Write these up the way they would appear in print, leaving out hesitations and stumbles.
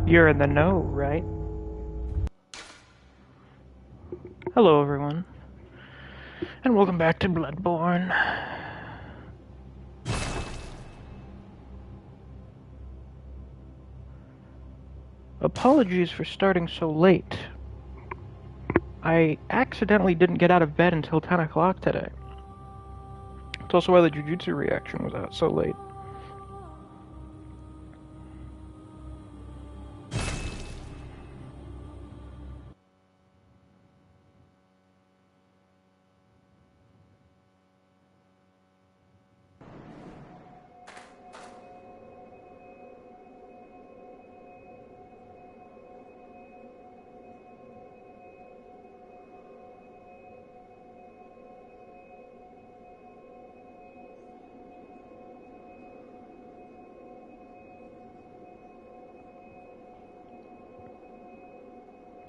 You're in the know, right? Hello, everyone, and welcome back to Bloodborne. Apologies for starting so late. I accidentally didn't get out of bed until 10 o'clock today. It's also why the Jujutsu reaction was out so late.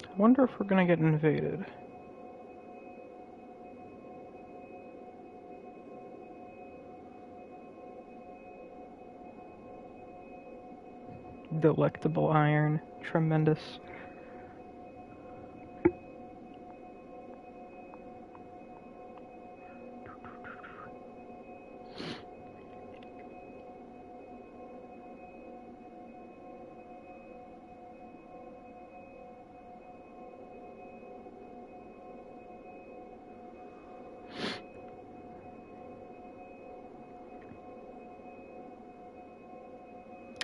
I wonder if we're gonna get invaded. Delectable iron. Tremendous.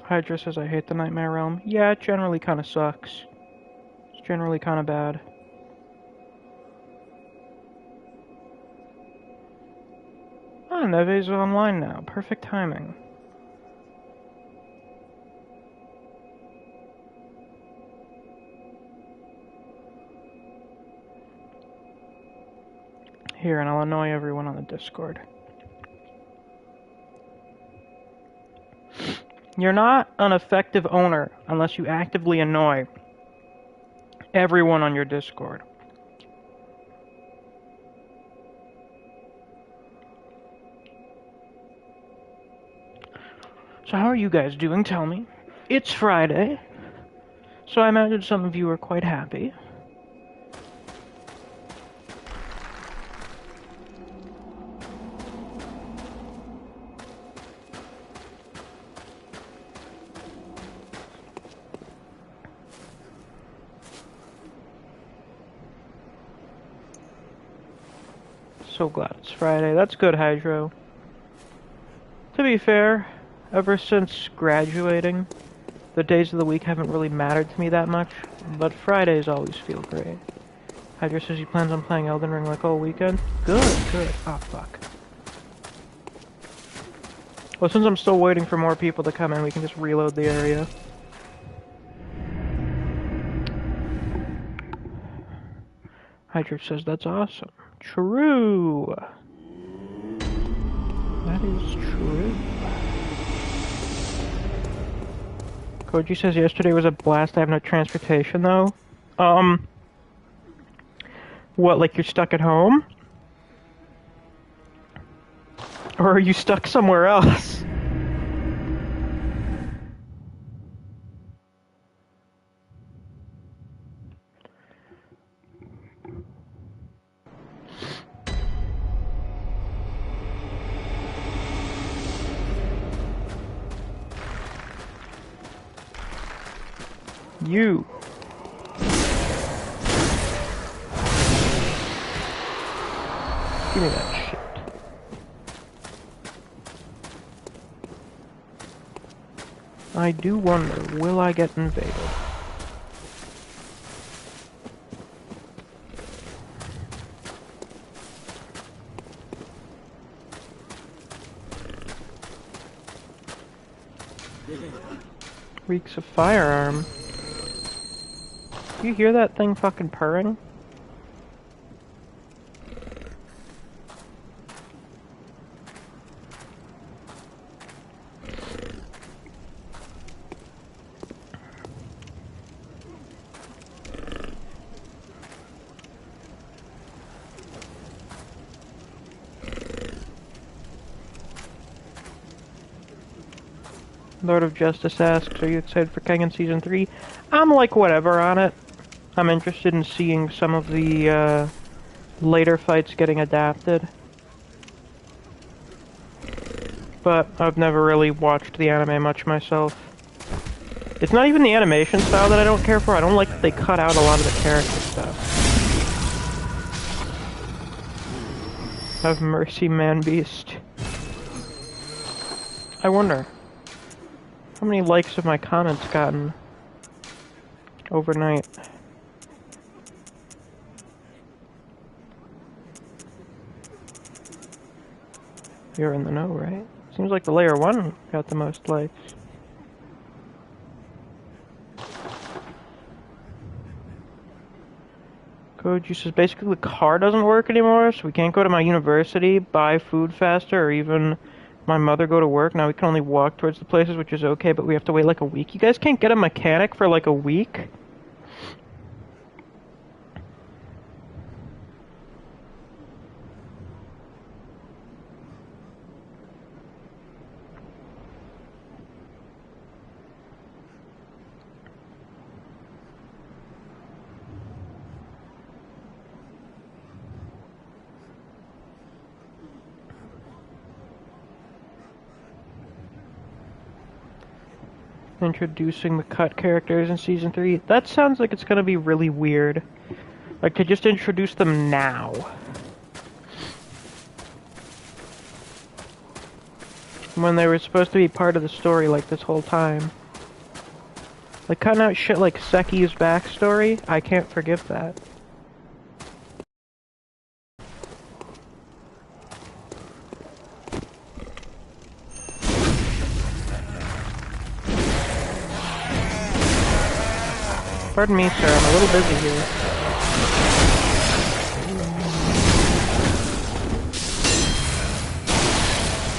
Hydra says I hate the Nightmare Realm. Yeah, it generally kind of sucks. It's generally kind of bad. Ah, Neve's online now. Perfect timing. Here, and I'll annoy everyone on the Discord. You're not an effective owner unless you actively annoy everyone on your Discord. So how are you guys doing? Tell me. It's Friday, so I imagine some of you are quite happy. So glad it's Friday. That's good, Hydro. To be fair, ever since graduating, the days of the week haven't really mattered to me that much, but Fridays always feel great. Hydra says he plans on playing Elden Ring like all weekend. Good, good. Oh, fuck. Well, since I'm still waiting for more people to come in, we can just reload the area. Hydra says that's awesome. True. That is true. Koji says yesterday was a blast. I have no transportation though. What, like you're stuck at home? Or are you stuck somewhere else? You. Give me that shit. I do wonder, will I get invaded? Reeks of firearm. Do you hear that thing fucking purring? Lord of Justice asks, are you excited for Kengan Season 3? I'm like whatever on it. I'm interested in seeing some of the later fights getting adapted. But I've never really watched the anime much myself. It's not even the animation style that I don't care for. I don't like that they cut out a lot of the character stuff. Have mercy, man beast. I wonder, how many likes have my comments gotten overnight? You're in the know, right? Seems like the layer 1 got the most likes. Koji says basically the car doesn't work anymore, so we can't go to my university, buy food faster, or even my mother go to work. Now we can only walk towards the places, which is okay, but we have to wait like a week. You guys can't get a mechanic for like a week? Introducing the cut characters in Season 3. That sounds like it's gonna be really weird. Like, to just introduce them now. When they were supposed to be part of the story, like, this whole time. Like, cutting out shit like Seki's backstory, I can't forgive that. Pardon me, sir, I'm a little busy here.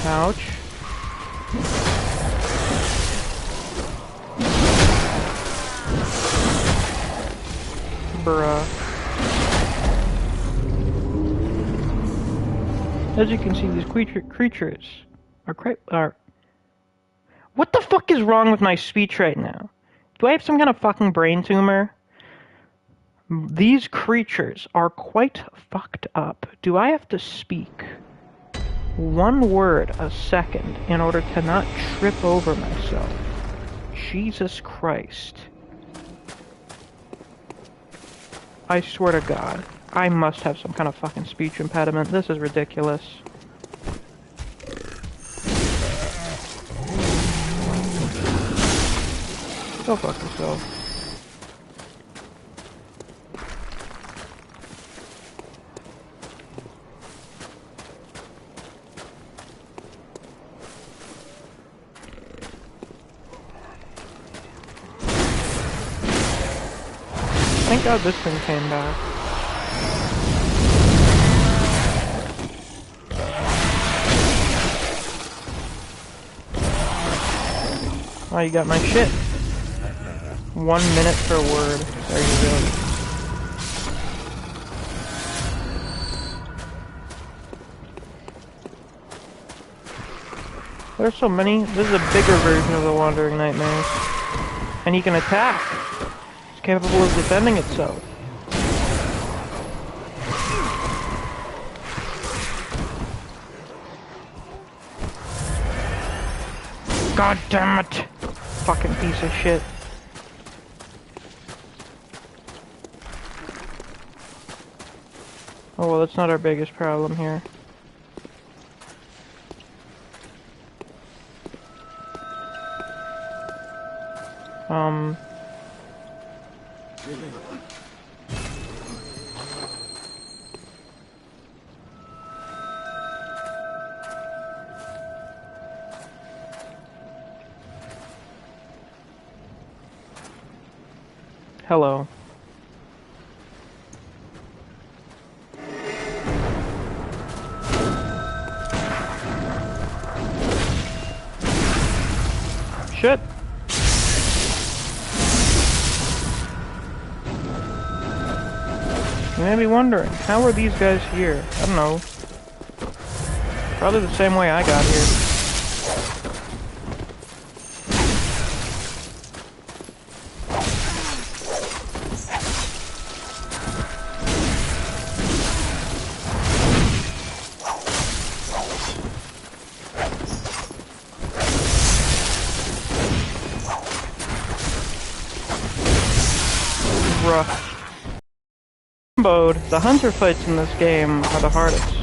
Ouch. Bruh. As you can see, these creatures are... What the fuck is wrong with my speech right now? Do I have some kind of fucking brain tumor? These creatures are quite fucked up. Do I have to speak one word a second in order to not trip over myself? Jesus Christ. I swear to God, I must have some kind of fucking speech impediment. This is ridiculous. Go fuck yourself. Thank God this thing came back. Oh, you got my shit. 1 minute per word. There you go. There's so many. This is a bigger version of the Wandering Nightmares. And he can attack. It's capable of defending itself. God damn it! Fucking piece of shit. Oh well, that's not our biggest problem here. Hello. Shit. You may be wondering, how are these guys here? I don't know. Probably the same way I got here. rough. The hunter fights in this game are the hardest.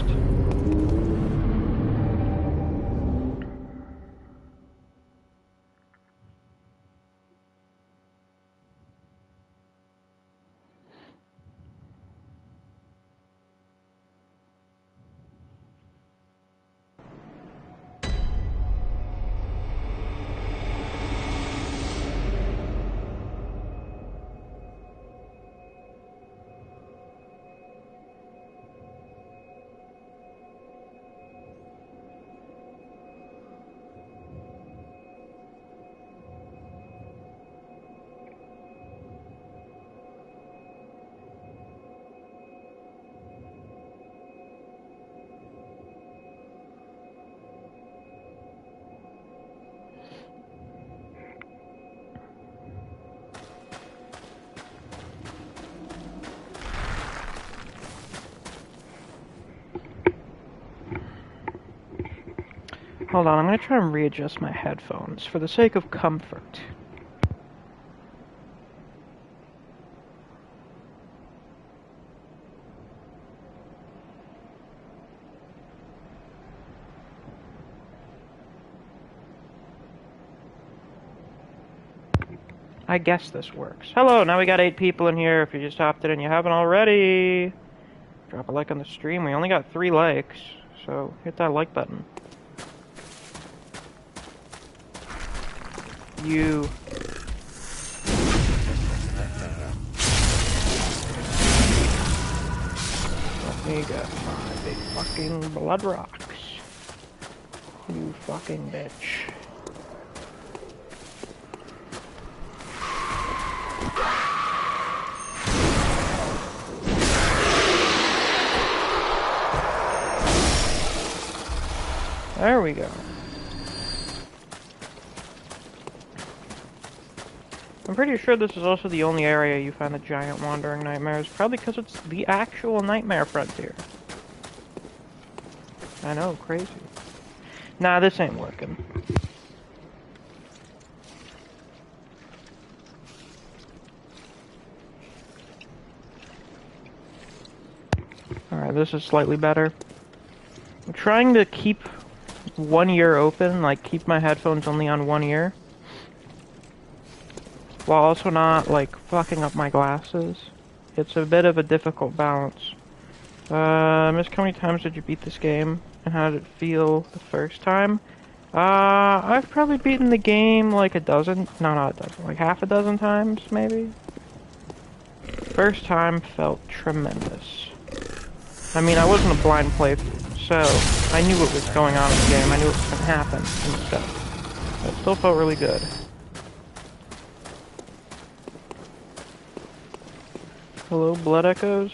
Hold on, I'm gonna try and readjust my headphones for the sake of comfort. I guess this works. Hello, now we got 8 people in here. If you just hopped in and you haven't already, drop a like on the stream. We only got 3 likes, so hit that like button. You. Let me get my big fucking blood rocks. You fucking bitch. There we go. I'm pretty sure this is also the only area you find the giant wandering nightmares, probably because it's the actual nightmare frontier. I know, crazy. Nah, this ain't working. Alright, this is slightly better. I'm trying to keep one ear open, like keep my headphones only on one ear, while also not, like, fucking up my glasses. It's a bit of a difficult balance. Miss, how many times did you beat this game? And how did it feel the first time? I've probably beaten the game like a dozen, no, not a dozen, like half a dozen times, maybe? First time felt tremendous. I mean, I wasn't a blind playthrough, so I knew what was going on in the game, I knew what was gonna happen and stuff. But it still felt really good. Hello, Blood Echoes.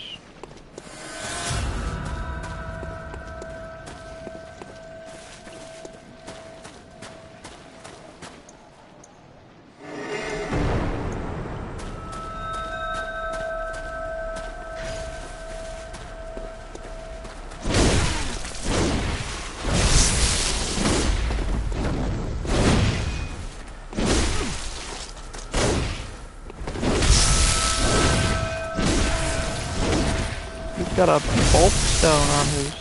Got a bolt stone on his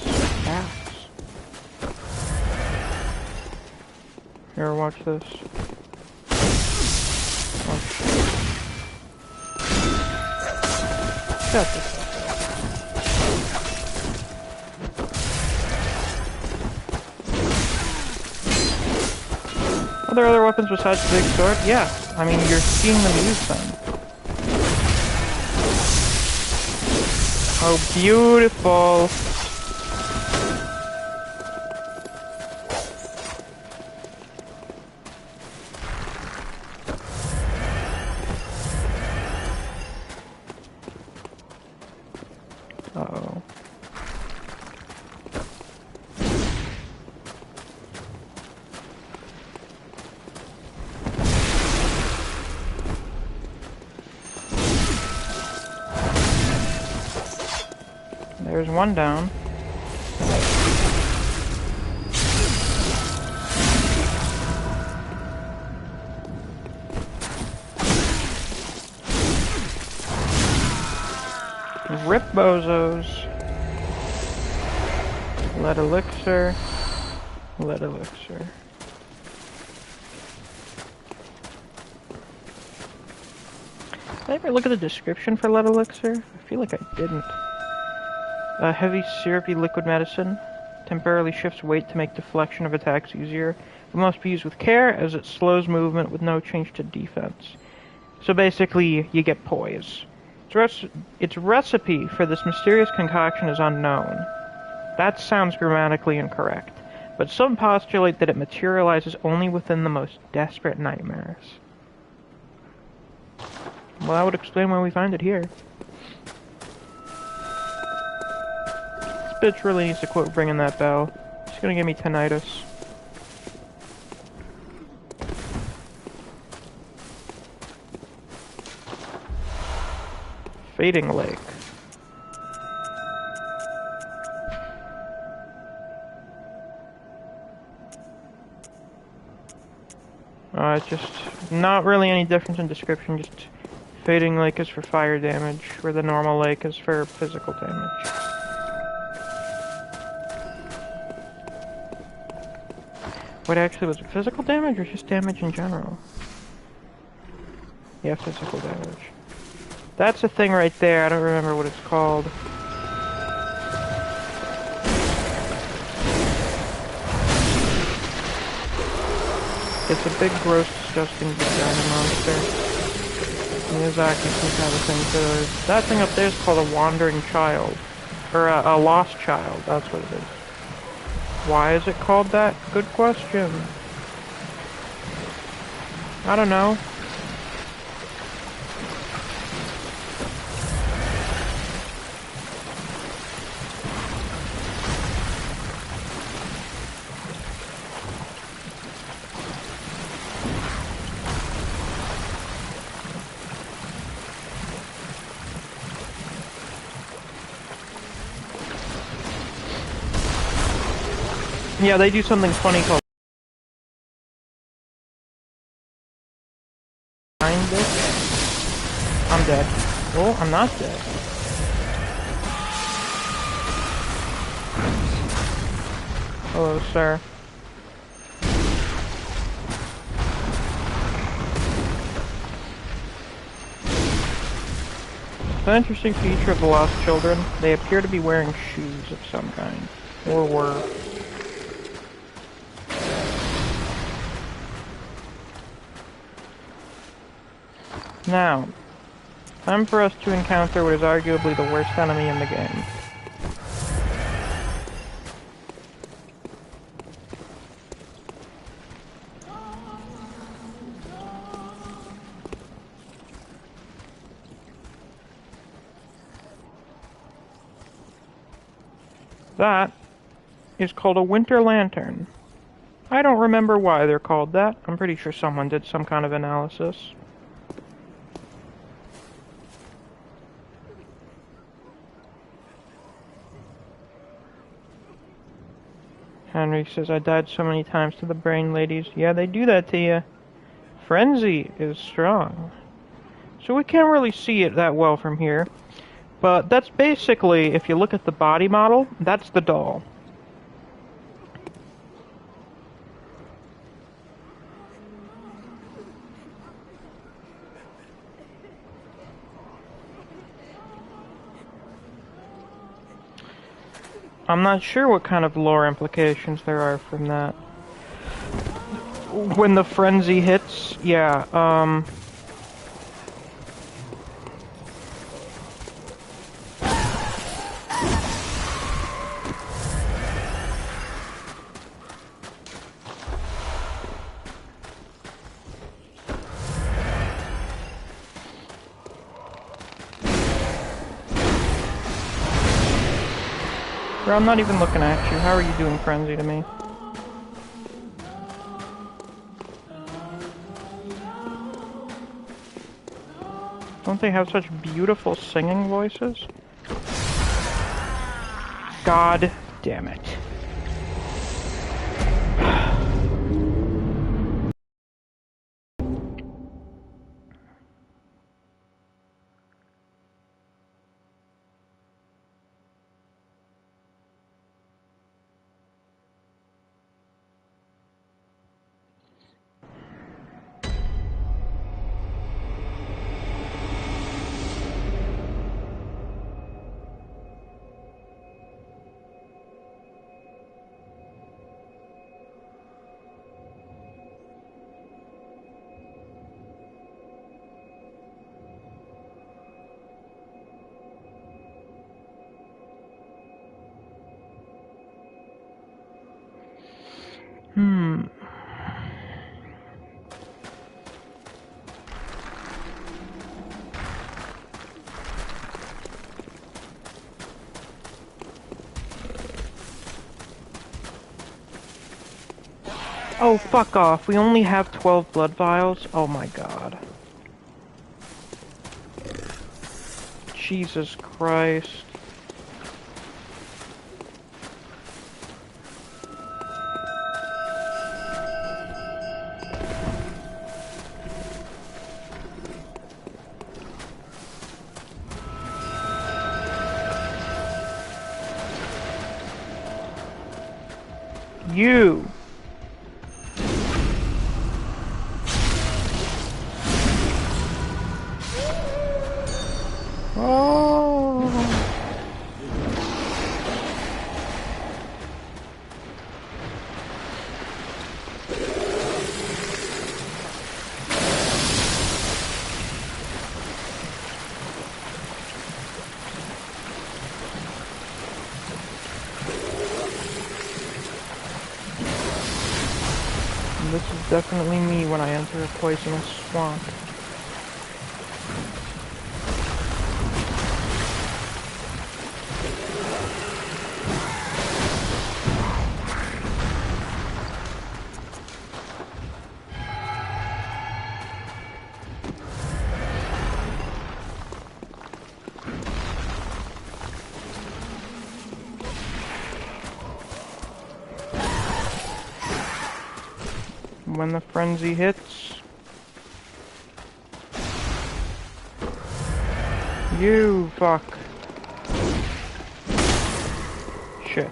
axe. Here, watch this. Shut this up. Are there other weapons besides the big sword? Yeah. I mean, you're seeing them use them. Oh, beautiful. Uh-oh. There's one down. Rip bozos. Lead elixir. Lead elixir. Did I ever look at the description for lead elixir? I feel like I didn't. A heavy, syrupy liquid medicine. Temporarily shifts weight to make deflection of attacks easier. It must be used with care, as it slows movement with no change to defense. So basically, you get poise. Its recipe for this mysterious concoction is unknown. That sounds grammatically incorrect, but some postulate that it materializes only within the most desperate nightmares. Well, that would explain why we find it here. This bitch really needs to quit ringing that bell. She's gonna give me tinnitus. Fading Lake. It's just not really any difference in description, just Fading Lake is for fire damage, where the normal lake is for physical damage. What actually was it, physical damage or just damage in general? Yeah, physical damage. That's a thing right there, I don't remember what it's called. It's a big, gross, disgusting vagina monster. Miyazaki seems to have a thing for that thing up there is called a wandering child. Or a lost child, that's what it is. Why is it called that? Good question. I don't know. Yeah, they do something funny called find this. I'm dead. Oh, I'm not dead. Hello, sir. It's an interesting feature of the Lost Children. They appear to be wearing shoes of some kind. Or were. Now, time for us to encounter what is arguably the worst enemy in the game. That is called a winter lantern. I don't remember why they're called that. I'm pretty sure someone did some kind of analysis. Henry says, I died so many times to the brain ladies. Yeah, they do that to you. Frenzy is strong. So we can't really see it that well from here. But that's basically, if you look at the body model, that's the doll. I'm not sure what kind of lore implications there are from that. When the frenzy hits, yeah, Bro, I'm not even looking at you. How are you doing frenzy to me? Don't they have such beautiful singing voices? God damn it. Hmm. Oh, fuck off. We only have 12 blood vials? Oh my god. Jesus Christ. You! Oh! This is definitely me when I enter a poisonous swamp. When the frenzy hits, you fuck. Shit.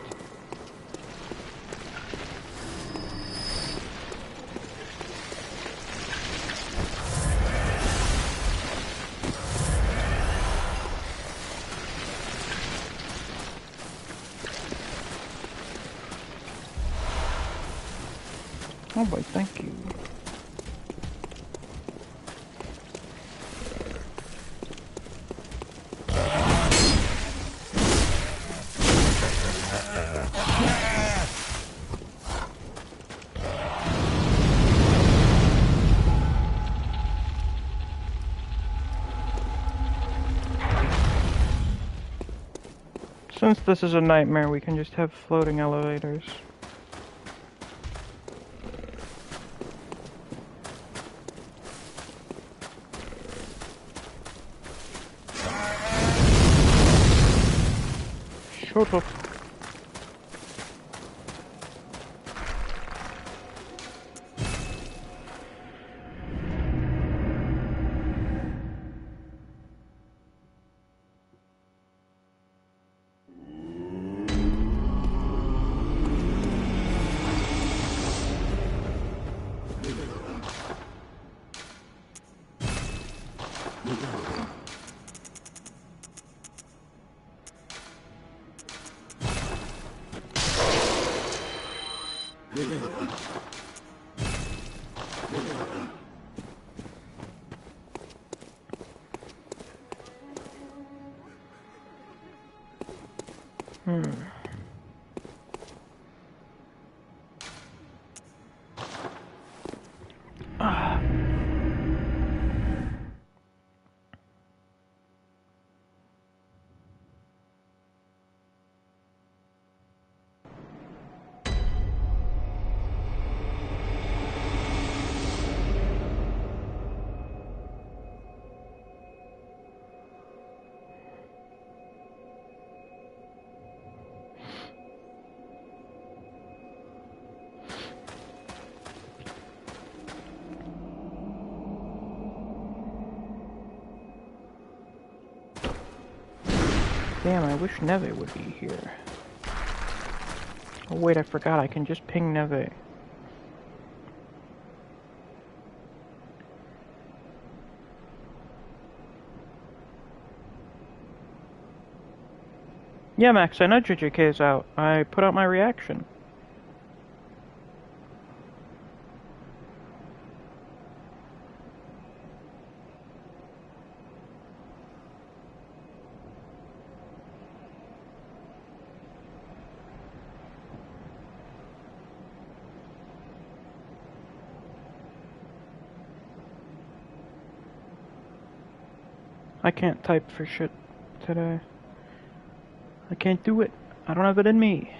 Oh boy, thank you. Since this is a nightmare, we can just have floating elevators. Shut up. Damn, I wish Neve would be here. Oh wait, I forgot, I can just ping Neve. Yeah, Max, I know JJK's out. I put out my reaction. I can't type for shit today. I can't do it. I don't have it in me.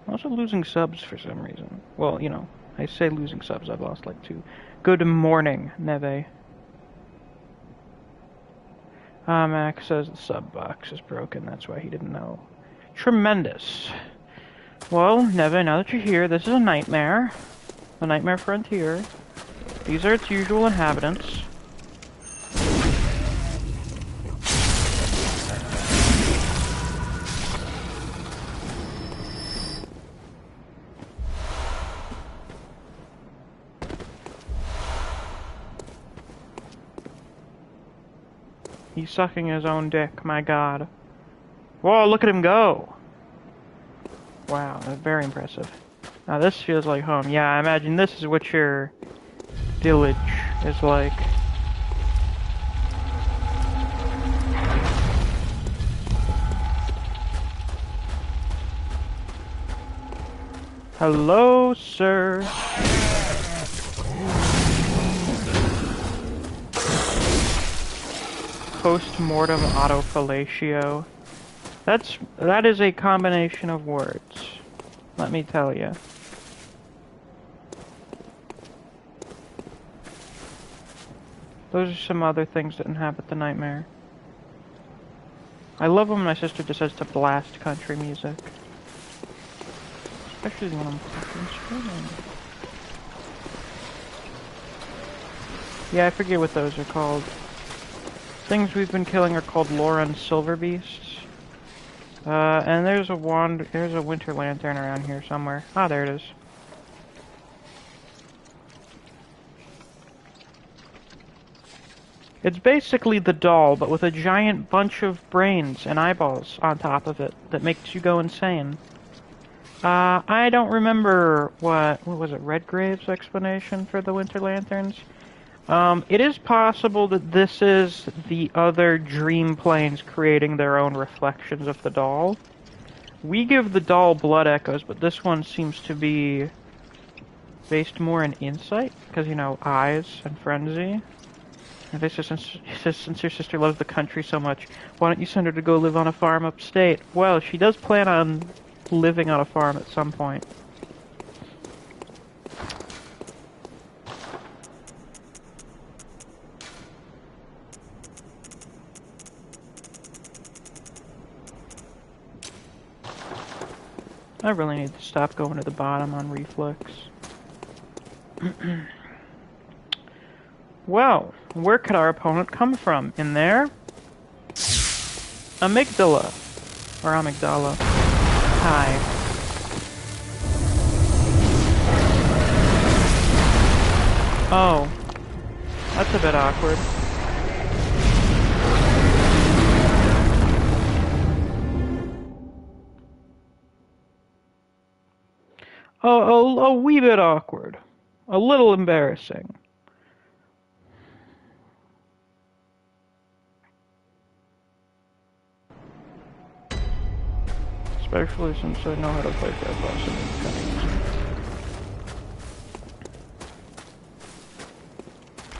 I'm also losing subs for some reason. Well, you know, I say losing subs, I've lost like 2. Good morning, Neve. Max says the sub box is broken, that's why he didn't know. Tremendous. Well, Neve, now that you're here, this is a nightmare. The Nightmare Frontier. These are its usual inhabitants. He's sucking his own dick, my god. Whoa, look at him go! Wow, that's very impressive. Now this feels like home. Yeah, I imagine this is what your village is like. Hello, sir. Post-mortem autofellatio. That is a combination of words. Let me tell you. Those are some other things that inhabit the nightmare. I love when my sister decides to blast country music. Especially when I'm fucking screaming. Yeah, I forget what those are called. Things we've been killing are called Lauren Silverbeasts. And there's a winter lantern around here somewhere. Ah, there it is. It's basically the doll, but with a giant bunch of brains and eyeballs on top of it that makes you go insane. I don't remember what was it, Redgrave's explanation for the winter lanterns? It is possible that this is the other dream planes creating their own reflections of the doll. We give the doll blood echoes, but this one seems to be based more in insight, because, you know, eyes and frenzy. And they says, since your sister loves the country so much, why don't you send her to go live on a farm upstate? Well, she does plan on living on a farm at some point. I really need to stop going to the bottom on reflex. Well, where could our opponent come from? In there? Amygdala. Or amygdala. Hi. Oh. That's a bit awkward. Oh, a wee bit awkward. A little embarrassing. Especially since I know how to play that boss and it's kind of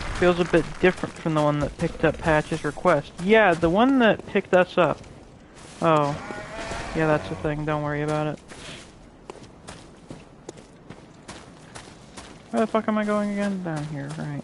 easy. Feels a bit different from the one that picked up Patch's request. Yeah, the one that picked us up. Oh. Yeah, that's the thing. Don't worry about it. Where the fuck am I going again? Down here, right.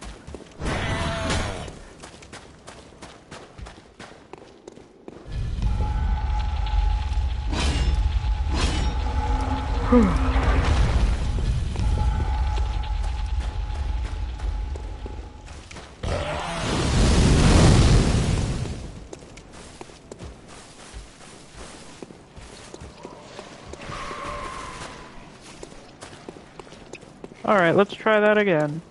Alright, let's try that again.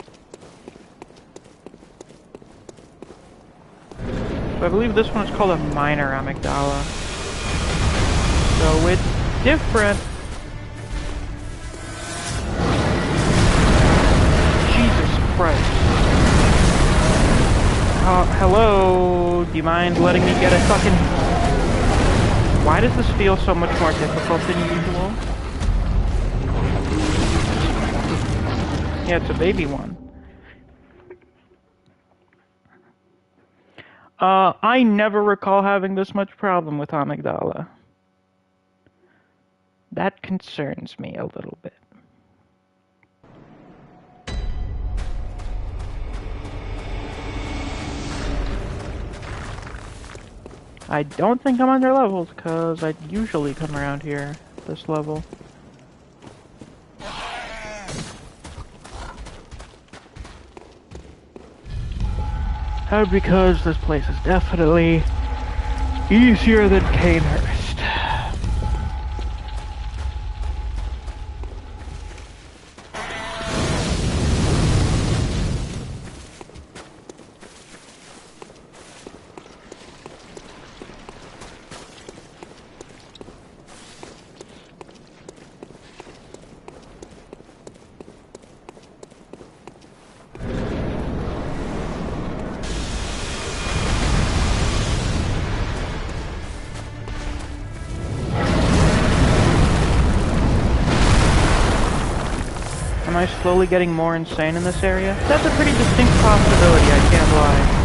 So I believe this one is called a minor amygdala. So it's different. Jesus Christ. Hello? Do you mind letting me get a fucking... Why does this feel so much more difficult than usual? Yeah, it's a baby one. I never recall having this much problem with amygdala. That concerns me a little bit. I don't think I'm underleveled, because I usually come around here, this level. And because this place is definitely easier than Cainhurst. Am I slowly getting more insane in this area? That's a pretty distinct possibility, I can't lie.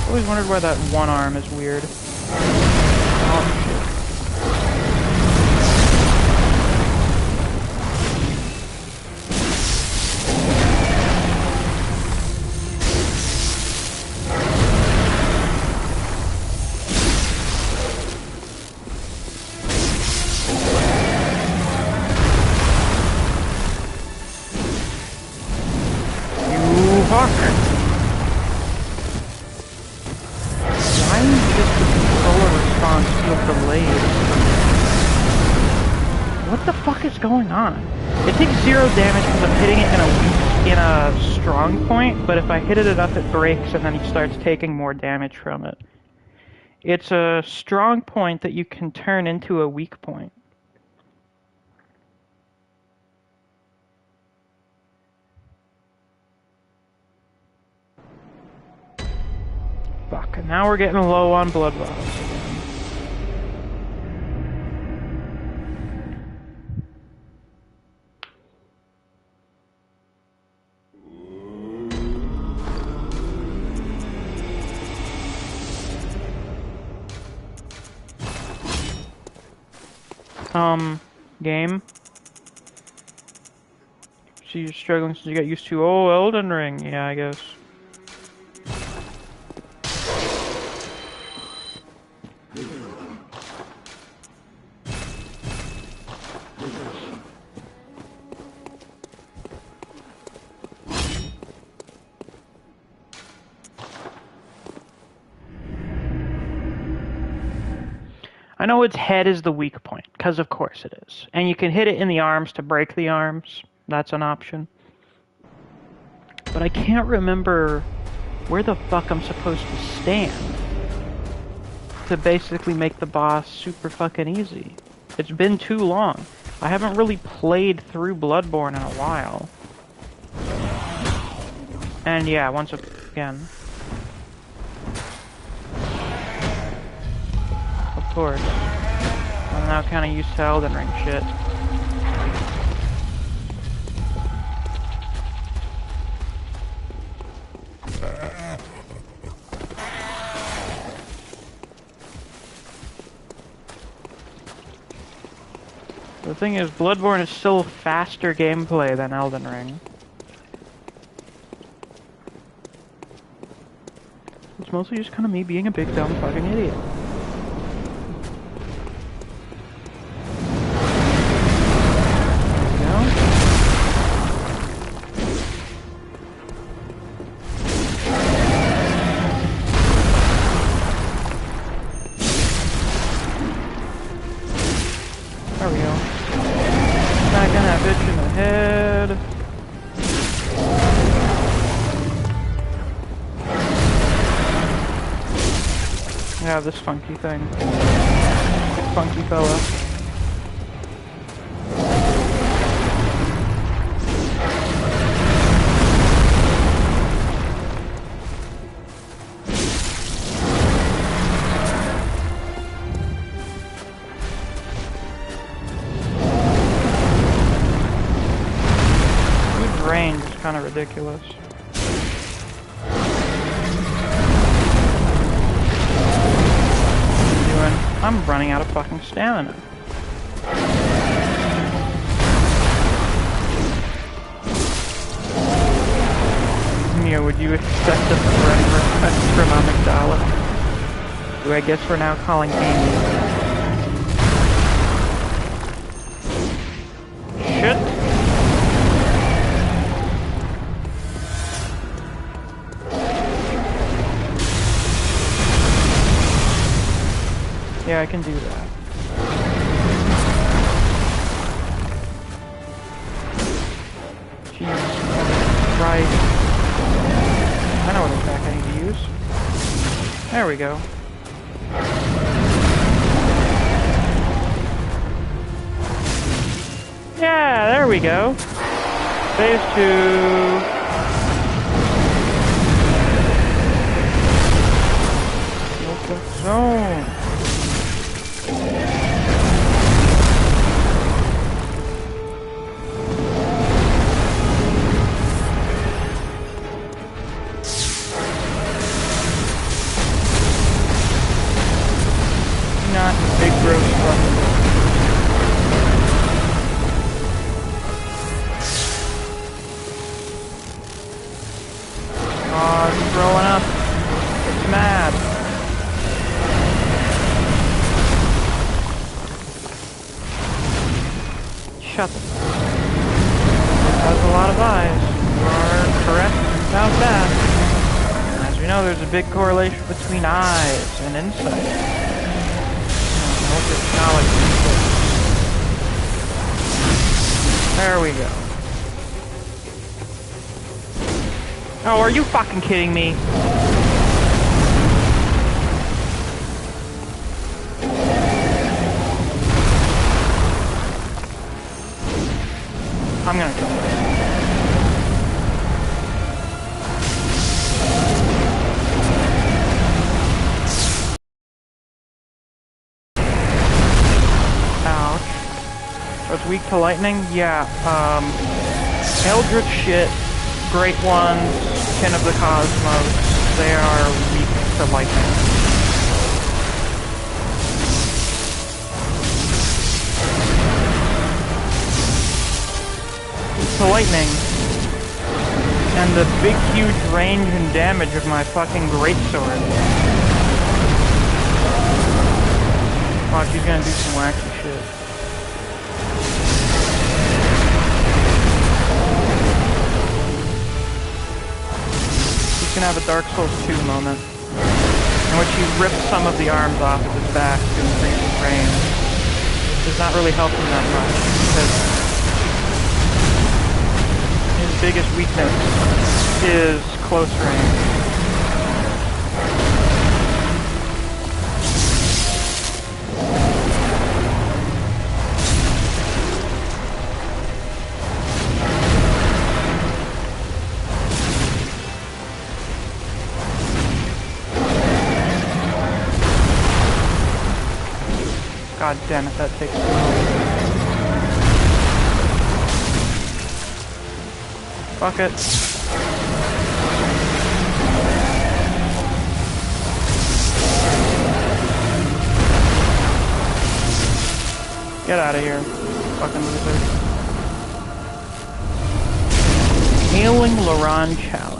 Always wondered why that one arm is weird. Oh, shit. Going on? It takes 0 damage because I'm hitting it in a strong point, but if I hit it enough it breaks and then he starts taking more damage from it. It's a strong point that you can turn into a weak point. Fuck, and now we're getting low on blood bottles again. Game. So you're struggling since you got used to, oh, Elden Ring. Yeah, I guess. I know its head is the weak point, because of course it is. And you can hit it in the arms to break the arms. That's an option. But I can't remember where the fuck I'm supposed to stand to basically make the boss super fucking easy. It's been too long. I haven't really played through Bloodborne in a while. And yeah, once again. Of course. I'm now kind of used to Elden Ring shit. The thing is, Bloodborne is still faster gameplay than Elden Ring. It's mostly just kind of me being a big dumb fucking idiot. Yeah, this funky thing. Big funky fella. kind of ridiculous. What are you doing? I'm running out of fucking stamina. Mia, would you accept a friend request from Amygdala? Who I guess we're now calling Amy. Shit. Yeah, I can do that. Jesus Christ. I know what attack I need to use. There we go. Yeah, there we go. Phase 2. Zone. Not big gross fucking. Oh, it's throwing up. It's mad. Shut the fuck up. It has a lot of eyes. You are correct about that. As we know, there's a big correlation between eyes and insight. There we go. Oh, are you fucking kidding me? I'm gonna kill this. Ouch. So it's weak to lightning? Yeah, Eldritch shit, Great Ones, Kin of the Cosmos, they are weak to lightning. To lightning, and the big huge range and damage of my fucking greatsword. Watch, he's gonna do some wacky shit. He's gonna have a Dark Souls 2 moment, in which he rips some of the arms off of his back to increase his range. It does not really help him that much, because his biggest weakness is close range. God damn it, that takes too long. Fuck it. Get out of here, fucking loser. Healing Laron Chalice.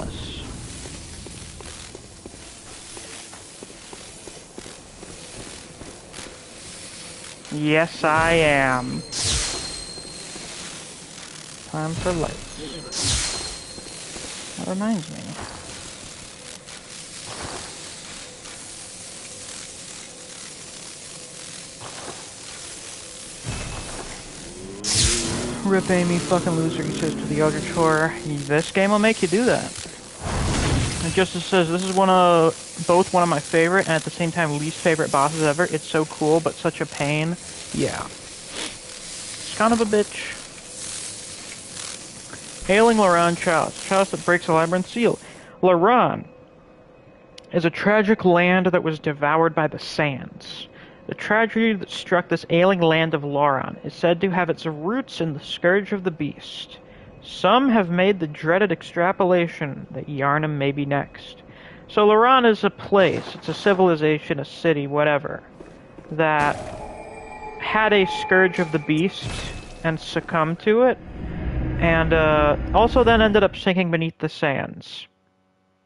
Yes, I am. Time for lights. That reminds me. Rip Amy, fucking loser, he says to the Eldritch Horror. This game will make you do that. And Justice says, this is both one of my favorite and at the same time least favorite bosses ever. It's so cool, but such a pain. Yeah. It's kind of a bitch. Hailing Laron Chalice. Chalice that breaks a labyrinth seal. Laron is a tragic land that was devoured by the sands. The tragedy that struck this ailing land of Lauron is said to have its roots in the scourge of the beast. Some have made the dreaded extrapolation that Yharnam may be next. So Loran is a place, it's a civilization, a city, whatever, that had a scourge of the beast and succumbed to it, and also then ended up sinking beneath the sands.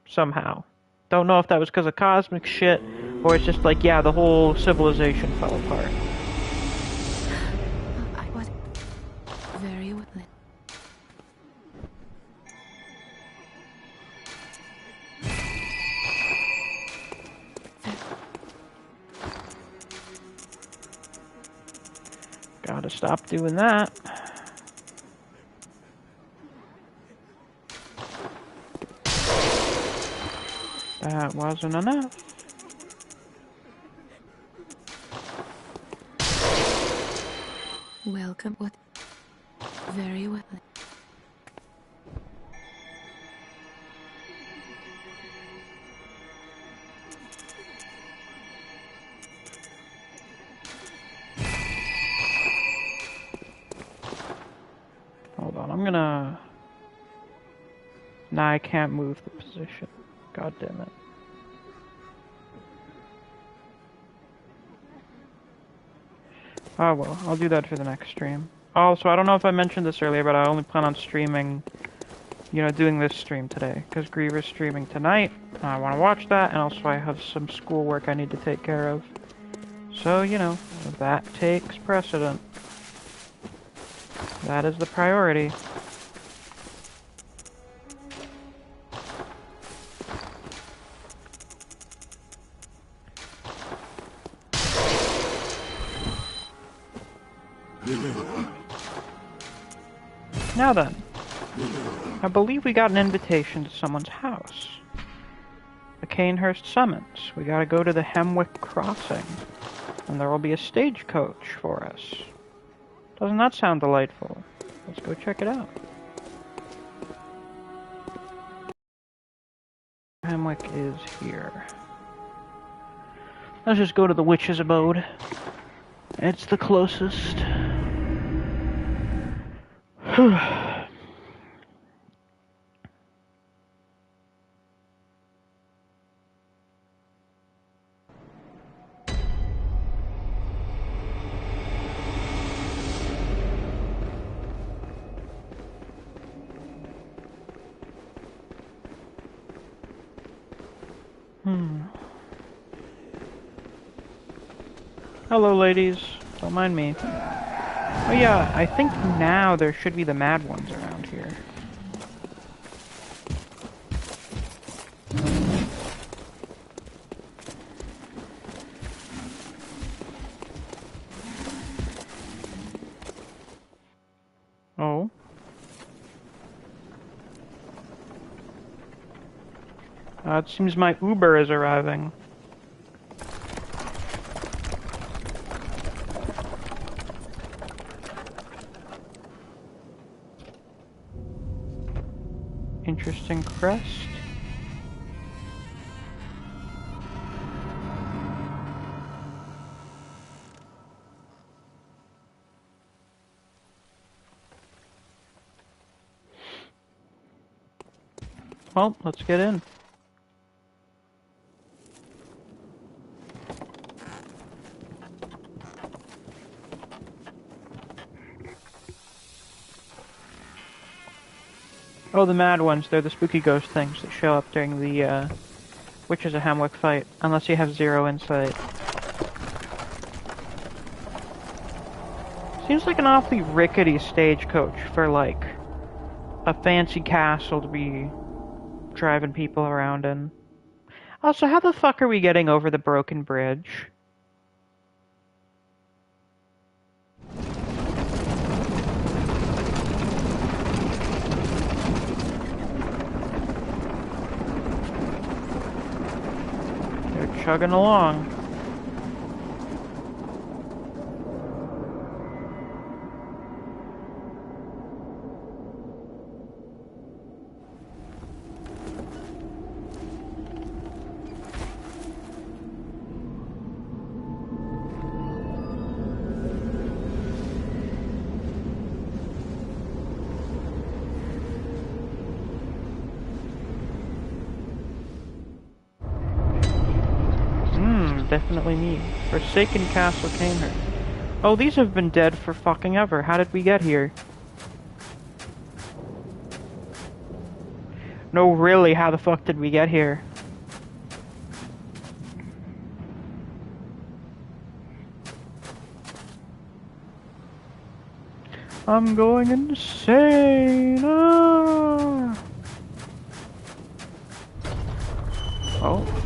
Somehow. Don't know if that was because of cosmic shit, or it's just like, yeah, the whole civilization fell apart. I was very well. Gotta stop doing that. That wasn't enough. Welcome. What? Very well. Hold on, I'm gonna... Nah, I can't move the position. God damn it. Oh well, I'll do that for the next stream. Also, I don't know if I mentioned this earlier, but I only plan on streaming, doing this stream today, because Griever's streaming tonight. I want to watch that, and also I have some schoolwork I need to take care of. So, that takes precedent. That is the priority. Now then, I believe we got an invitation to someone's house. The Cainhurst summons. We gotta go to the Hemwick Crossing, and there will be a stagecoach for us. Doesn't that sound delightful? Let's go check it out. Hemwick is here. Let's just go to the witch's abode. It's the closest. Hello, ladies. Don't mind me. Oh yeah, I think now there should be the mad ones around here. Oh. It seems my Uber is arriving. Interesting crest. Well, let's get in. Oh, the mad ones. They're the spooky ghost things that show up during the, Witches of Hemwick fight, unless you have 0 insight. Seems like an awfully rickety stagecoach for, like, a fancy castle to be driving people around in. Also, how the fuck are we getting over the broken bridge? They're chugging along. definitely me. Forsaken Castle Cainhurst. Oh, these have been dead for fucking ever. How did we get here? No, really, how the fuck did we get here? I'm going insane! Ah! Oh.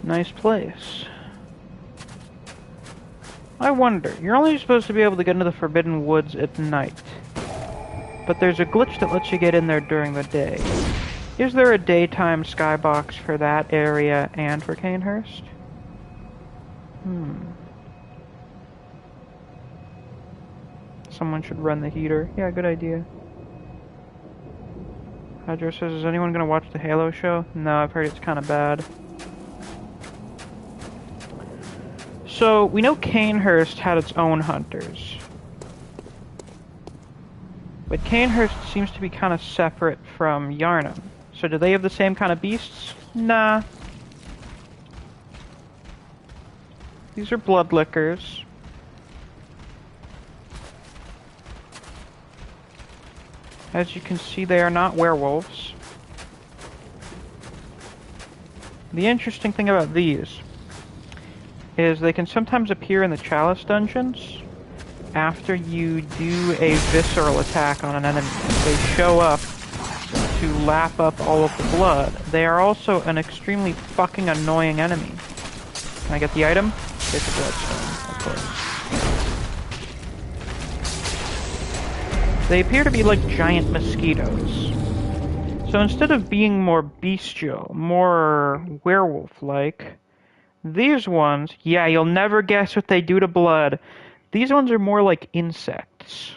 Nice place. I wonder, you're only supposed to be able to get into the Forbidden Woods at night. But there's a glitch that lets you get in there during the day. Is there a daytime skybox for that area and for Cainhurst? Someone should run the heater. Yeah, good idea. Hydro says, is anyone gonna watch the Halo show? No, I've heard it's kinda bad. So, we know Cainhurst had its own hunters. But Cainhurst seems to be kind of separate from Yharnam. So do they have the same kind of beasts? Nah. These are bloodlickers. As you can see, they are not werewolves. The interesting thing about these is they can sometimes appear in the Chalice dungeons after you do a visceral attack on an enemy. They show up to lap up all of the blood. They are also an extremely fucking annoying enemy. Can I get the item? It's a bloodstone, of course. They appear to be like giant mosquitoes. So instead of being more bestial, more werewolf-like, these ones, yeah, you'll never guess what they do to blood. These ones are more like insects.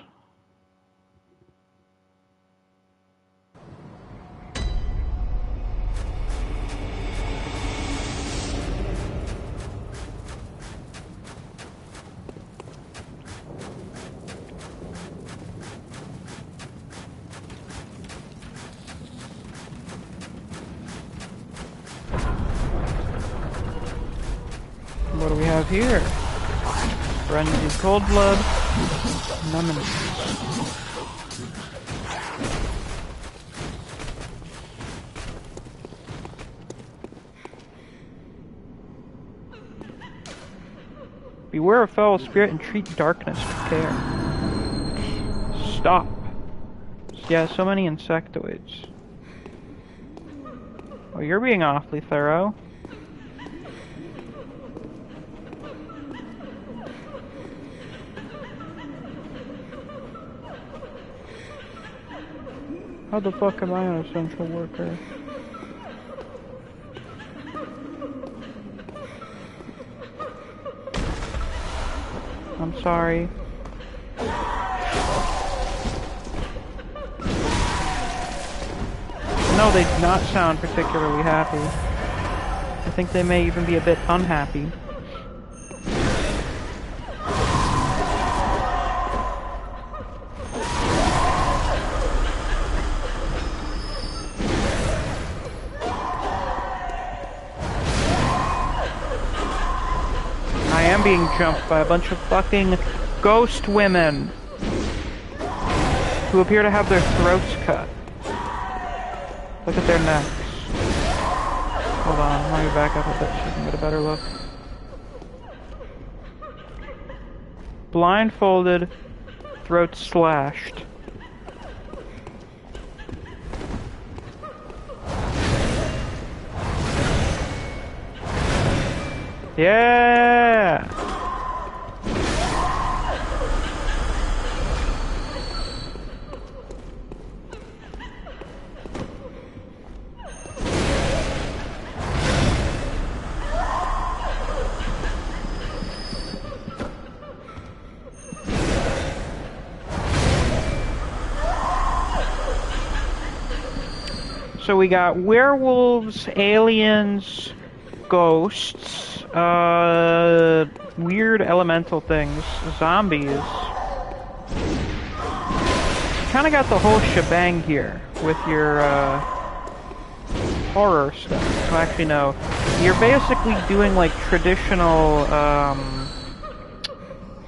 What do we have here? Frenzied cold blood. Numbing. Beware of foul spirit and treat darkness with care. Stop. Yeah, so many insectoids. Oh, you're being awfully thorough. How the fuck am I an essential worker? I'm sorry. No, they do not sound particularly happy. I think they may even be a bit unhappy. Being jumped by a bunch of fucking ghost women who appear to have their throats cut. Look at their necks. Hold on, let me back up a bit so you can get a better look. Blindfolded, throats slashed. Yeah! So we got werewolves, aliens, ghosts, weird elemental things, zombies. Kind of got the whole shebang here with your horror stuff. Well, actually, no. You're basically doing like traditional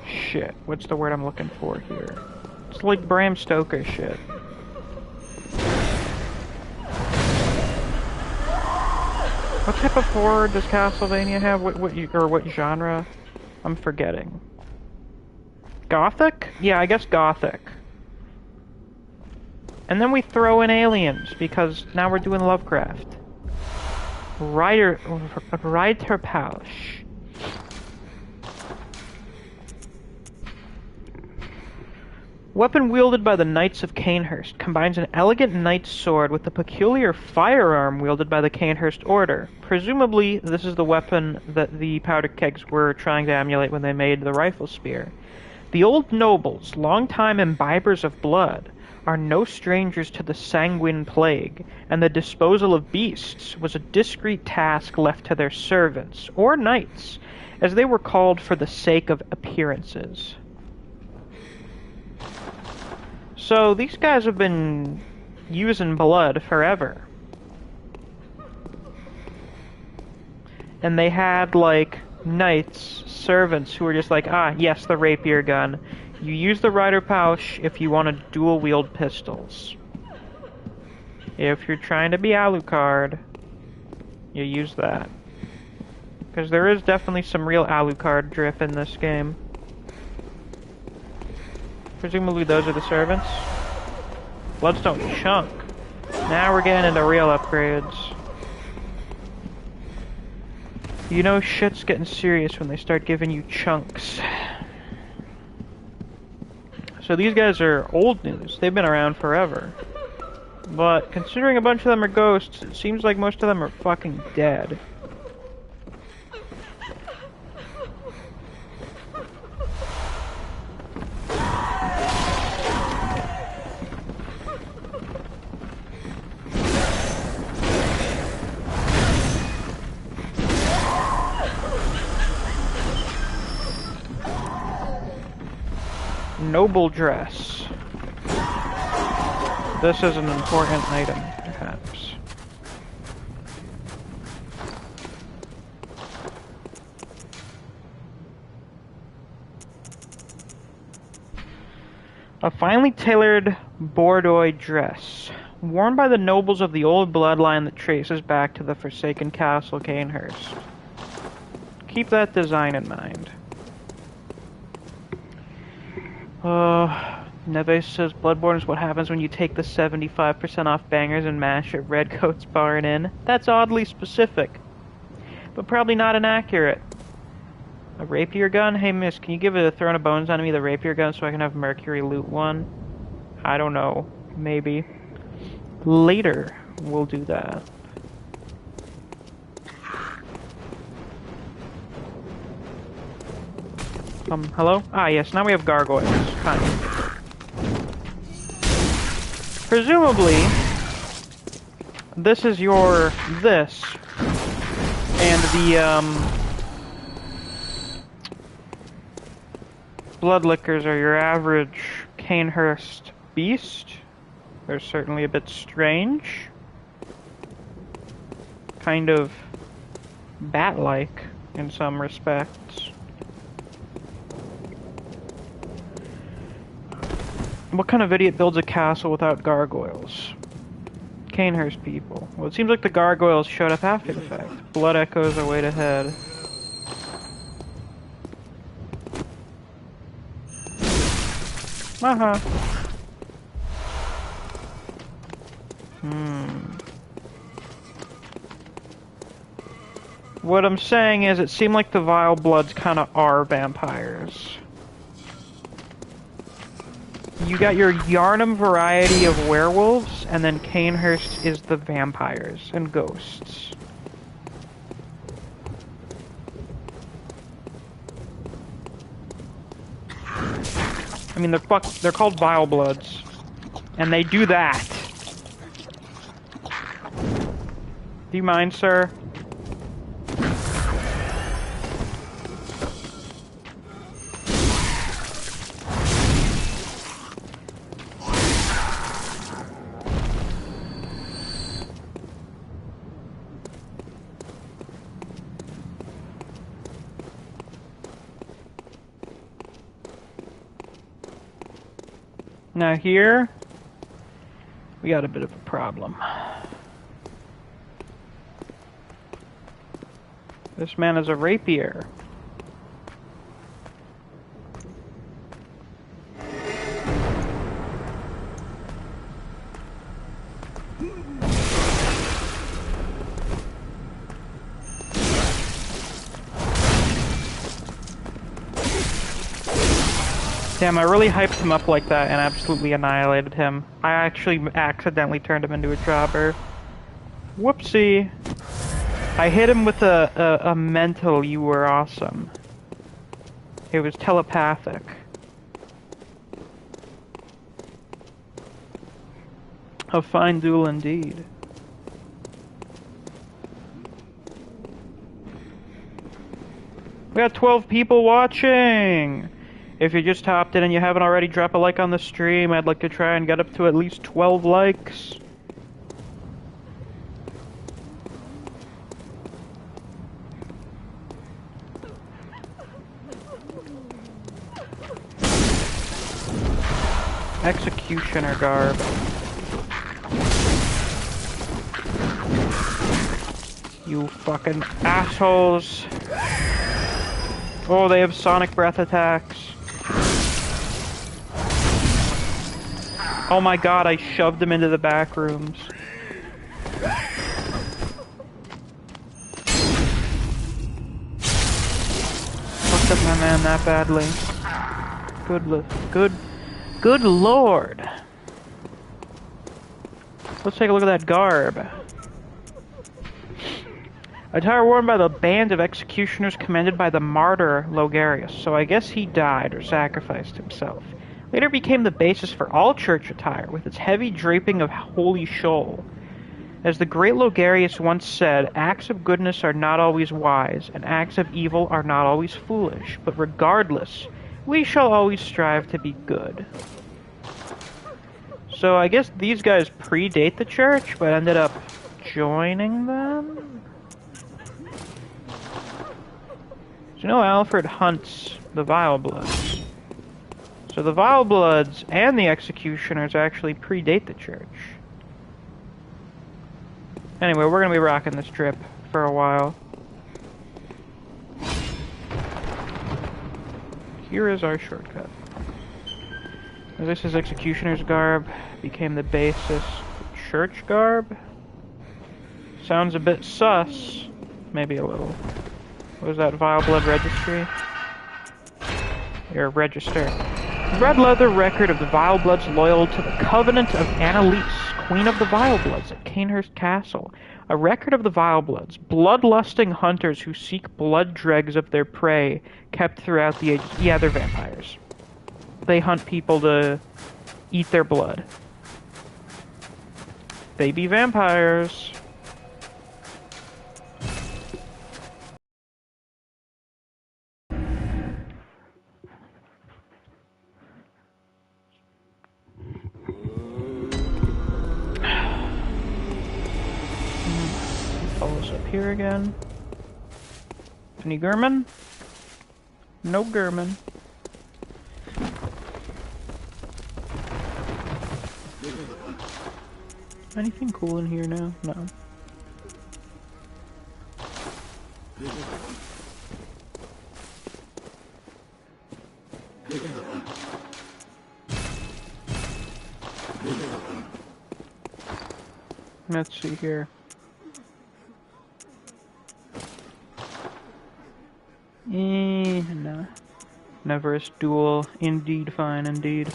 shit. What's the word I'm looking for here? It's like Bram Stoker shit. What type of horror does Castlevania have? What genre? I'm forgetting. Gothic? Yeah, I guess Gothic. And then we throw in aliens, because now we're doing Lovecraft. Reiterpaus. Weapon wielded by the Knights of Cainhurst combines an elegant knight's sword with the peculiar firearm wielded by the Cainhurst Order. Presumably, this is the weapon that the powder kegs were trying to emulate when they made the rifle spear. The old nobles, long-time imbibers of blood, are no strangers to the sanguine plague, and the disposal of beasts was a discreet task left to their servants, or knights, as they were called for the sake of appearances. So these guys have been using blood forever. And they had, like, knights, servants, who were just like, ah, yes, the rapier gun. You use the rider pouch if you want to dual-wield pistols. If you're trying to be Alucard, you use that. Because there is definitely some real Alucard drip in this game. Presumably those are the servants. Bloodstone chunk. Now we're getting into real upgrades. You know shit's getting serious when they start giving you chunks. So these guys are old news. They've been around forever. But considering a bunch of them are ghosts, it seems like most of them are fucking dead. Noble dress. This is an important item, perhaps. A finely tailored Bordeaux dress, worn by the nobles of the old bloodline that traces back to the forsaken castle Cainhurst. Keep that design in mind. Neves says Bloodborne is what happens when you take the 75% off bangers and mash at Redcoat's Bar and Inn. That's oddly specific, but probably not inaccurate. A rapier gun? Hey miss, can you give a Throne of Bones enemy the rapier gun so I can have Mercury loot one? I don't know. Maybe. Later, we'll do that. Hello? Ah, yes, now we have gargoyles. Kind of. Presumably, this is your... this. And the, Bloodlickers are your average Cainhurst beast. They're certainly a bit strange. Kind of bat-like in some respects. What kind of idiot builds a castle without gargoyles? Cainhurst people. Well, it seems like the gargoyles showed up after the fact. Blood echoes are way ahead. Uh-huh. What I'm saying is, it seemed like the Vilebloods kind of are vampires. You got your Yharnam variety of werewolves, and then Cainhurst is the vampires and ghosts. I mean, they're called Vilebloods, and they do that. Do you mind, sir? Now here, we got a bit of a problem. This man is a rapier. Damn, I really hyped him up like that and absolutely annihilated him. I actually accidentally turned him into a jobber. Whoopsie. I hit him with a mental "you were awesome." It was telepathic. A fine duel indeed. We got 12 people watching! If you just hopped in and you haven't already, drop a like on the stream. I'd like to try and get up to at least 12 likes. Executioner garb. You fucking assholes. Oh, they have sonic breath attacks. Oh my god, I shoved him into the back rooms. Fucked up my man that badly. Good lord. Let's take a look at that garb. Attire worn by the band of executioners commanded by the martyr Logarius. So I guess he died or sacrificed himself. Later became the basis for all church attire, with its heavy draping of holy shoal. As the great Logarius once said, acts of goodness are not always wise, and acts of evil are not always foolish, but regardless, we shall always strive to be good. So I guess these guys predate the church, but ended up joining them? So you know Alfred hunts the Vilebloods. So the Vilebloods and the Executioners actually predate the church. Anyway, we're gonna be rocking this trip for a while. Here is our shortcut. This is Executioner's garb, became the basis for church garb. Sounds a bit sus, maybe a little. What was that, Vileblood registry? Your register. Red leather record of the Vilebloods loyal to the Covenant of Annalise, Queen of the Vilebloods at Cainhurst Castle. A record of the Vilebloods, bloodlusting hunters who seek blood dregs of their prey, kept throughout the ages. Yeah, they're vampires. They hunt people to eat their blood. They be vampires. Follow us up here again. Any German? No German. Anything cool in here now? No. Let's see here. No. Neverest duel. Indeed fine, indeed.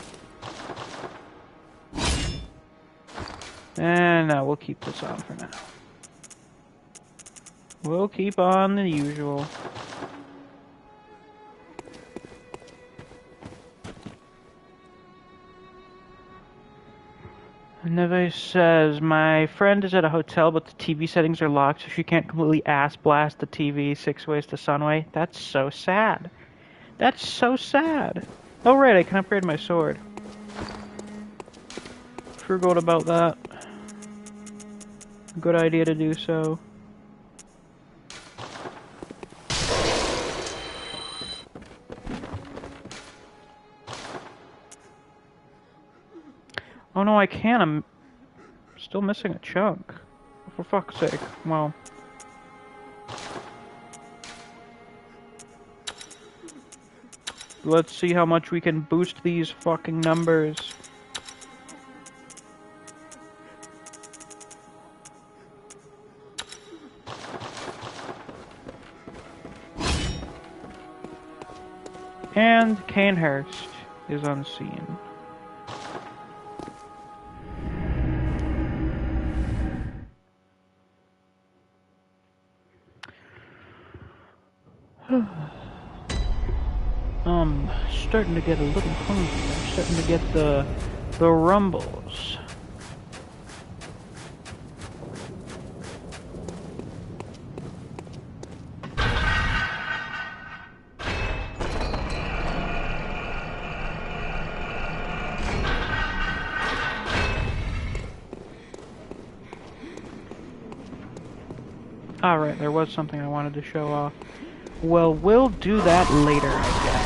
And no, we'll keep this on for now. We'll keep on the usual. Neves says, my friend is at a hotel, but the TV settings are locked, so she can't completely ass blast the TV 6 ways to Sunway. That's so sad. That's so sad. Oh right, I can upgrade my sword. Forgot about that. Good idea to do so. no, I can't. I'm still missing a chunk. For fuck's sake. Well. Let's see how much we can boost these fucking numbers. And Cainhurst is unseen. Starting to get a little hungry. I'm starting to get the rumbles. Alright, there was something I wanted to show off. Well, we'll do that later, I guess.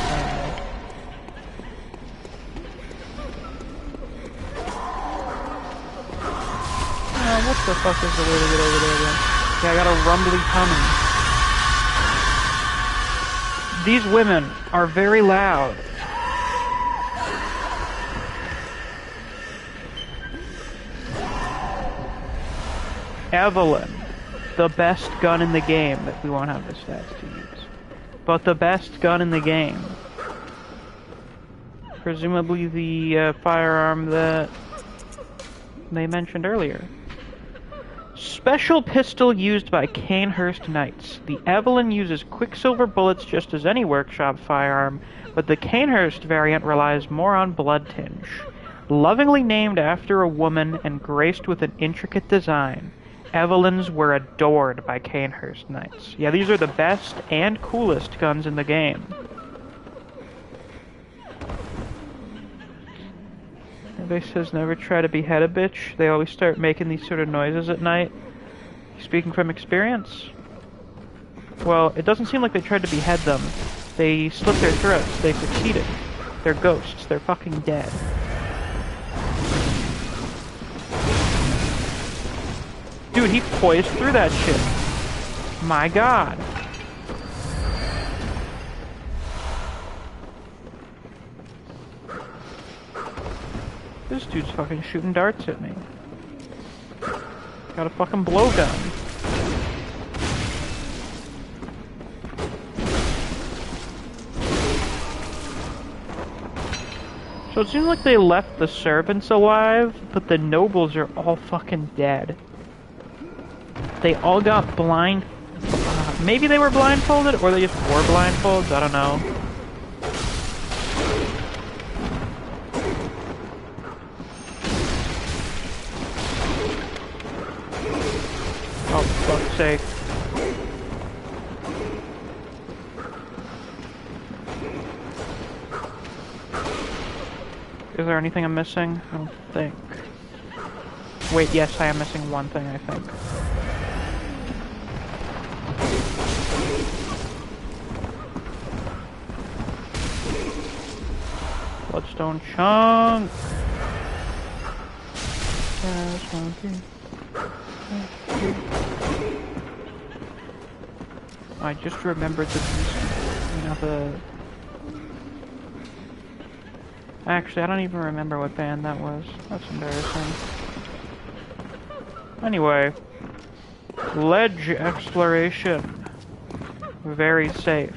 What the fuck is the way to get over there again? Yeah, I got a rumbly tummy. These women are very loud. Evelyn. The best gun in the game, but we won't have the stats to use. But the best gun in the game. Presumably the firearm that they mentioned earlier. Special pistol used by Cainhurst Knights. The Evelyn uses quicksilver bullets just as any workshop firearm, but the Cainhurst variant relies more on blood tinge. Lovingly named after a woman and graced with an intricate design, Evelyns were adored by Cainhurst Knights. Yeah, these are the best and coolest guns in the game. Everybody says never try to behead a bitch. They always start making these sort of noises at night. Speaking from experience? Well, it doesn't seem like they tried to behead them. They slit their throats. They succeeded. They're ghosts. They're fucking dead. Dude, he poised through that shit. My god. This dude's fucking shooting darts at me. Got a fucking blowgun. So it seems like they left the servants alive, but the nobles are all fucking dead. They all got blind... maybe they were blindfolded, or they just wore blindfolds, I don't know. Oh, for fuck's sake. Is there anything I'm missing? I don't think. Wait, yes, I am missing one thing, I think. Bloodstone chunk. I just remembered the actually, I don't even remember what band that was. That's embarrassing. Anyway, ledge exploration. Very safe.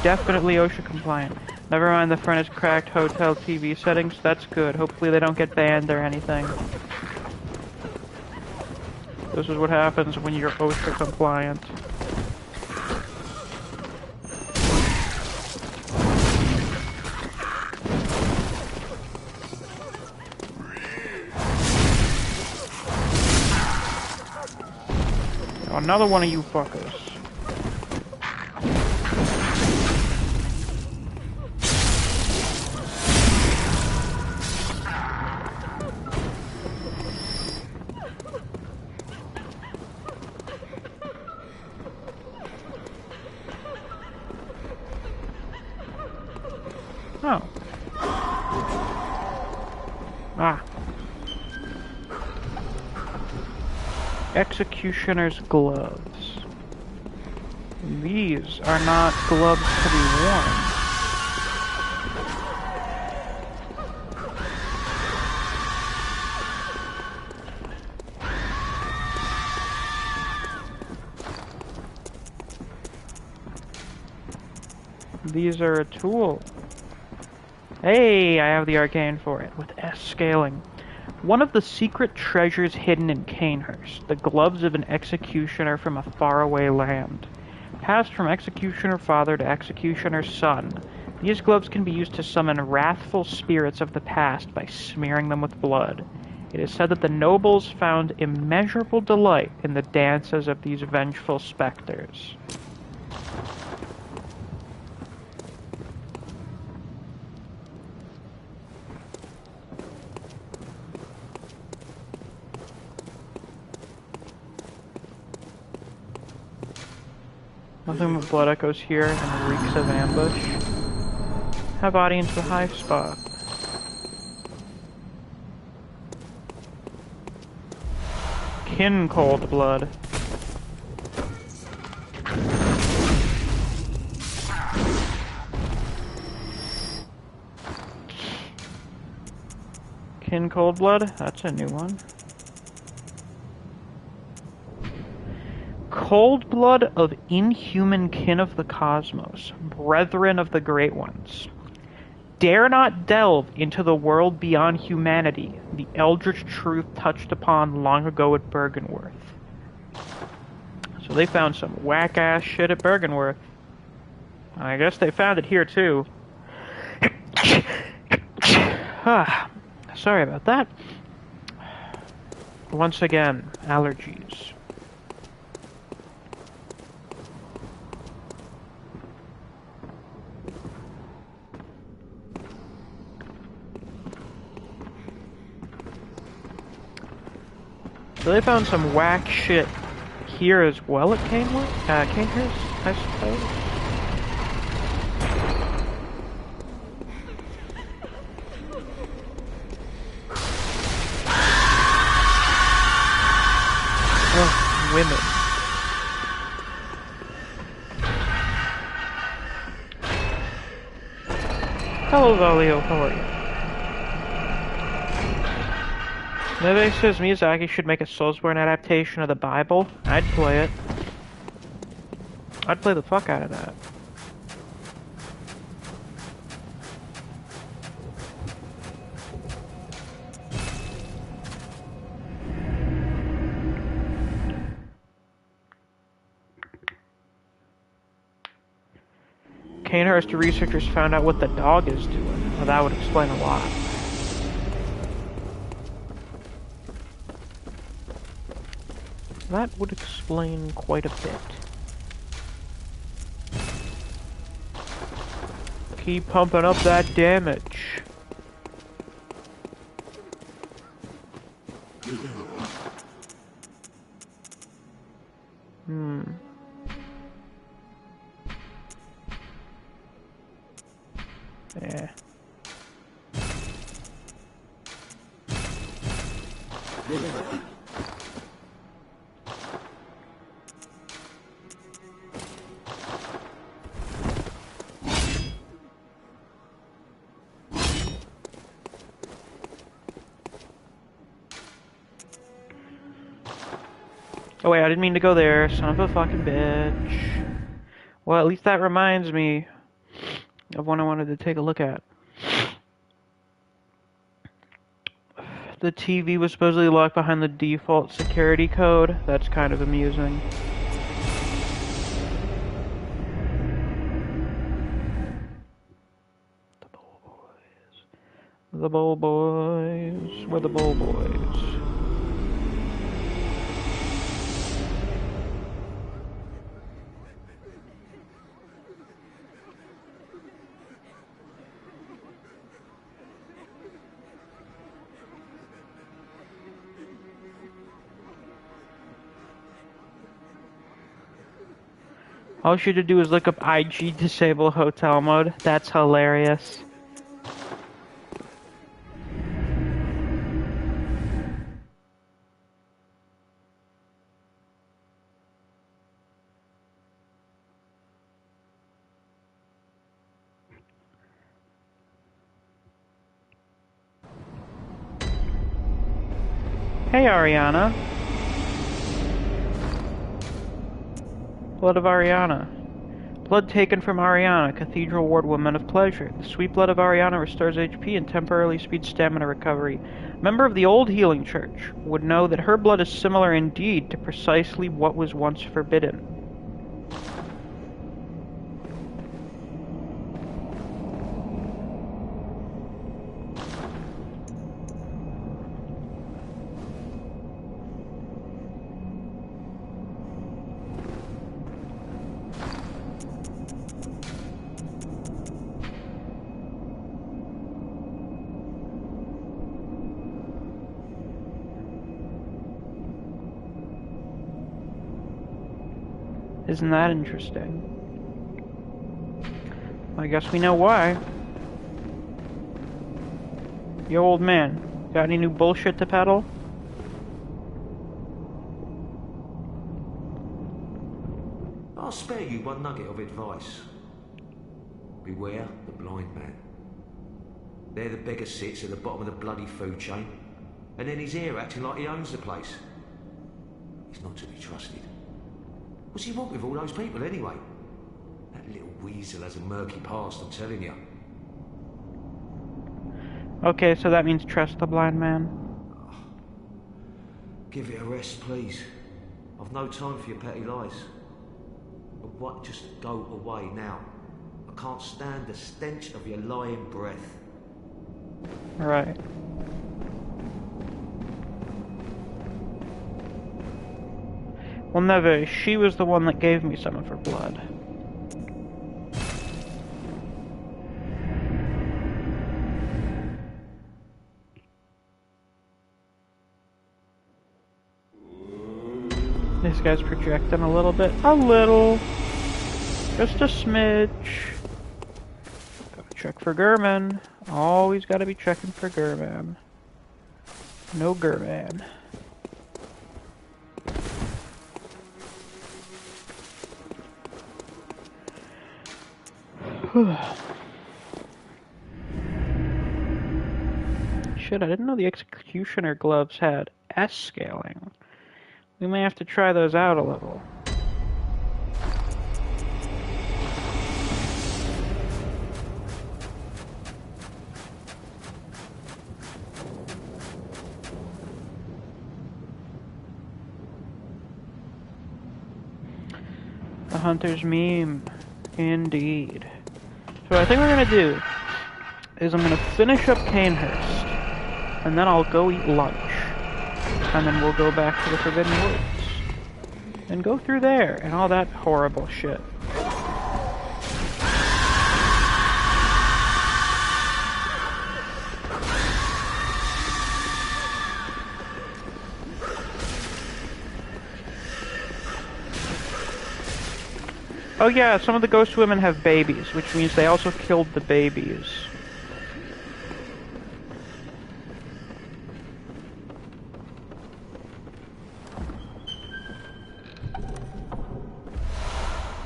Definitely OSHA compliant. Never mind, the front is cracked hotel TV settings. That's good. Hopefully they don't get banned or anything. This is what happens when you're OSHA compliant. Oh, another one of you fuckers. Ah. Executioner's gloves. These are not gloves to be worn. These are a tool. Hey, I have the arcane for it, with S scaling. One of the secret treasures hidden in Cainhurst, the gloves of an executioner from a faraway land. Passed from executioner father to executioner son, these gloves can be used to summon wrathful spirits of the past by smearing them with blood. It is said that the nobles found immeasurable delight in the dances of these vengeful specters. Nothing but blood echoes here and reeks of ambush. Have audience with Hive Spot. Kin cold blood. Kin cold blood? That's a new one. Cold blood of inhuman kin of the cosmos, brethren of the great ones. Dare not delve into the world beyond humanity, the eldritch truth touched upon long ago at Byrgenwerth. So they found some whack-ass shit at Byrgenwerth. I guess they found it here too. Sorry about that. Once again, allergies. So they found some whack shit here as well at Cainhurst, I suppose. Oh, women. Hello, Valio, how are you? Nobody says Miyazaki should make a Soulsborne adaptation of the Bible. I'd play it. I'd play the fuck out of that. Cainhurst researchers found out what the dog is doing. Well, that would explain a lot. That would explain quite a bit. Keep pumping up that damage. Yeah. Oh wait, I didn't mean to go there, son of a fucking bitch. Well, at least that reminds me of one I wanted to take a look at. The TV was supposedly locked behind the default security code. That's kind of amusing. The Bull Boys. We're the Bull Boys. All you should do is look up IG disable hotel mode. That's hilarious. Hey, Ariana. Blood of Ariana. Blood taken from Ariana, Cathedral Ward Woman of Pleasure. The sweet blood of Ariana restores HP and temporarily speeds stamina recovery. A member of the old healing church would know that her blood is similar indeed to precisely what was once forbidden. Isn't that interesting? I guess we know why. Yo, old man, got any new bullshit to peddle? I'll spare you one nugget of advice. Beware the blind man. There the beggar sits at the bottom of the bloody food chain, and then he's here acting like he owns the place. He's not to be trusted. What's he want with all those people anyway? That little weasel has a murky past, I'm telling you. Okay, so that means trust the blind man. Give it a rest, please. I've no time for your petty lies. But what? Just go away now. I can't stand the stench of your lying breath. Right. Well, never. She was the one that gave me some of her blood. This guy's projecting a little bit. A little. Just a smidge. Gotta check for Gurman. Always gotta be checking for Gurman. No Gurman. Shit, I didn't know the executioner gloves had S scaling. We may have to try those out a little. The hunter's meme. Indeed. So what I think we're gonna do is I'm gonna finish up Cainhurst, and then I'll go eat lunch, and then we'll go back to the Forbidden Woods, and go through there, and all that horrible shit. Oh yeah, some of the ghost women have babies, which means they also killed the babies.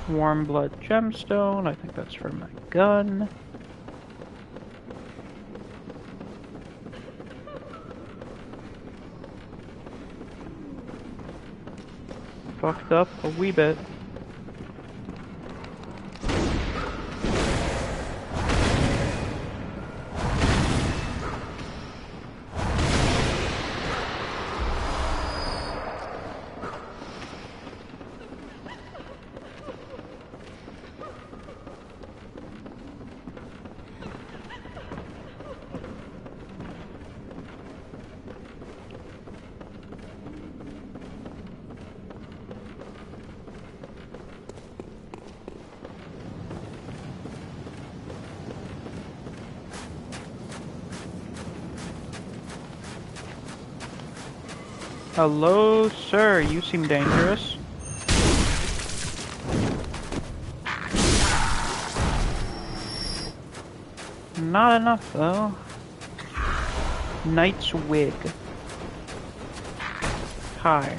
Warm blood gemstone, I think that's for my gun. Fucked up a wee bit. Hello, sir. You seem dangerous. Not enough, though. Knight's wig. Hi.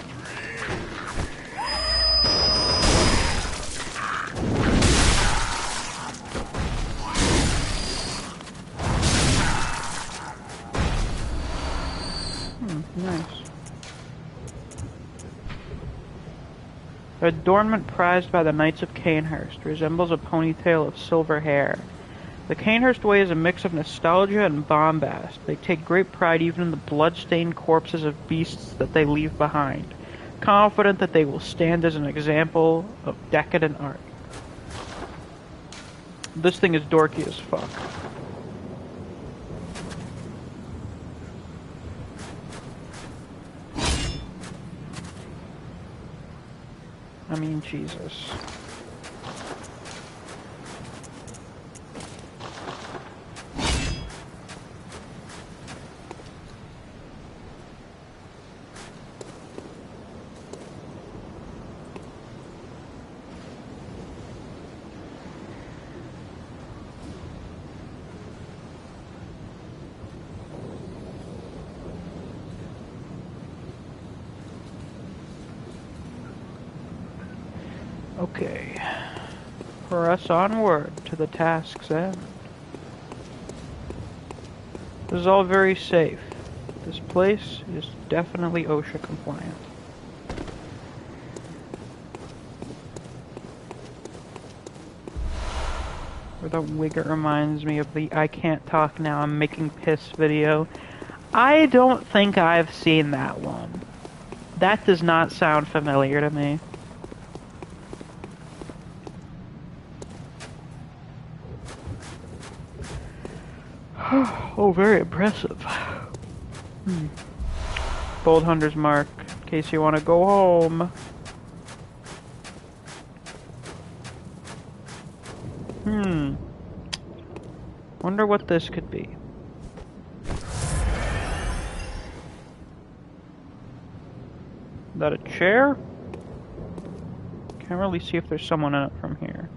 Nice. The adornment prized by the Knights of Cainhurst resembles a ponytail of silver hair. The Cainhurst way is a mix of nostalgia and bombast. They take great pride even in the blood-stained corpses of beasts that they leave behind, confident that they will stand as an example of decadent art. This thing is dorky as fuck. I mean, Jesus. Okay, press onward to the task's end. This is all very safe. This place is definitely OSHA compliant. Or the wigger reminds me of the I can't talk now, I'm making piss video. I don't think I've seen that one. That does not sound familiar to me. Oh, very impressive. Bold Hunter's Mark, in case you want to go home. Wonder what this could be. Is that a chair? Can't really see if there's someone in it from here.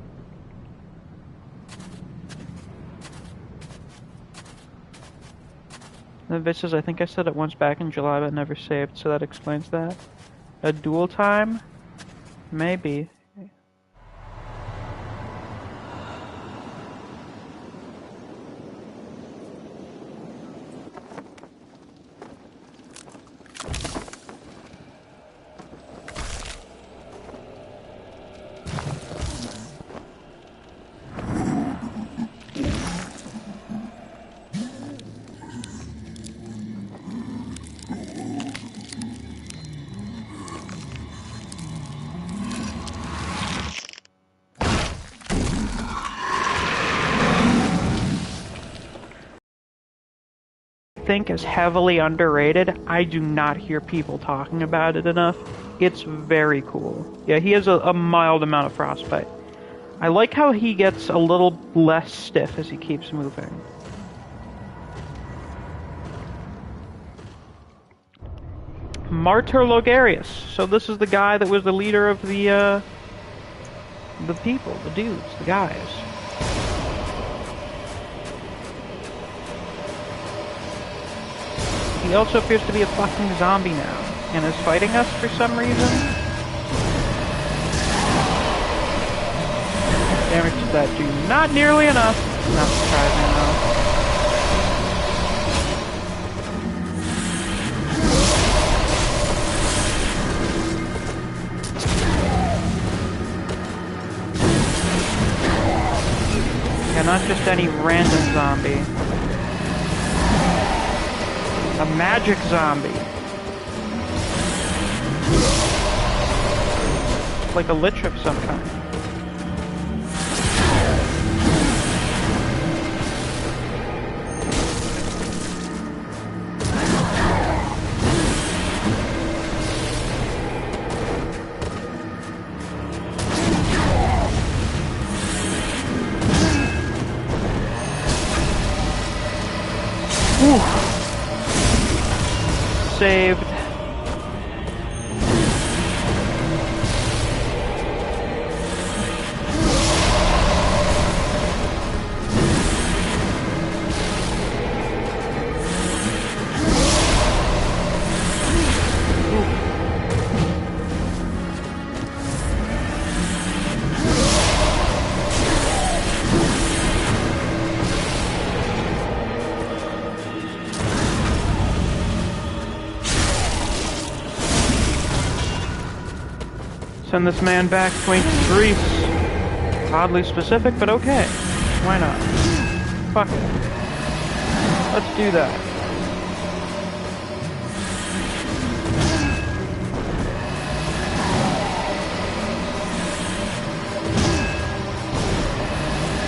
This is, I think I said it once back in July, but never saved, so that explains that. A dual time? Maybe. Think is heavily underrated. I do not hear people talking about it enough. It's very cool. Yeah, he has a mild amount of frostbite. I like how he gets a little less stiff as he keeps moving. Martyr Logarius. So this is the guy that was the leader of the people, the dudes, the guys. He also appears to be a fucking zombie now, and is fighting us for some reason. Damage to that dude. Not nearly enough. Not surprising though. Yeah, not just any random zombie. A magic zombie. Like a lich of some kind. Ooh. Saved. Send this man back to ancient Greece. Oddly specific, but okay. Why not? Fuck it. Let's do that.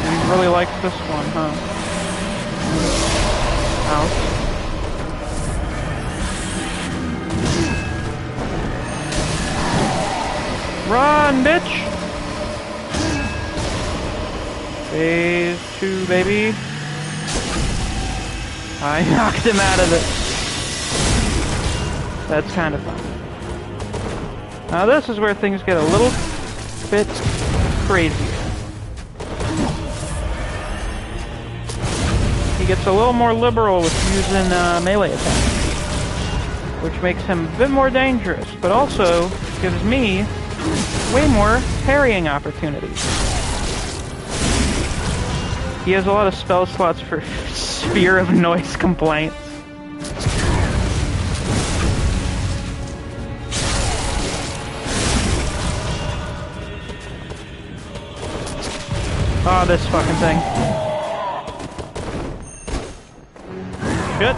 He really likes this one, huh? Ouch. Run, bitch! Phase 2, baby. I knocked him out of it. That's kind of fun. Now this is where things get a little bit crazier. He gets a little more liberal with using melee attacks, which makes him a bit more dangerous, but also gives me way more parrying opportunities. He has a lot of spell slots for Sphere of Noise Complaints. Oh, this fucking thing. Shit.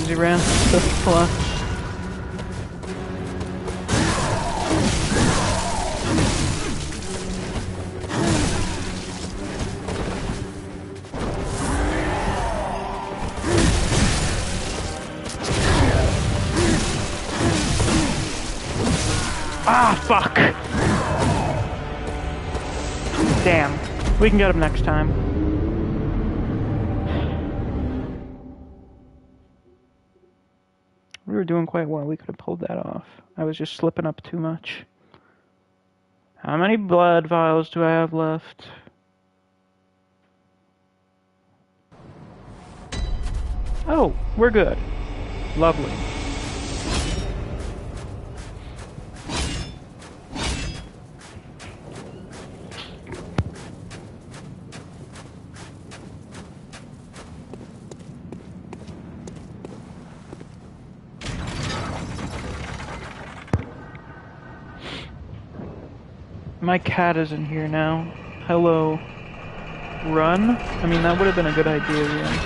Easy ran. Plus. Ah, fuck! Damn. We can get him next time. We were doing quite well. We could have pulled that off. I was just slipping up too much. How many blood vials do I have left? Oh, we're good. Lovely. My cat is in here now. Hello. Run? I mean, that would have been a good idea, really.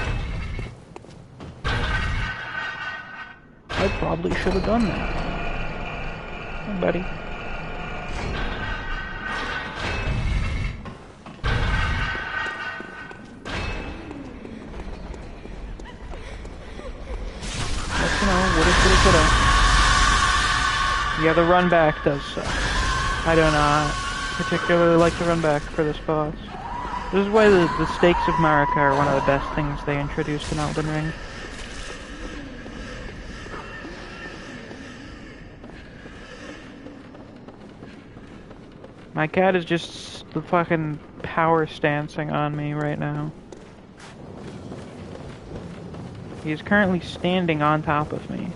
I probably should have done that. Hey, buddy. But, you know, woulda, coulda, coulda. Yeah, the run back does suck. I do not particularly like to run back for this boss. This is why the stakes of Marika are one of the best things they introduced in Elden Ring. My cat is just the fucking power stancing on me right now. He is currently standing on top of me.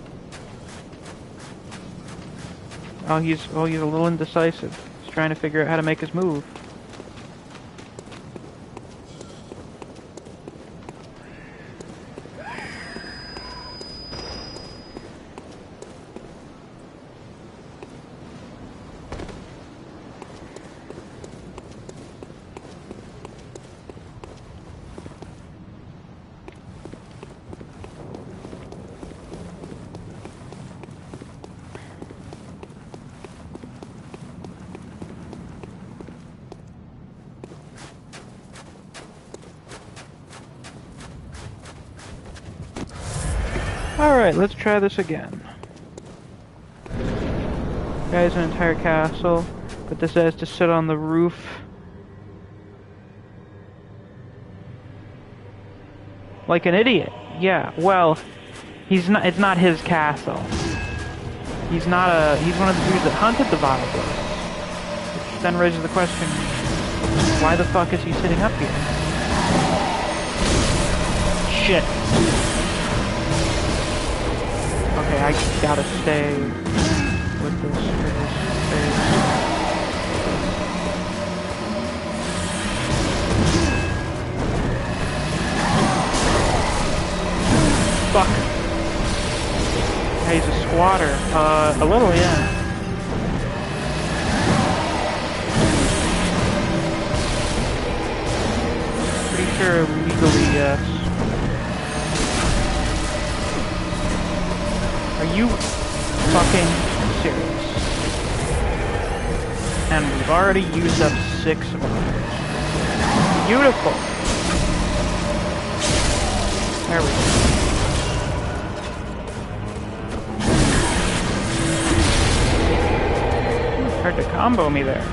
Oh, he's a little indecisive. He's trying to figure out how to make his move. Alright, let's try this again. Guy's an entire castle, but this has to sit on the roof. Like an idiot. Yeah, well, it's not his castle. He's one of the dudes that hunted the Vilebloods. Which then raises the question, why the fuck is he sitting up here? Shit. Okay, I gotta stay with this for this phase. Fuck. Yeah, he's a squatter. A little, yeah. Pretty sure legally, yes. Are you fucking serious? And we've already used up 6 of ours. Beautiful. There we go. Hard to combo me there.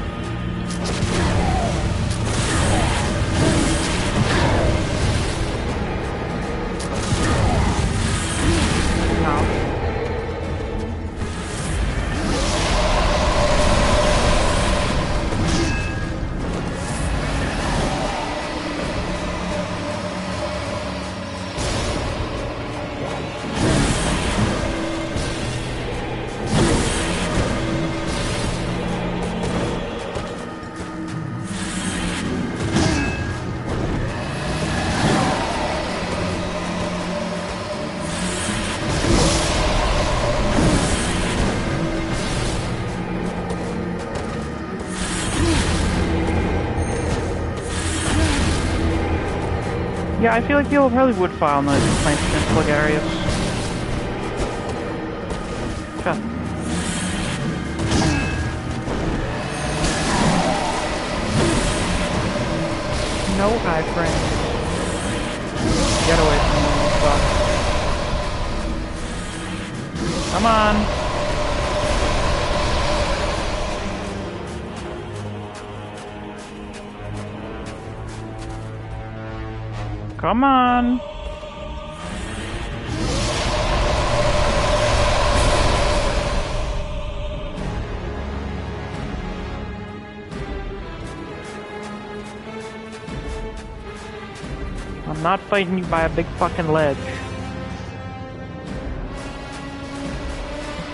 Yeah, I feel like people probably would file on those complaints against Bulgarius. Sure. No high frames. Get away from me, fuck. Come on. Come on! I'm not fighting you by a big fucking ledge.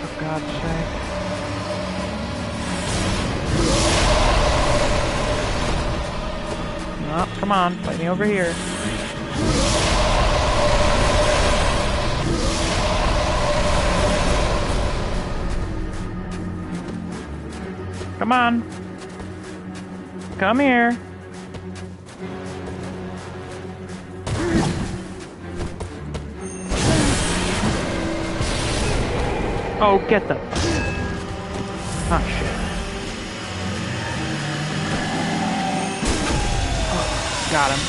For God's sake. No, come on, fight me over here. Come on. Come here. Oh, get the... Oh, shit. Oh, got him.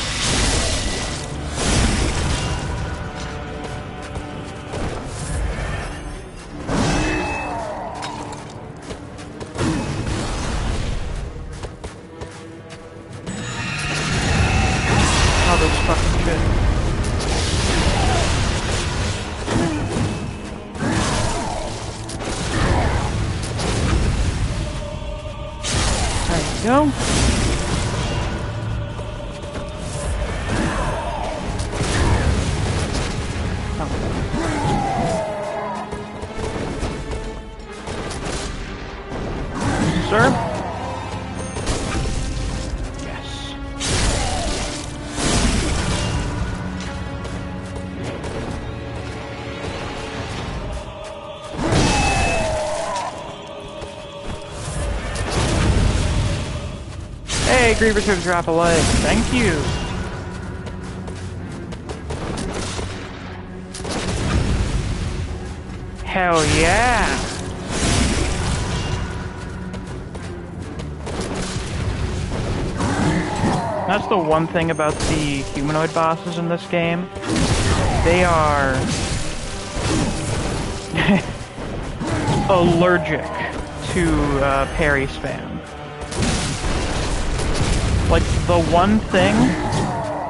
Go. Oh. Sir? Yes. Hey, Griever took a drop of life. Thank you. Hell yeah. That's the one thing about the humanoid bosses in this game. They are allergic to parry spam. Like, the one thing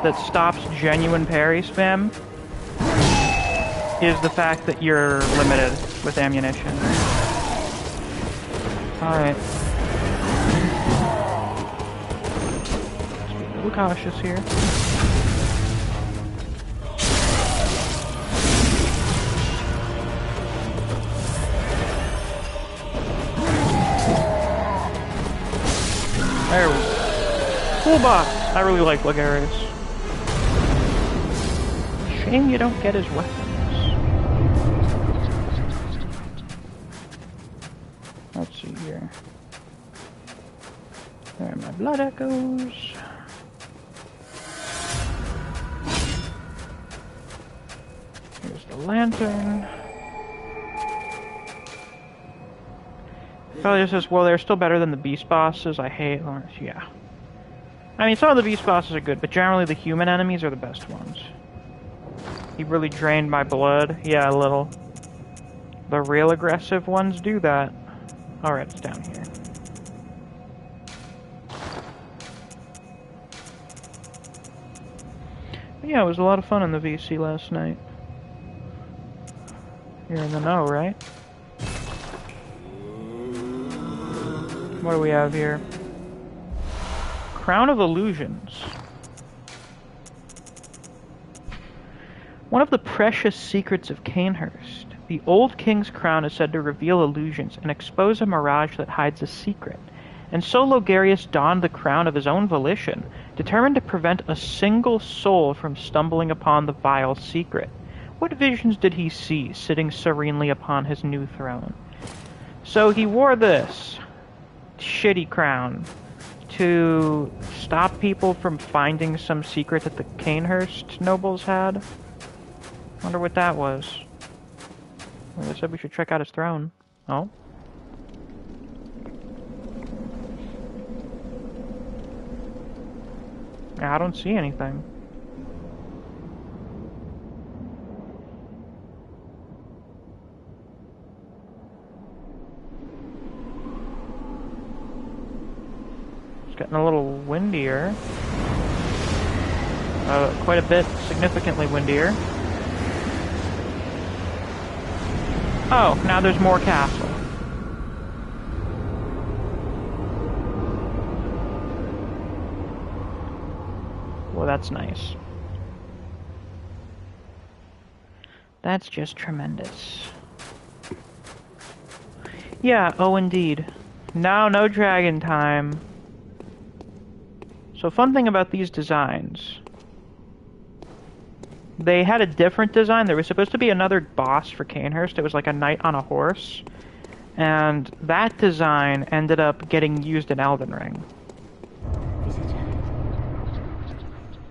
that stops genuine parry spam is the fact that you're limited with ammunition. Alright. Let's be a little cautious here. There we go. Cool boss. I really like Bulgarius. Shame you don't get his weapons. blood echoes. Here's the lantern. Probably just says, well, they're still better than the beast bosses. I hate Lawrence. Yeah. I mean, some of the beast bosses are good, but generally the human enemies are the best ones. He really drained my blood. Yeah, a little. The real aggressive ones do that. Alright, it's down here. But yeah, it was a lot of fun in the VC last night. You're in the know, right? What do we have here? Crown of Illusions. One of the precious secrets of Cainhurst. The old king's crown is said to reveal illusions and expose a mirage that hides a secret. And so Logarius donned the crown of his own volition, determined to prevent a single soul from stumbling upon the vile secret. What visions did he see, sitting serenely upon his new throne? So he wore this shitty crown to stop people from finding some secret that the Cainhurst nobles had. Wonder what that was. Well, they said we should check out his throne. Oh? I don't see anything. It's getting a little windier. Quite a bit, significantly windier. Oh, now there's more castle. Well, that's nice. That's just tremendous. Yeah, oh indeed. Now, no dragon time. So, fun thing about these designs. They had a different design. There was supposed to be another boss for Cainhurst. It was like a knight on a horse. And that design ended up getting used in Elden Ring. Visitor,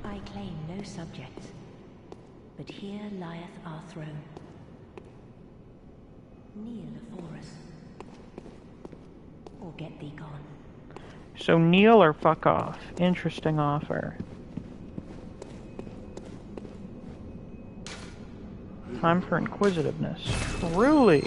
I claim no subjects, but here lieth our throne. Kneel afore us, or get thee gone. So kneel or fuck off. Interesting offer. Time for inquisitiveness. Truly!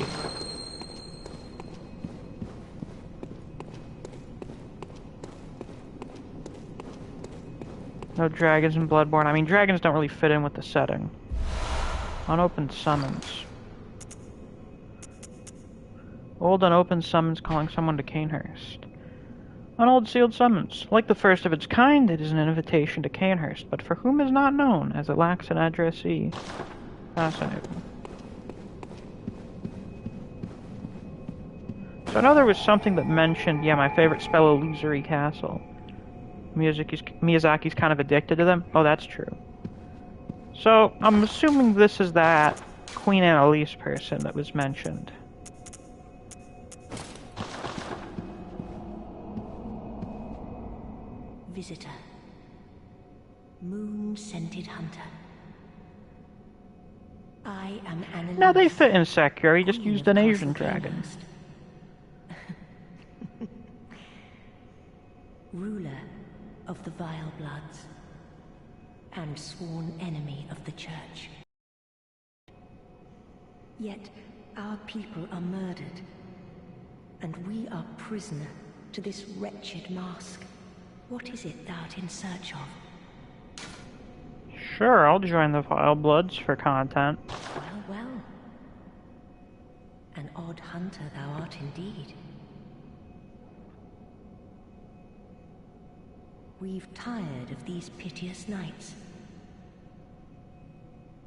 No dragons in Bloodborne. I mean, dragons don't really fit in with the setting. Unopened summons. Old unopened summons calling someone to Cainhurst. An old sealed summons. Like the first of its kind, it is an invitation to Cainhurst, but for whom is not known, as it lacks an addressee. Fascinating. So I know there was something that mentioned, yeah, my favorite spell, Illusory Castle. Miyazaki's kind of addicted to them. Oh, that's true. So, I'm assuming this is that Queen Annalise person that was mentioned. Visitor. Moon-scented hunter. I am Annalise. Now they fit in Sekiro, he just used an Asian dragon. Ruler of the Vilebloods, and sworn enemy of the Church. Yet our people are murdered, and we are prisoner to this wretched mask. What is it thou art in search of? Sure, I'll join the Vilebloods for content. Well, well. An odd hunter thou art indeed. We've tired of these piteous nights.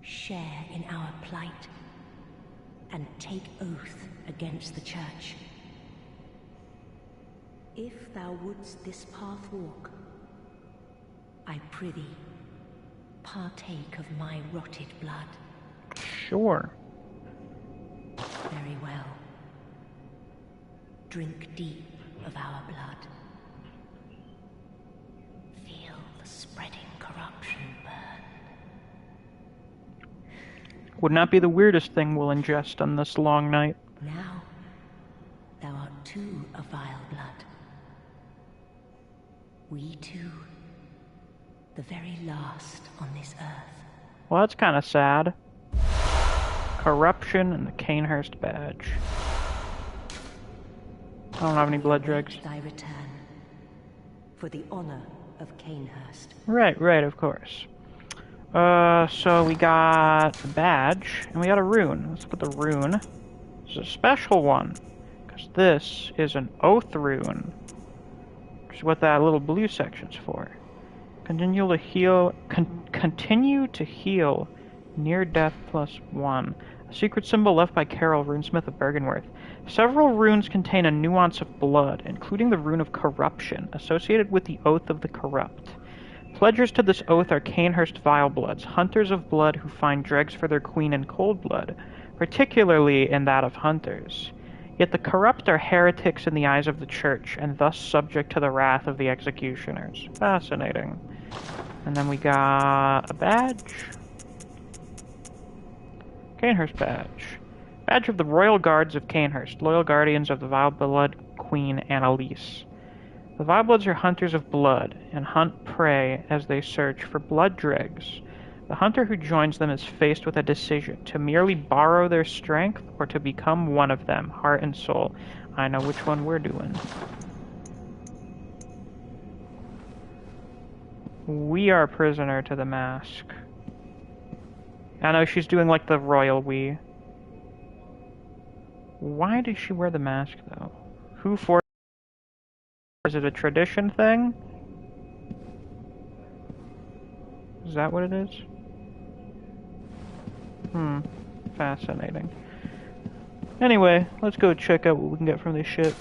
Share in our plight, and take oath against the Church. If thou wouldst this path walk, I prithee, partake of my rotted blood. Sure. Very well. Drink deep of our blood. spreading corruption burn. Would not be the weirdest thing we'll ingest on this long night. Now, thou art too a vile blood. We too, the very last on this earth. Well, that's kind of sad. Corruption and the Cainhurst badge. I don't have any blood dregs. Thy return, for the honor of Cainhurst. Right, of course. So we got the badge, and we got a rune. Let's put the rune. This is a special one, because this is an oath rune, which is what that little blue section's for. Continue to heal near death +1. A secret symbol left by Carol, runesmith of Byrgenwerth. Several runes contain a nuance of blood, including the rune of corruption, associated with the oath of the corrupt. Pledgers to this oath are Cainhurst Vilebloods, hunters of blood who find dregs for their queen in cold blood, particularly in that of hunters. Yet the corrupt are heretics in the eyes of the church, and thus subject to the wrath of the executioners. Fascinating. And then we got a badge. Cainhurst badge. Badge of the Royal Guards of Cainhurst, loyal guardians of the Vileblood Queen Annalise. The Vilebloods are hunters of blood, and hunt prey as they search for blood dregs. The hunter who joins them is faced with a decision, to merely borrow their strength, or to become one of them, heart and soul. I know which one we're doing. We are prisoner to the mask. I know she's doing like the royal we. Why does she wear the mask, though? Who forced? Is it a tradition thing? Is that what it is? Fascinating. Anyway, let's go check out what we can get from this shit.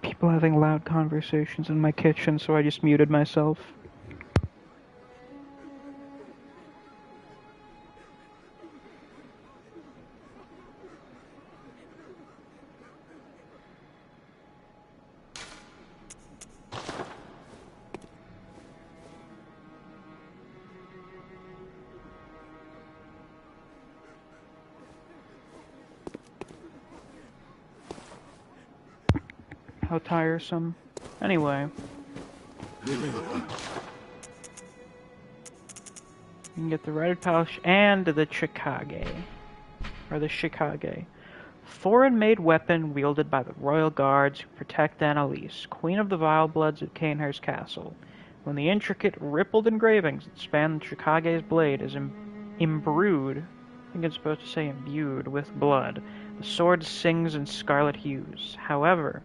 People having loud conversations in my kitchen, so I just muted myself. How tiresome. Anyway. You can get the Righted Pouch and the Chikage. Or the Shikage. Foreign-made weapon wielded by the Royal Guards who protect Annalise, Queen of the Vilebloods at Cainhurst Castle. When the intricate, rippled engravings that span the Chikage's blade is imbrued, I think it's supposed to say imbued, with blood, the sword sings in scarlet hues. However,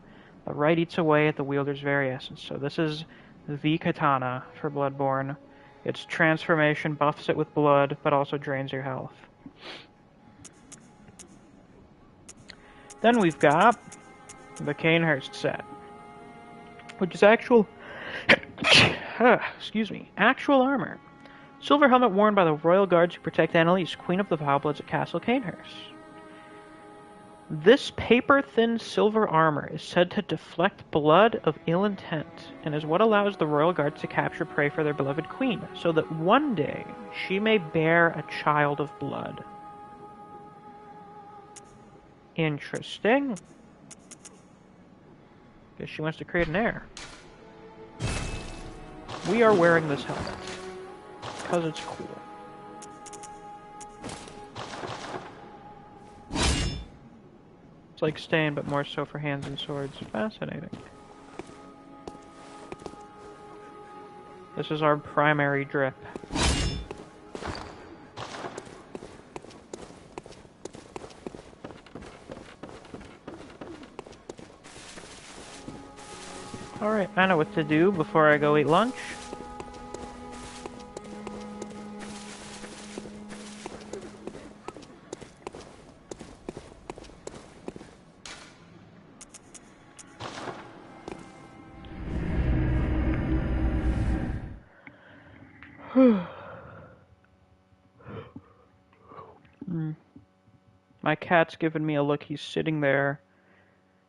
the right eats away at the wielder's very essence. So this is the katana for Bloodborne. Its transformation buffs it with blood, but also drains your health. Then we've got the Cainhurst set, which is actual armor. Silver helmet worn by the Royal Guards who protect Annalise, Queen of the Vilebloods at Castle Cainhurst. This paper-thin silver armor is said to deflect blood of ill intent, and is what allows the Royal Guards to capture prey for their beloved queen, so that one day she may bear a child of blood. Interesting. Guess she wants to create an heir. We are wearing this helmet, because it's cool. It's like Stain, but more so for hands and swords. Fascinating. This is our primary drip. Alright, I know what to do before I go eat lunch. My cat's giving me a look. He's sitting there.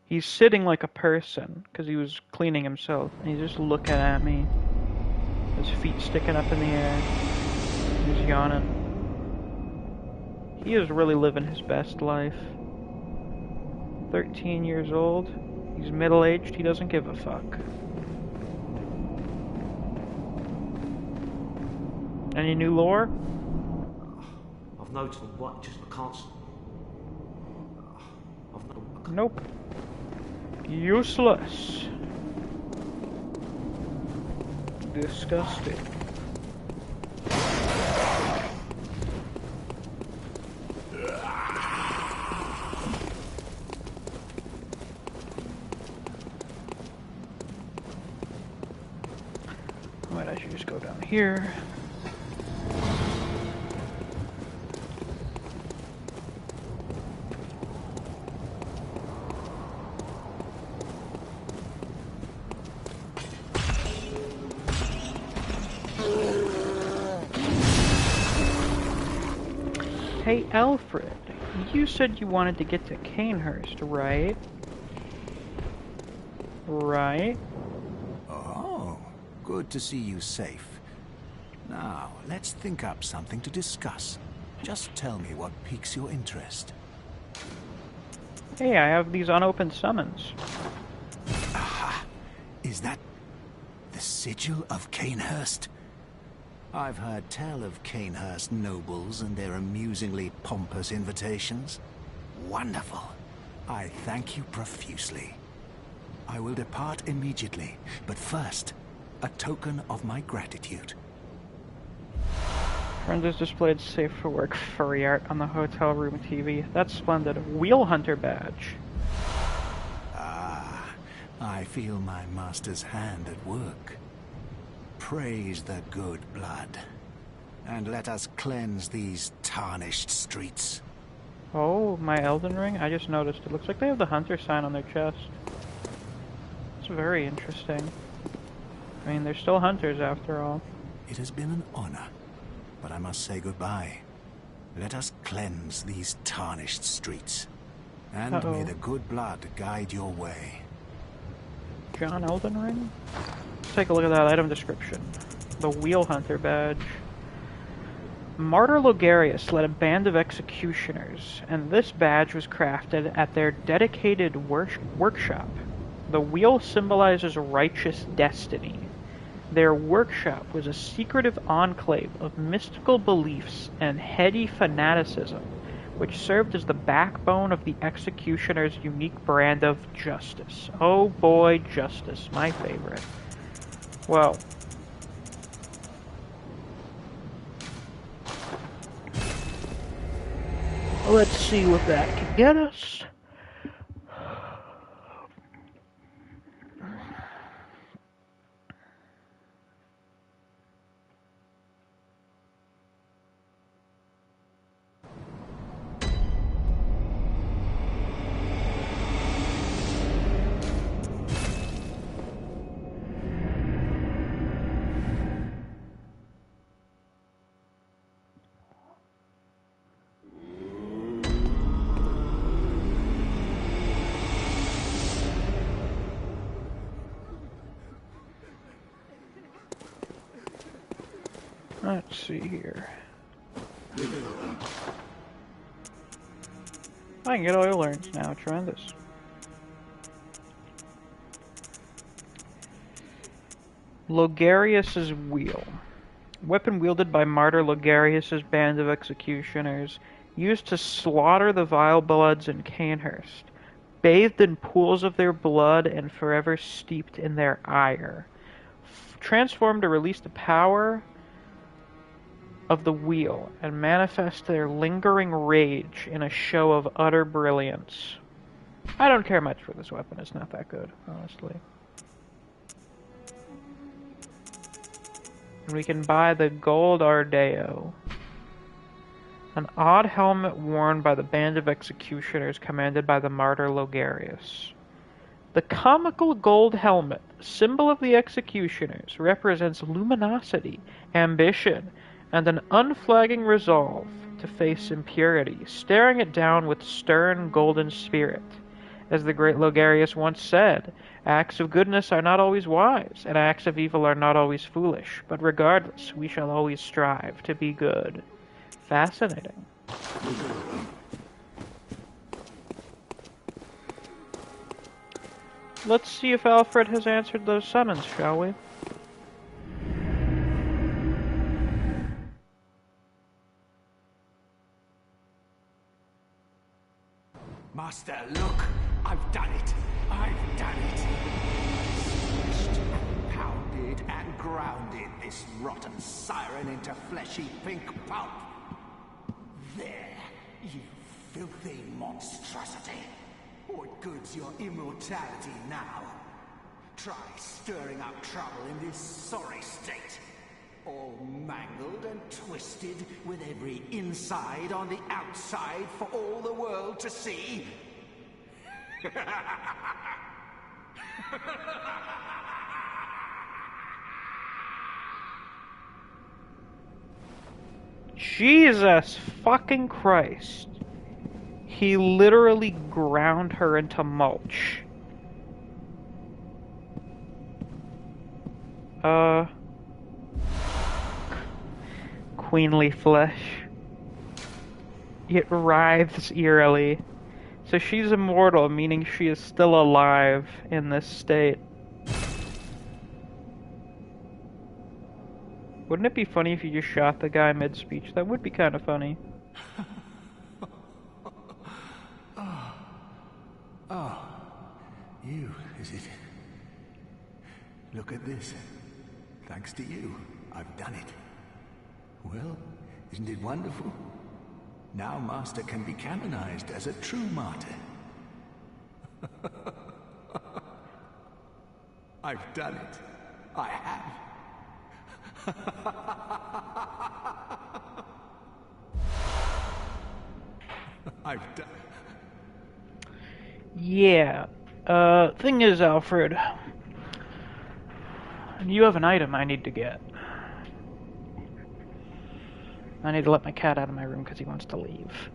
He's sitting like a person, because he was cleaning himself. And he's just looking at me. His feet sticking up in the air. He's yawning. He is really living his best life. 13 years old. He's middle-aged. He doesn't give a fuck. Any new lore? I've noticed what, just I can't. Nope. Useless. Disgusting. Might I should just go down here. Hey Alfred, you said you wanted to get to Cainhurst, right? Right? Oh, good to see you safe. Now, let's think up something to discuss. Just tell me what piques your interest. Hey, I have these unopened summons. Aha! Is that the sigil of Cainhurst? I've heard tell of Cainhurst nobles and their amusingly pompous invitations. Wonderful. I thank you profusely. I will depart immediately, but first, a token of my gratitude. Friends has displayed safe for work furry art on the hotel room TV. That's splendid. Wheel Hunter badge. Ah, I feel my master's hand at work. Praise the good blood, and let us cleanse these tarnished streets. Oh, my Elden Ring? I just noticed. It looks like they have the Hunter sign on their chest. It's very interesting. I mean, they're still hunters after all. It has been an honor, but I must say goodbye. Let us cleanse these tarnished streets, and may the good blood guide your way. John Elden Ring? Let's take a look at that item description. The Wheel Hunter badge. Martyr Logarius led a band of executioners, and this badge was crafted at their dedicated workshop. The wheel symbolizes righteous destiny. Their workshop was a secretive enclave of mystical beliefs and heady fanaticism, which served as the backbone of the executioner's unique brand of justice. Oh boy, justice, my favorite. Well, let's see what that can get us. Let's see here. I can get oil urns now, tremendous. Logarius's Wheel. Weapon wielded by Martyr Logarius's band of executioners, used to slaughter the Vilebloods in Cainhurst, bathed in pools of their blood and forever steeped in their ire. Transformed to release the power of the wheel and manifest their lingering rage in a show of utter brilliance. I don't care much for this weapon, it's not that good, honestly. And we can buy the Gold Ardeo. An odd helmet worn by the band of executioners commanded by the martyr Logarius. The comical gold helmet, symbol of the executioners, represents luminosity, ambition, and an unflagging resolve to face impurity, staring it down with stern golden spirit. As the great Logarius once said, acts of goodness are not always wise, and acts of evil are not always foolish, but regardless, we shall always strive to be good. Fascinating. Let's see if Alfred has answered those summons, shall we? Master, look! I've done it! I've done it! Smashed, pounded, and grounded this rotten siren into fleshy pink pulp. There, you filthy monstrosity. What good's your immortality now? Try stirring up trouble in this sorry state. All mangled and twisted, with every inside on the outside for all the world to see. Jesus fucking Christ. He literally ground her into mulch. Queenly flesh. It writhes eerily. So she's immortal, meaning she is still alive in this state. Wouldn't it be funny if you just shot the guy mid-speech? That would be kind of funny. Oh, you, is it? Look at this. Thanks to you, I've done it. Well, isn't it wonderful? Now Master can be canonized as a true martyr. I've done it. I have. I've done it. Yeah. Thing is, Alfred, you have an item I need to get. I need to let my cat out of my room because he wants to leave.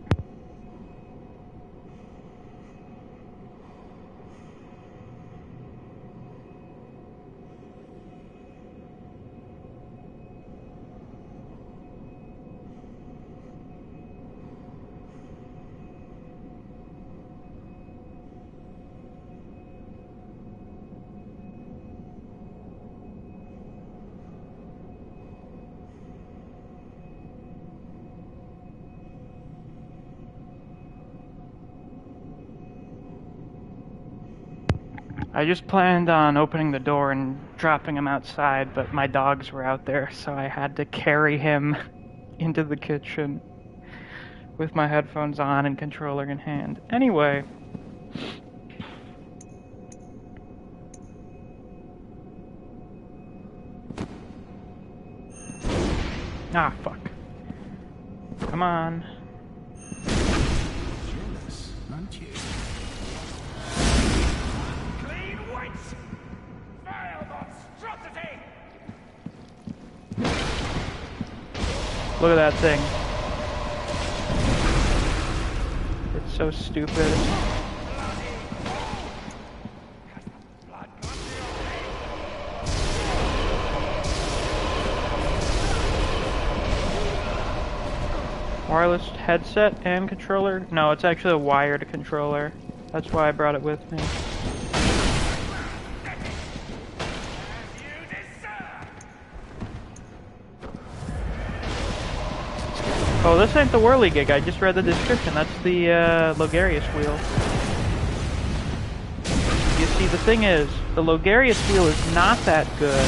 I just planned on opening the door and dropping him outside, but my dogs were out there, so I had to carry him into the kitchen with my headphones on and controller in hand. Anyway. Ah, fuck. Come on. Jealous, aren't you? Look at that thing. It's so stupid. Wireless headset and controller? No, it's actually a wired controller. That's why I brought it with me. Oh, this ain't the whirligig. I just read the description. That's the Logarius wheel. You see, the thing is, the Logarius wheel is not that good,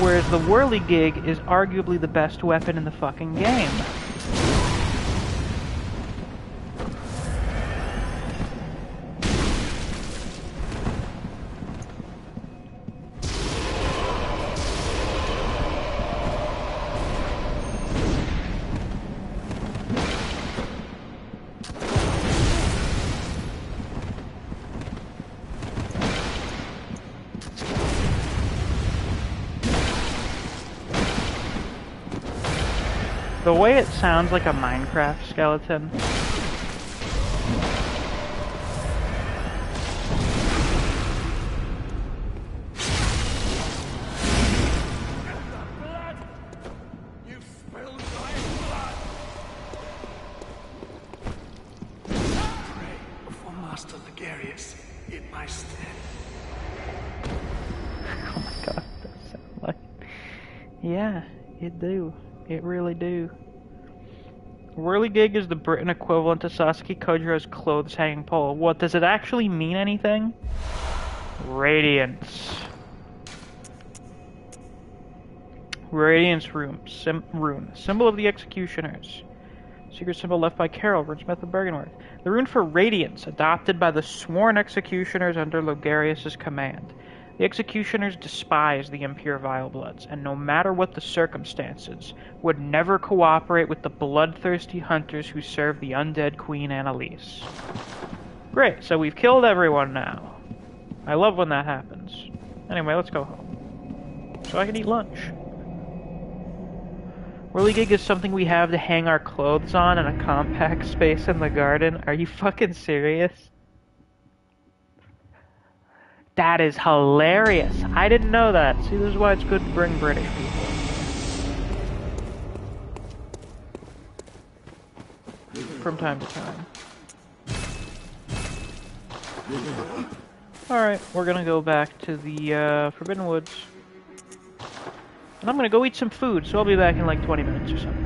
whereas the whirligig is arguably the best weapon in the fucking game. The way it sounds like a Minecraft skeleton. Yeah, it do. It really do. Whirligig is the Britain equivalent to Sasuke Kojiro's clothes hanging pole. What, does it actually mean anything? Radiance. Radiance rune. Symbol of the Executioners. Secret symbol left by Carol, Rinsmith of Byrgenwerth. The rune for Radiance, adopted by the sworn Executioners under Logarius' command. The Executioners despise the impure Vilebloods, and no matter what the circumstances, would never cooperate with the bloodthirsty hunters who serve the undead Queen Annalise. Great, so we've killed everyone now. I love when that happens. Anyway, let's go home. So I can eat lunch. Whirligig is something we have to hang our clothes on in a compact space in the garden. Are you fucking serious? That is hilarious. I didn't know that. See, this is why it's good to bring British people. From time to time. Alright, we're gonna go back to the Forbidden Woods. And I'm gonna go eat some food, so I'll be back in like 20 minutes or something.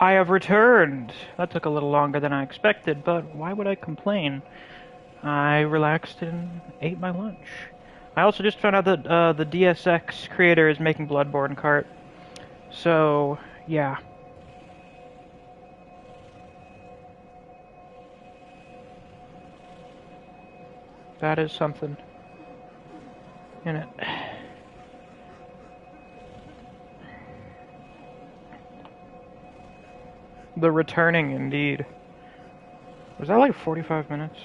I have returned! That took a little longer than I expected, but why would I complain? I relaxed and ate my lunch. I also just found out that the DSX creator is making Bloodborne cart. So, yeah. That is something in it. The returning, indeed. Was that like 45 minutes?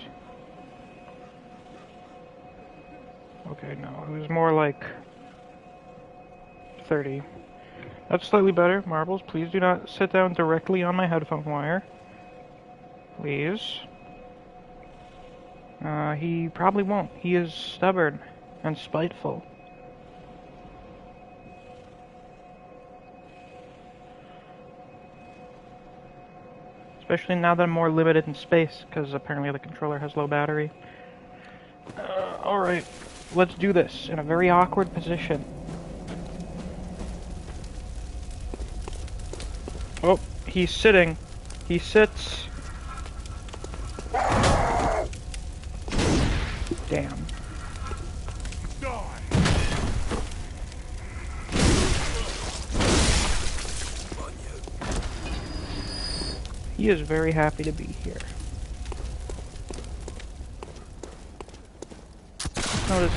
Okay, no, it was more like 30. That's slightly better. Marbles, please do not sit down directly on my headphone wire. Please. He probably won't. He is stubborn and spiteful. Especially now that I'm more limited in space, because apparently the controller has low battery. Alright, let's do this in a very awkward position. Oh, he's sitting. He sits. Damn. He is very happy to be here. Notice,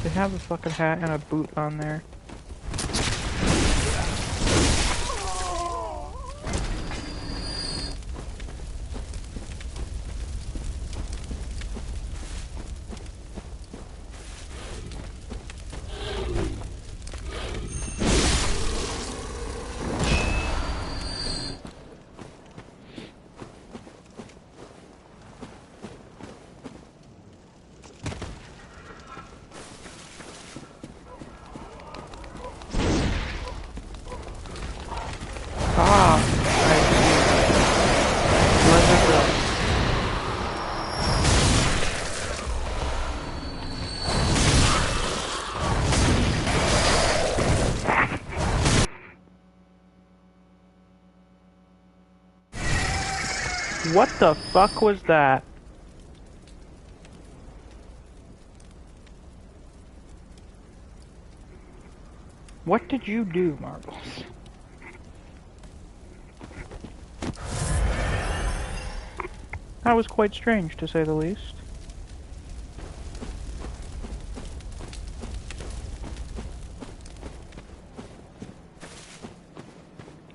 they have a fucking hat and a boot on there. What the fuck was that? What did you do, Marbles? That was quite strange, to say the least.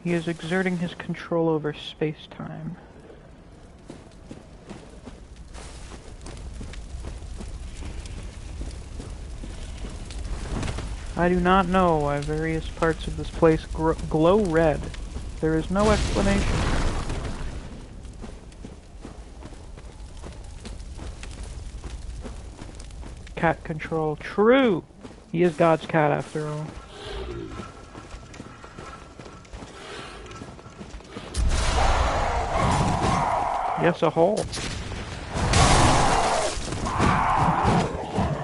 He is exerting his control over space-time. I do not know why various parts of this place glow red. There is no explanation. Cat control. True! He is God's cat after all. Yes, a hole.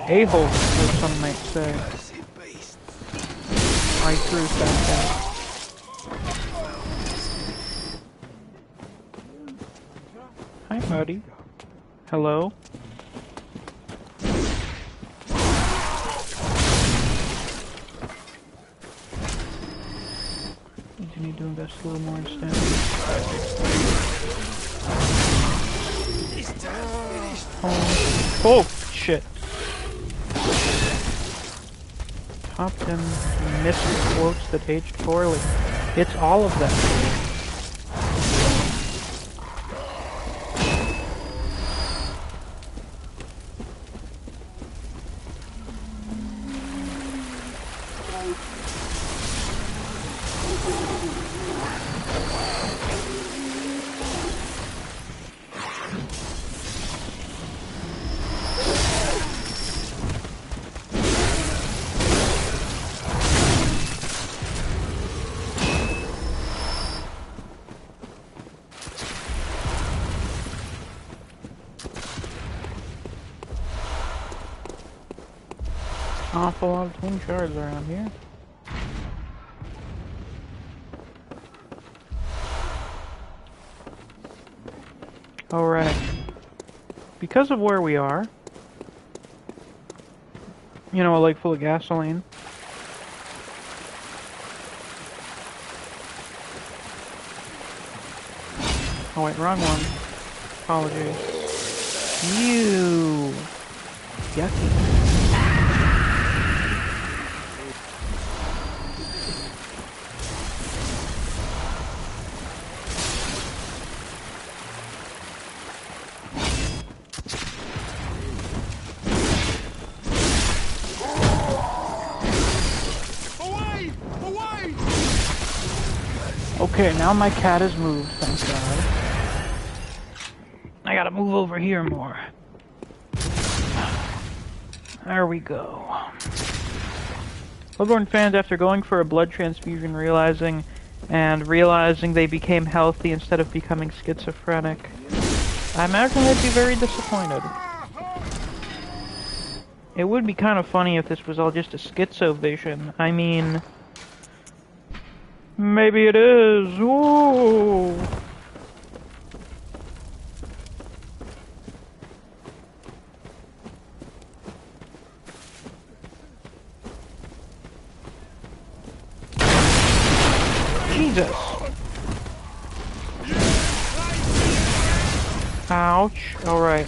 A hole, as some might say. I threw that. Hi, buddy. Hello? You need to invest a little more in stamina. Oh, shit. Top 10 missed quotes that aged poorly. It's all of them. Awful lot of twin shards around here. Alright. Because of where we are, you know, a lake full of gasoline. Oh wait, wrong one. Apologies. You! Yucky. Okay, now my cat has moved, thank God. I gotta move over here more. There we go. Bloodborne fans, after going for a blood transfusion, realizing they became healthy instead of becoming schizophrenic, I imagine they'd be very disappointed. It would be kind of funny if this was all just a schizo vision. I mean... maybe it is. Ooh. Jesus. Ouch. All right.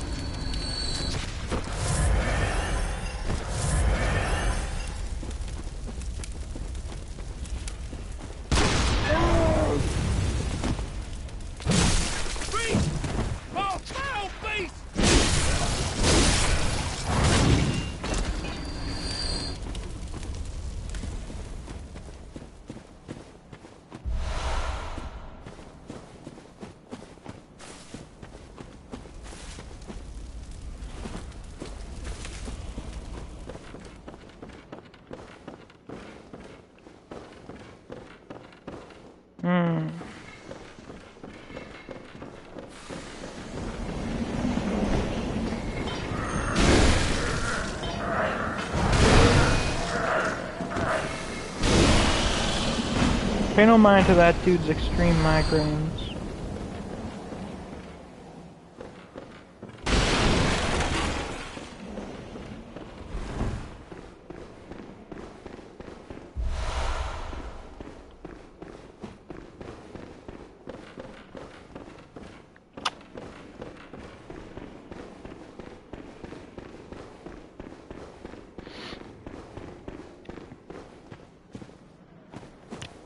Pay no mind to that dude's extreme migraines.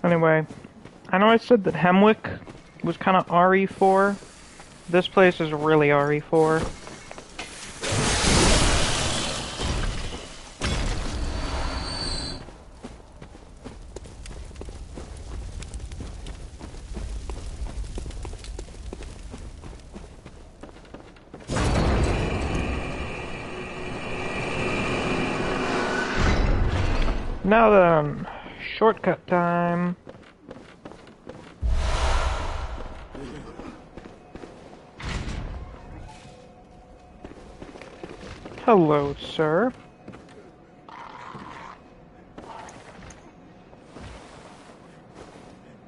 Anyway, I know I said that Hemwick was kind of RE4. This place is really RE4. Now then, shortcut time. Hello, sir.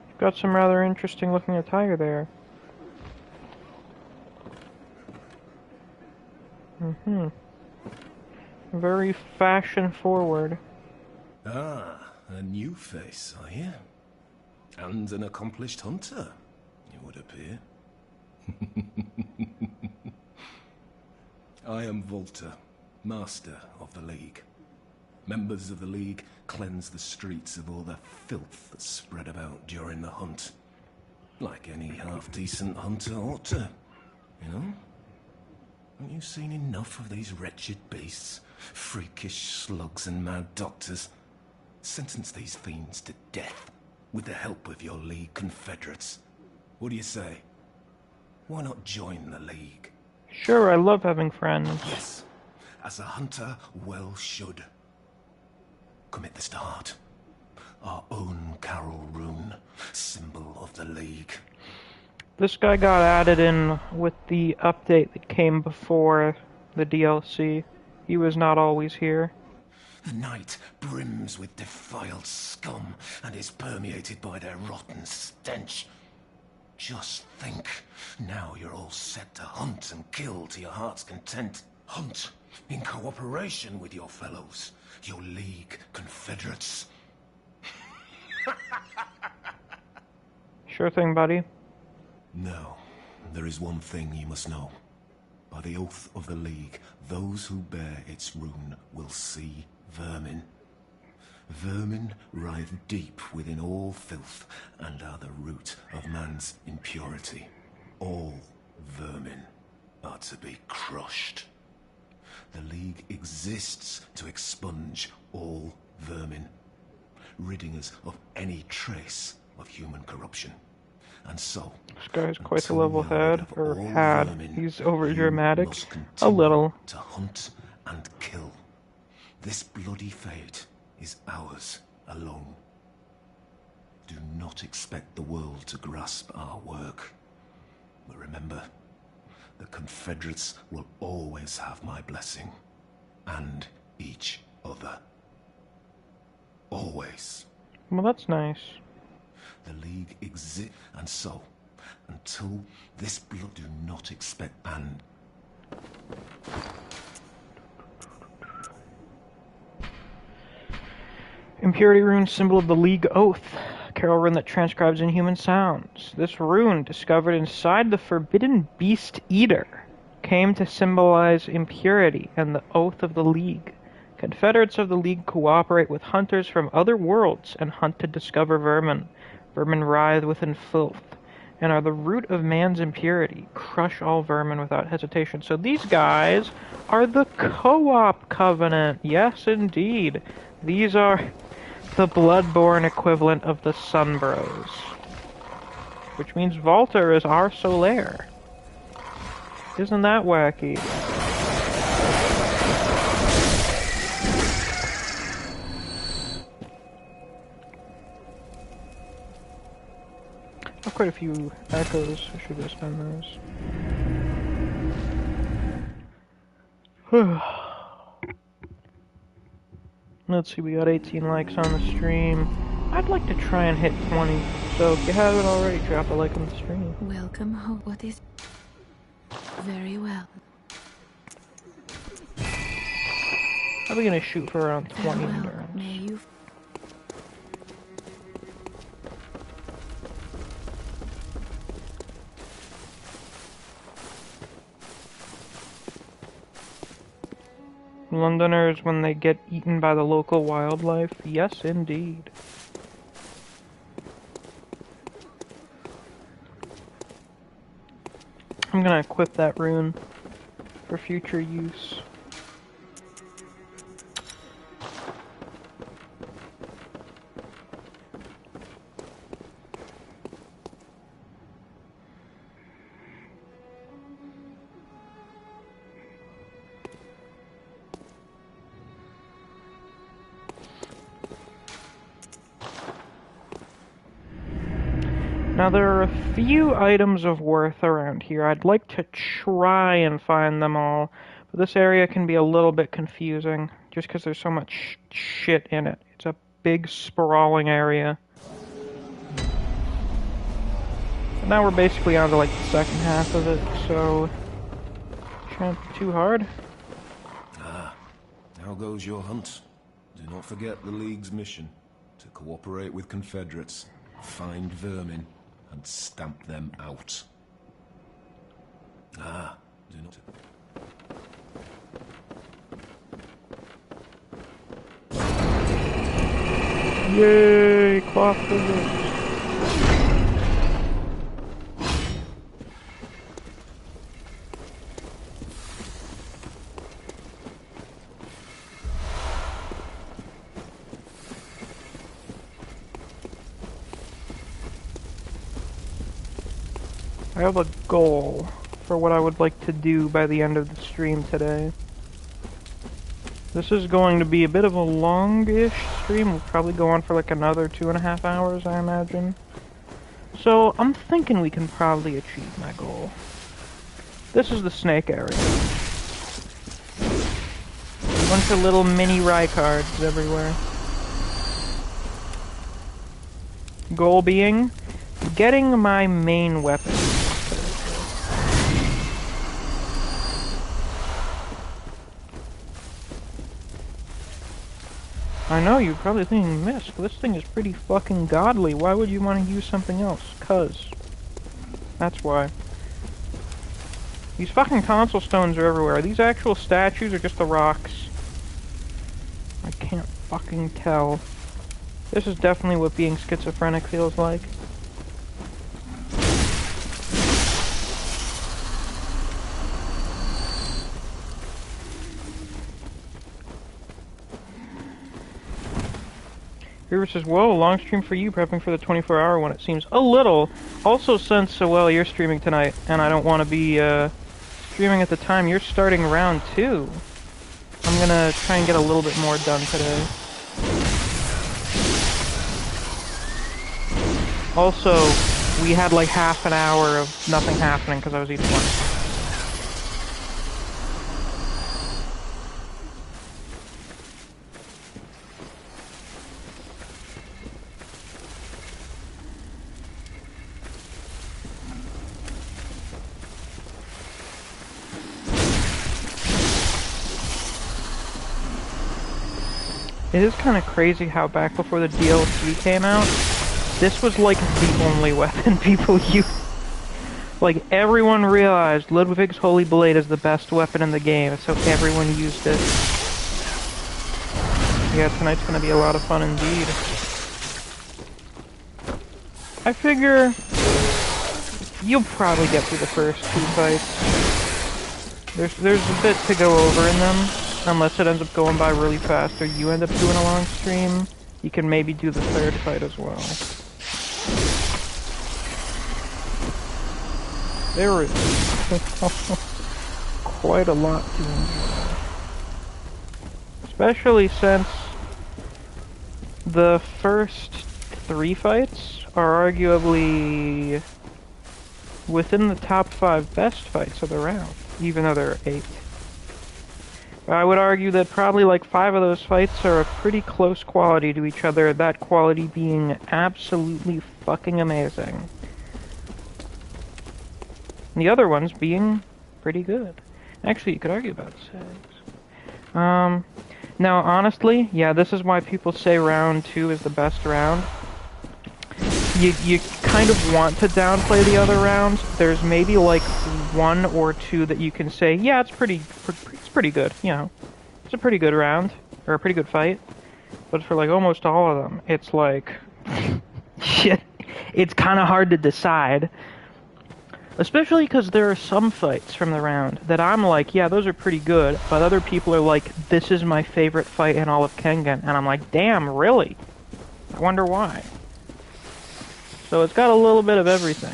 You've got some rather interesting looking attire there. Very fashion forward. Ah, a new face, are you? And an accomplished hunter, it would appear. I am Volta, Master of the League. Members of the League cleanse the streets of all the filth that's spread about during the hunt. Like any half-decent hunter ought to, you know? Haven't you seen enough of these wretched beasts? Freakish slugs and mad doctors. Sentence these fiends to death, with the help of your League confederates. What do you say? Why not join the League? Sure, I love having friends. Yes, as a hunter well should. Commit this to heart. Our own Carol rune, symbol of the League. This guy got added in with the update that came before the DLC. He was not always here. The night brims with defiled scum and is permeated by their rotten stench. Just think, now you're all set to hunt and kill to your heart's content. Hunt in cooperation with your fellows, your League Confederates. Sure thing, buddy. Now, there is one thing you must know. By the oath of the League, those who bear its rune will see vermin. Vermin writhe deep within all filth and are the root of man's impurity. All vermin are to be crushed. The League exists to expunge all vermin, ridding us of any trace of human corruption. And so, This guy's quite the until level we are rid head, of or all had. vermin, He's over you dramatic. must A continue little. to hunt and kill. This bloody fate is ours alone. Do not expect the world to grasp our work. But remember, the Confederates will always have my blessing. And each other. Always. Well, that's nice. The League exists, and so, until this blood, do not expect and... Impurity rune, symbol of the League Oath. Carol rune that transcribes inhuman sounds. This rune, discovered inside the forbidden beast eater, came to symbolize impurity and the oath of the League. Confederates of the League cooperate with hunters from other worlds and hunt to discover vermin. Vermin writhe within filth and are the root of man's impurity. Crush all vermin without hesitation. So these guys are the Co-op Covenant. Yes, indeed. These are the Bloodborne equivalent of the Sunbros. Which means Volter is our Solaire. Isn't that wacky? I have quite a few echoes. I should have spent those. Let's see, we got 18 likes on the stream. I'd like to try and hit 20. So if you haven't already, drop a like on the stream. Welcome home. What is... Very well. Probably gonna shoot for around 20 Farewell. endurance. May you... Londoners when they get eaten by the local wildlife? Yes, indeed. I'm gonna equip that rune for future use. Now there are a few items of worth around here. I'd like to try and find them all, but this area can be a little bit confusing, just because there's so much shit in it. It's a big, sprawling area. And now we're basically on to like the second half of it, so... Shan't be too hard. Ah, how goes your hunt? Do not forget the League's mission, to cooperate with Confederates, find vermin, and stamp them out. Ah, do not... Yay! Cloth physics. I have a goal for what I would like to do by the end of the stream today. This is going to be a bit of a longish stream. We'll probably go on for like another 2.5 hours, I imagine. So I'm thinking we can probably achieve my goal. This is the snake area. A bunch of little mini Rycards everywhere. Goal being getting my main weapon. I know, you're probably thinking, Misk, this thing is pretty fucking godly. Why would you want to use something else? 'Cause. That's why. These fucking tonsil stones are everywhere. Are these actual statues or just the rocks? I can't fucking tell. This is definitely what being schizophrenic feels like. River says, whoa, long stream for you, prepping for the 24-hour one, it seems. A little. Also, since, well, you're streaming tonight, and I don't want to be, streaming at the time you're starting round 2. I'm gonna try and get a little bit more done today. Also, we had like half an hour of nothing happening because I was eating lunch. It is kind of crazy how back before the DLC came out, this was like the only weapon people used. Like everyone realized Ludwig's Holy Blade is the best weapon in the game, so everyone used it. Yeah, tonight's gonna be a lot of fun indeed. I figure you'll probably get through the first 2 fights. There's a bit to go over in them. Unless it ends up going by really fast or you end up doing a long stream, you can maybe do the 3rd fight as well. There is quite a lot to enjoy. Especially since the first 3 fights are arguably within the top 5 best fights of the round, even though there are 8. I would argue that probably like 5 of those fights are a pretty close quality to each other, that quality being absolutely fucking amazing. And the other ones being pretty good. Actually, you could argue about 6. Now, honestly, yeah, this is why people say round 2 is the best round. You kind of want to downplay the other rounds. There's maybe like 1 or 2 that you can say, yeah, it's pretty good, you know. It's a pretty good round, or a pretty good fight. But for like almost all of them, it's like, shit, it's kind of hard to decide. Especially because there are some fights from the round that I'm like, yeah, those are pretty good, but other people are like, this is my favorite fight in all of Kengan, and I'm like, damn, really? I wonder why. So it's got a little bit of everything.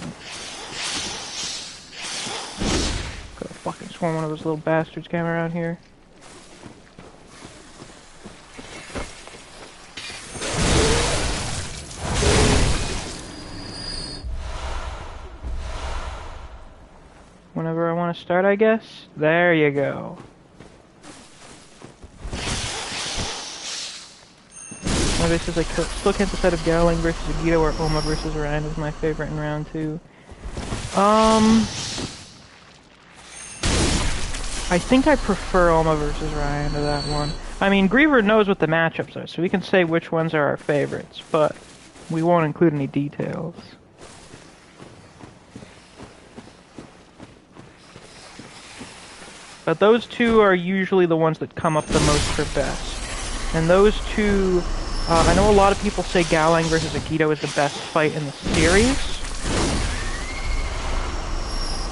Could have fucking sworn one of those little bastards came around here. Whenever I want to start, I guess. There you go. Maybe says I still can't decide if Gowling versus Agito or Oma versus Ryan is my favorite in round 2. I think I prefer Oma versus Ryan to that one. I mean, Griever knows what the matchups are, so we can say which ones are our favorites, but we won't include any details. But those 2 are usually the ones that come up the most for best. And those 2... I know a lot of people say Gowling versus Agito is the best fight in the series.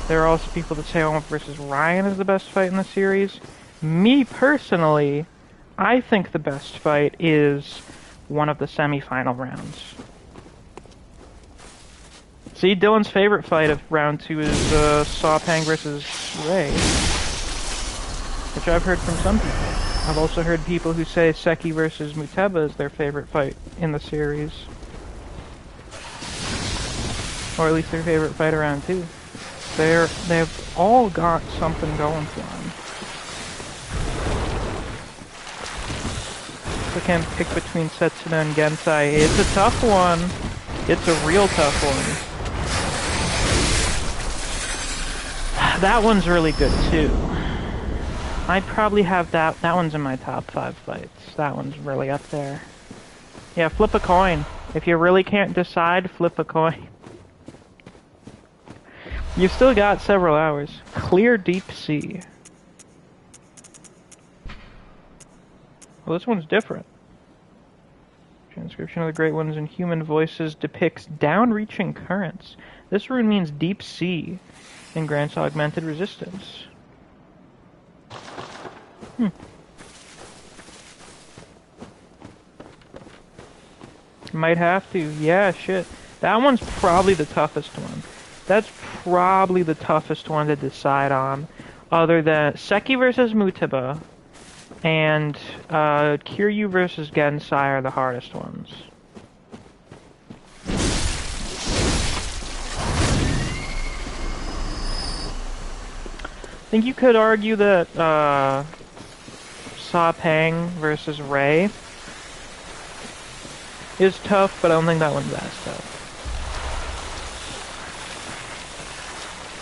There are also people that say Oma versus Ryan is the best fight in the series. Me, personally, I think the best fight is one of the semi-final rounds. See, Dylan's favorite fight of round 2 is Sawpang versus Ray. Which I've heard from some people. I've also heard people who say Seki versus Muteba is their favorite fight in the series. Or at least their favorite fight around 2. They've all got something going for them. So can't pick between Setsuna and Gensai. It's a tough one. It's a real tough one. That one's really good too. I'd probably have that. That one's in my top 5 fights. That one's really up there. Yeah, flip a coin. If you really can't decide, flip a coin. You've still got several hours. Clear deep sea. Well, this one's different. Transcription of the Great Ones in human voices depicts down-reaching currents. This rune means deep sea and grants augmented resistance. Might have to. Yeah, shit. That one's probably the toughest one. That's probably the toughest one to decide on. Other than Seki versus Mutaba and Kiryu versus Gensai are the hardest ones. I think you could argue that Sa-Pang versus Rei is tough, but I don't think that one's as tough.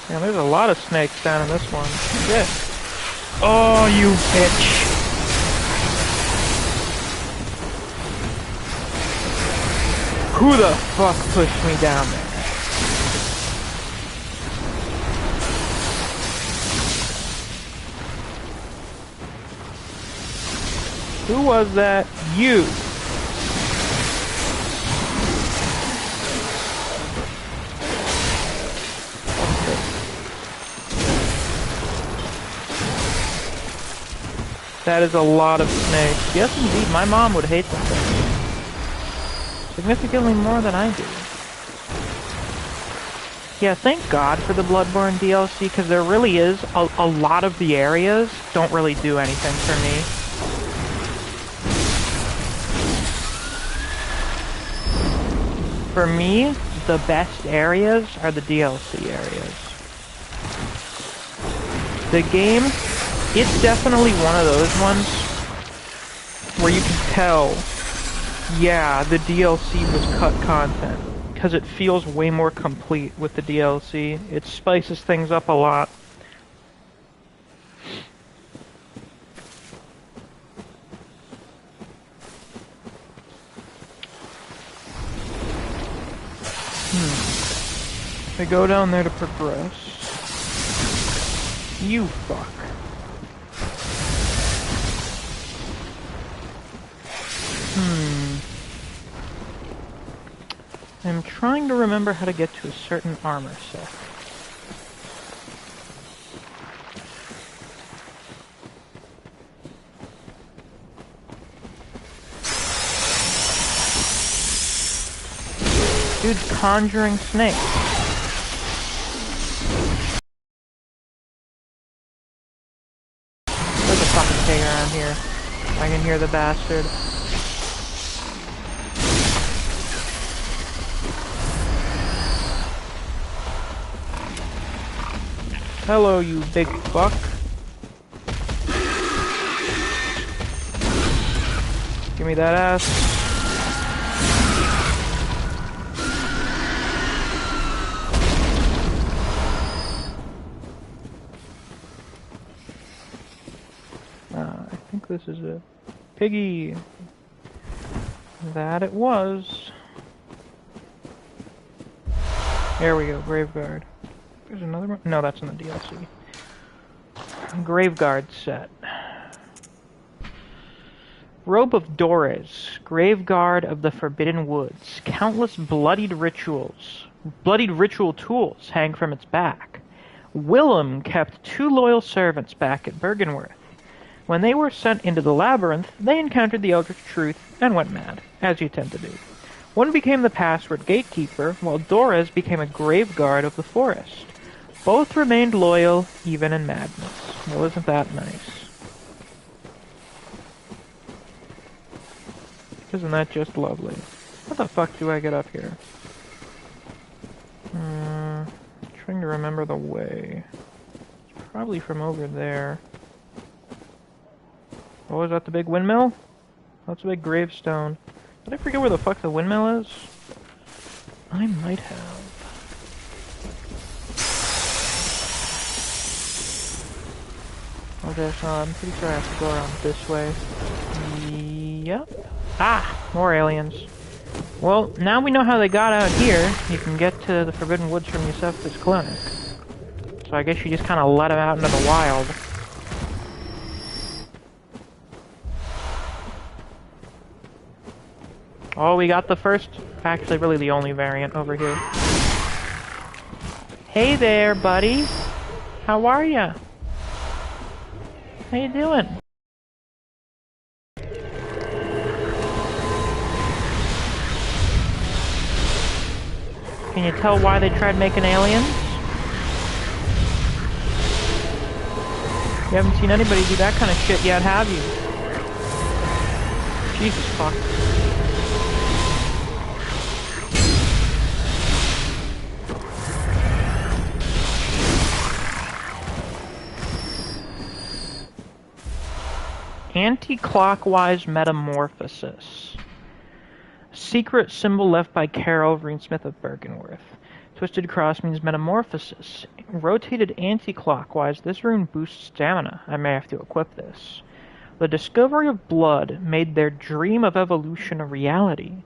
Yeah, there's a lot of snakes down in this one. Shit. Oh, you bitch. Who the fuck pushed me down there? Who was that? You. That is a lot of snakes. Yes, indeed, my mom would hate them. Significantly more than I do. Yeah, thank God for the Bloodborne DLC, because there really is a lot of the areas don't really do anything for me. For me, the best areas are the DLC areas. The game, it's definitely one of those ones where you can tell, yeah, the DLC was cut content, because it feels way more complete with the DLC. It spices things up a lot. I go down there to progress. You fuck. I'm trying to remember how to get to a certain armor set. Dude's conjuring snakes. There's a fucking pig around here. I can hear the bastard. Hello, you big fuck. Give me that ass. I think this is a piggy. That it was. There we go, Graveguard. There's another one? No, that's in the DLC. Graveguard set. Robe of Dores, Graveguard of the Forbidden Woods. Countless bloodied ritual tools hang from its back. Willem kept 2 loyal servants back at Byrgenwerth. When they were sent into the labyrinth, they encountered the Eldritch Truth and went mad, as you tend to do. One became the password gatekeeper, while Dores became a Graveguard of the forest. Both remained loyal, even in madness. Well, isn't that nice? Isn't that just lovely? What the fuck do I get up here? Trying to remember the way. It's probably from over there. Oh, is that the big windmill? That's a big gravestone. Did I forget where the fuck the windmill is? I might have. Okay, so I'm pretty sure I have to go around this way. Yep. Ah! More aliens. Well, now we know how they got out here. You can get to the Forbidden Woods from Yusef's clinic. So I guess you just kind of let them out into the wild. Oh, we got the first, actually really the only variant over here. Hey there, buddy. How are ya? How you doing? Can you tell why they tried making aliens? You haven't seen anybody do that kind of shit yet, have you? Jesus fuck. Anti-clockwise metamorphosis. Secret symbol left by Carol Greensmith of Byrgenwerth. Twisted cross means metamorphosis. Rotated anti-clockwise, this rune boosts stamina. I may have to equip this. The discovery of blood made their dream of evolution a reality.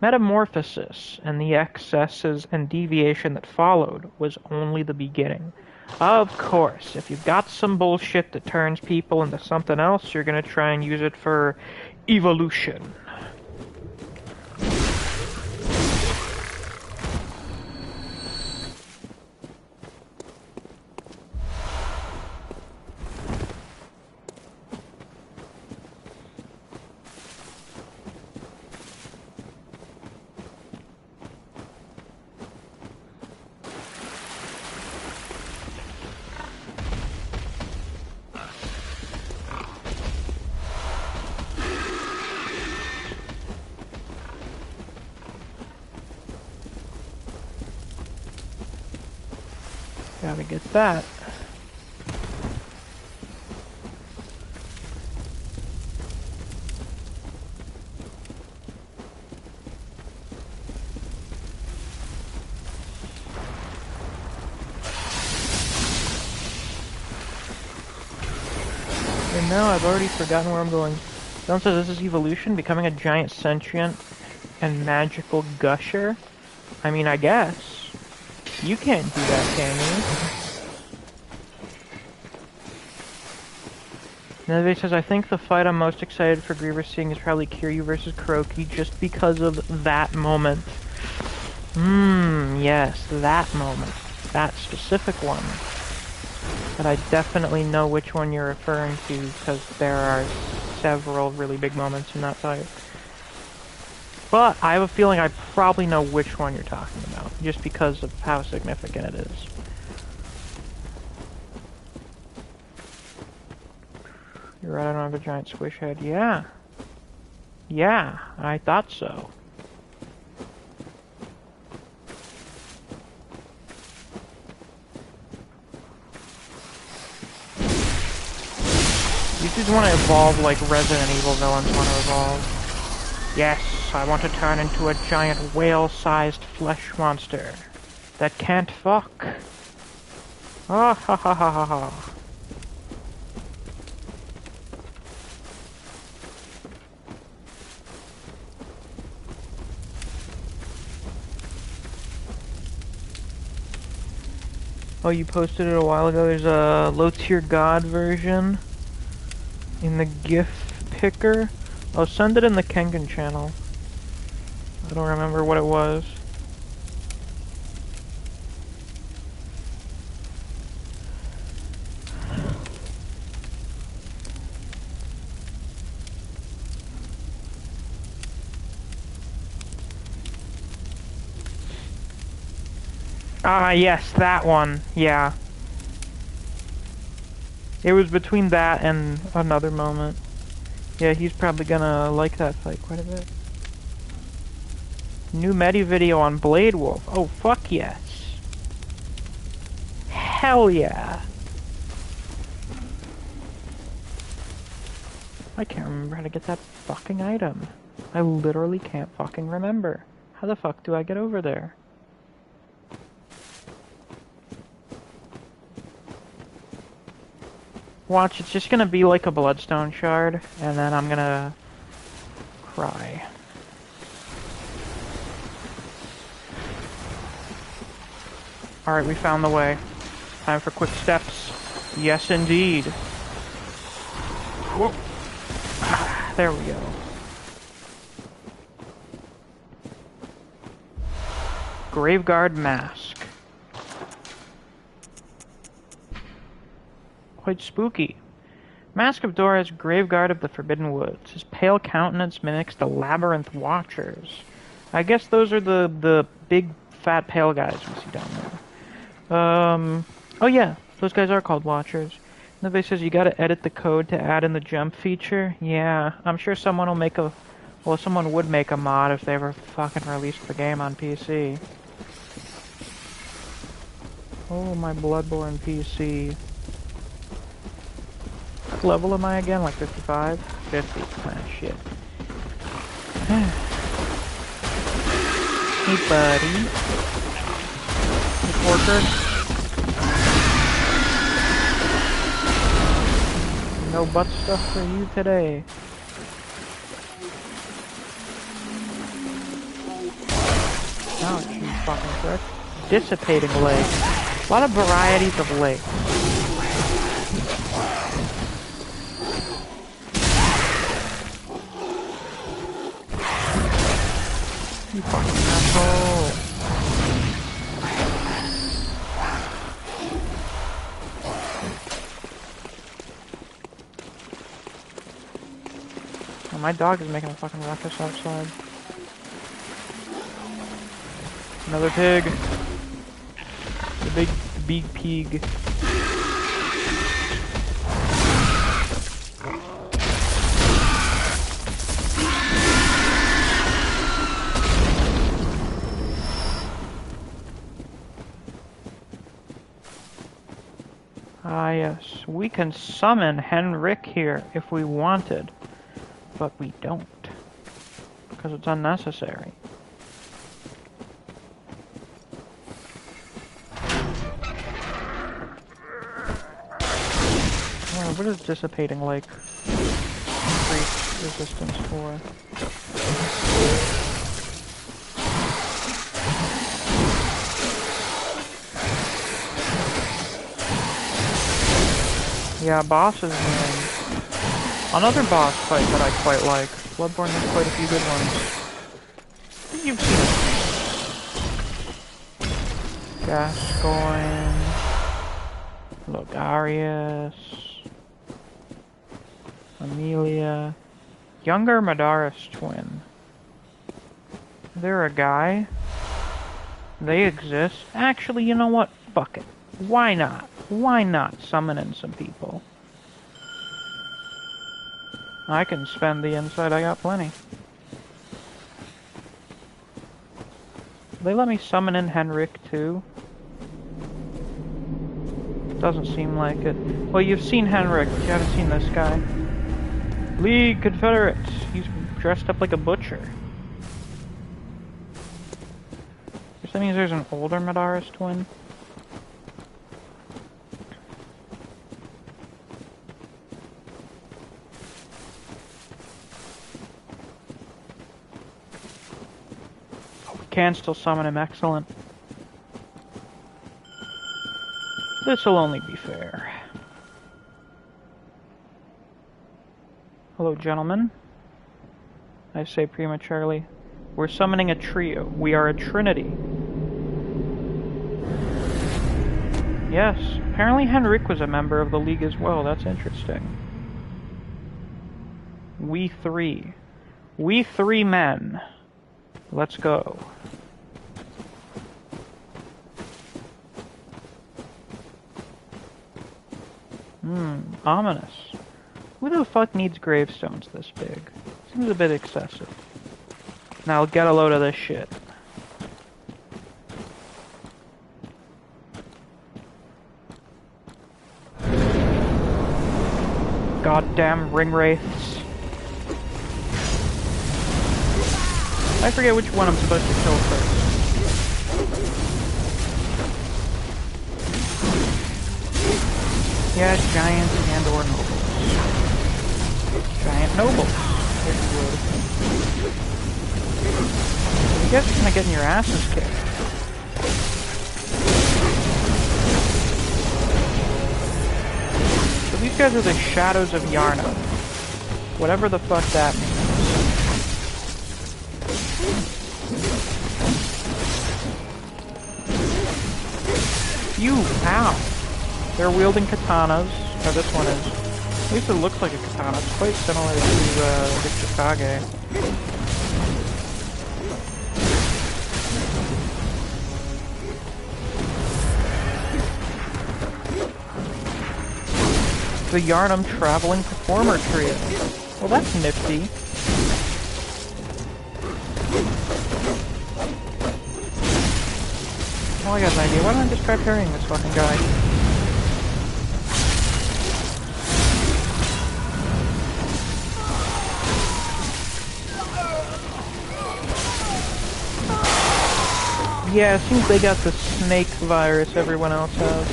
Metamorphosis and the excesses and deviation that followed was only the beginning. Of course, if you've got some bullshit that turns people into something else, you're gonna try and use it for evolution. Gotta get that. And now I've already forgotten where I'm going. Don says this is evolution, becoming a giant sentient and magical gusher. I mean, I guess. You can't do that, can you? Navy says, I think the fight I'm most excited for Grievous seeing is probably Kiryu versus Kuroki just because of that moment. Yes, that moment. That specific one. But I definitely know which one you're referring to because there are several really big moments in that fight. But I have a feeling I probably know which one you're talking about, just because of how significant it is. You're right, I don't have a giant squish head. Yeah. Yeah, I thought so. You just want to evolve like Resident Evil villains want to evolve. Yes, I want to turn into a giant whale-sized flesh monster that can't fuck. Ah ha ha ha ha ha. Oh, you posted it a while ago. There's a low-tier god version in the GIF picker. Oh, send it in the Kengan channel. I don't remember what it was. Ah, yes, that one. Yeah. It was between that and another moment. Yeah, he's probably gonna like that fight quite a bit. New Medi video on Blade Wolf. Oh, fuck yes. Hell yeah. I can't remember how to get that fucking item. I literally can't fucking remember. How the fuck do I get over there? Watch, it's just gonna be like a bloodstone shard, and then I'm gonna cry. Alright, we found the way. Time for quick steps. Yes, indeed. Whoa. There we go. Graveguard mask. Quite spooky. Mask of Dora's Graveguard of the Forbidden Woods. His pale countenance mimics the Labyrinth Watchers. I guess those are the big, fat, pale guys we see down there. Oh yeah, those guys are called Watchers. Nobody says you gotta edit the code to add in the jump feature. Yeah, I'm sure someone will make a... Well, someone would make a mod if they ever fucking released the game on PC. Oh, my Bloodborne PC. What level am I again? Like 55? 50. Ah, shit. Hey, buddy. Hey, Porker. No butt stuff for you today. Ouch, you fucking prick. Dissipating leg. A lot of varieties of legs. You fucking asshole. Oh, my dog is making a fucking ruckus outside. Another pig. The big pig. Ah yes, we can summon Henrik here if we wanted, but we don't, because it's unnecessary. What is dissipating like increased resistance for? Yeah, bosses and another boss fight that I quite like. Bloodborne has quite a few good ones. You've seen Gascoigne, Logarius, Amelia, younger Madaris twin. They're a guy. They exist. Actually, you know what? Fuck it. Why not? Why not summon in some people? I can spend the inside, I got plenty. They let me summon in Henrik too? Doesn't seem like it. Well, you've seen Henrik, but you haven't seen this guy. League Confederate. He's dressed up like a butcher. Guess that means there's an older Madaris twin. Can still summon him, excellent. This'll only be fair. Hello, gentlemen. I say prematurely. We're summoning a trio. We are a trinity. Yes, apparently Henrik was a member of the League as well. That's interesting. We three. We three men. Let's go. Ominous. Who the fuck needs gravestones this big? Seems a bit excessive. Now get a load of this shit. Goddamn ring wraiths. I forget which one I'm supposed to kill first. Yeah, giant and or nobles. Giant nobles, if you would. You guys are kind of getting your asses kicked. So these guys are the shadows of Yharnam. Whatever the fuck that means. Phew, ow. They're wielding katanas. Oh, this one is. At least it looks like a katana. It's quite similar to the Chikage. The Yharnam Traveling Performer Trio. Well, that's nifty. Oh, I got an idea. Why don't I just try parrying this fucking guy? Yeah, it seems they got the snake virus everyone else has.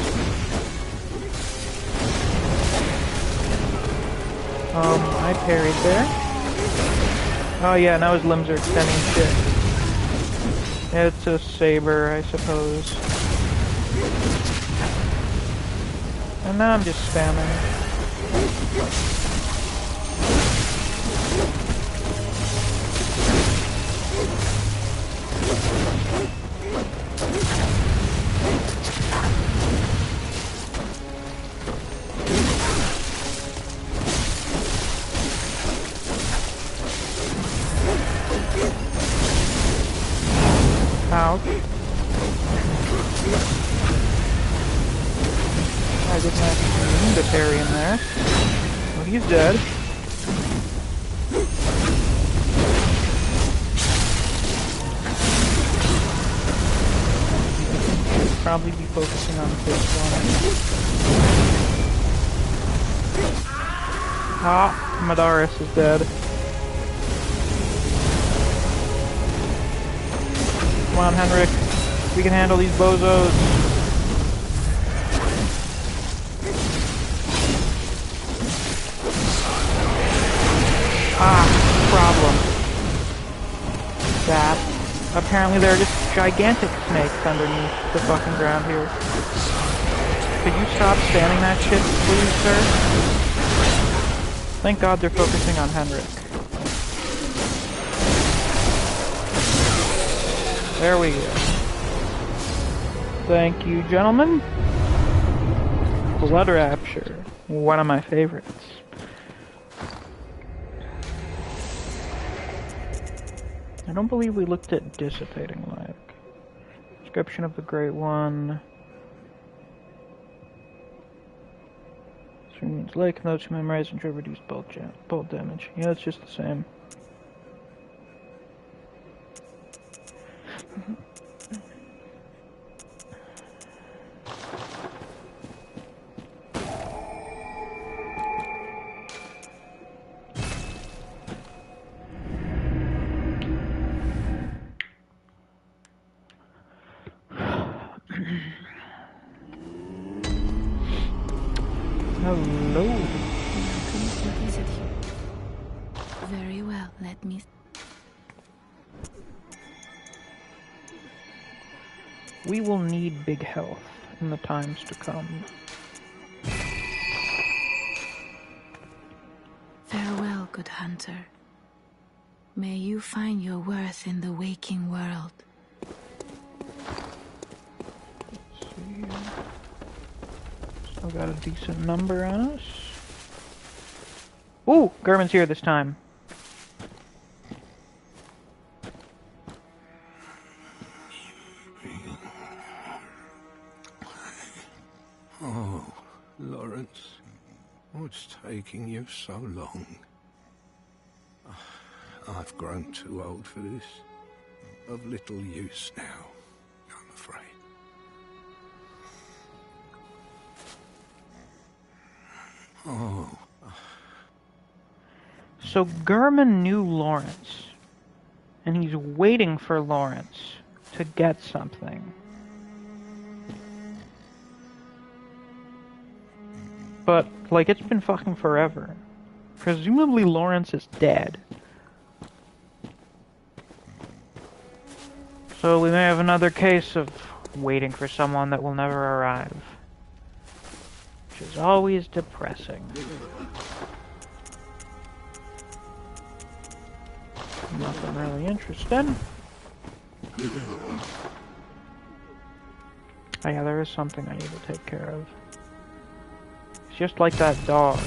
I parried there. Oh yeah, now his limbs are extending shit. It's a saber, I suppose. And now I'm just spamming. Ouch. I didn't actually mean to parry him there. Well, he's dead. Should probably be focusing on this one. Ah, Madaris is dead. Come on, Henrik. We can handle these bozos. Ah, problem. That. Apparently there are just gigantic snakes underneath the fucking ground here. Could you stop spamming that shit, please, sir? Thank God they're focusing on Henrik. There we go. Thank you, gentlemen. Blood Rapture. One of my favorites. I don't believe we looked at Dissipating Light. Description of the Great One. This means Lake, notes to memorize and to reduce bolt damage. Yeah, it's just the same. Hello. Visit you. Very well, let me... We will need big health in the times to come. Farewell, good hunter. May you find your worth in the waking world. Let's see. Still got a decent number on us. Ooh, German's here this time. Oh, Lawrence, what's taking you so long? I've grown too old for this. Of little use now, I'm afraid. Oh. So German knew Lawrence, and he's waiting for Lawrence to get something. but, like, it's been fucking forever. Presumably Lawrence is dead. So we may have another case of waiting for someone that will never arrive. Which is always depressing. Nothing really interesting. Oh yeah, there is something I need to take care of. It's just like that dog.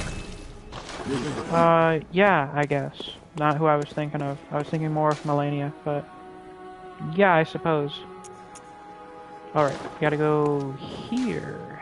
Yeah, I guess. Not who I was thinking of. I was thinking more of Melania, but... yeah, I suppose. Alright, we gotta go here.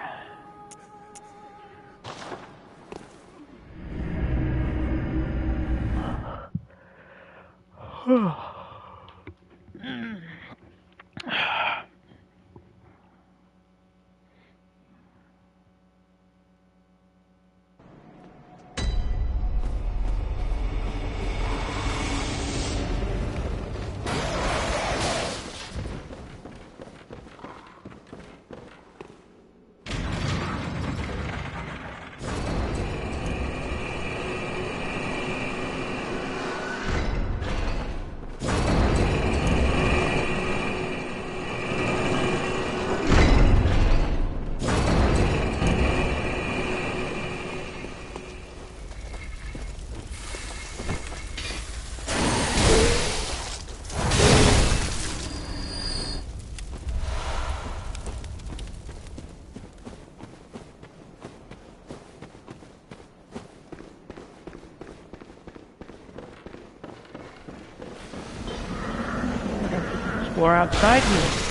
Explore outside here.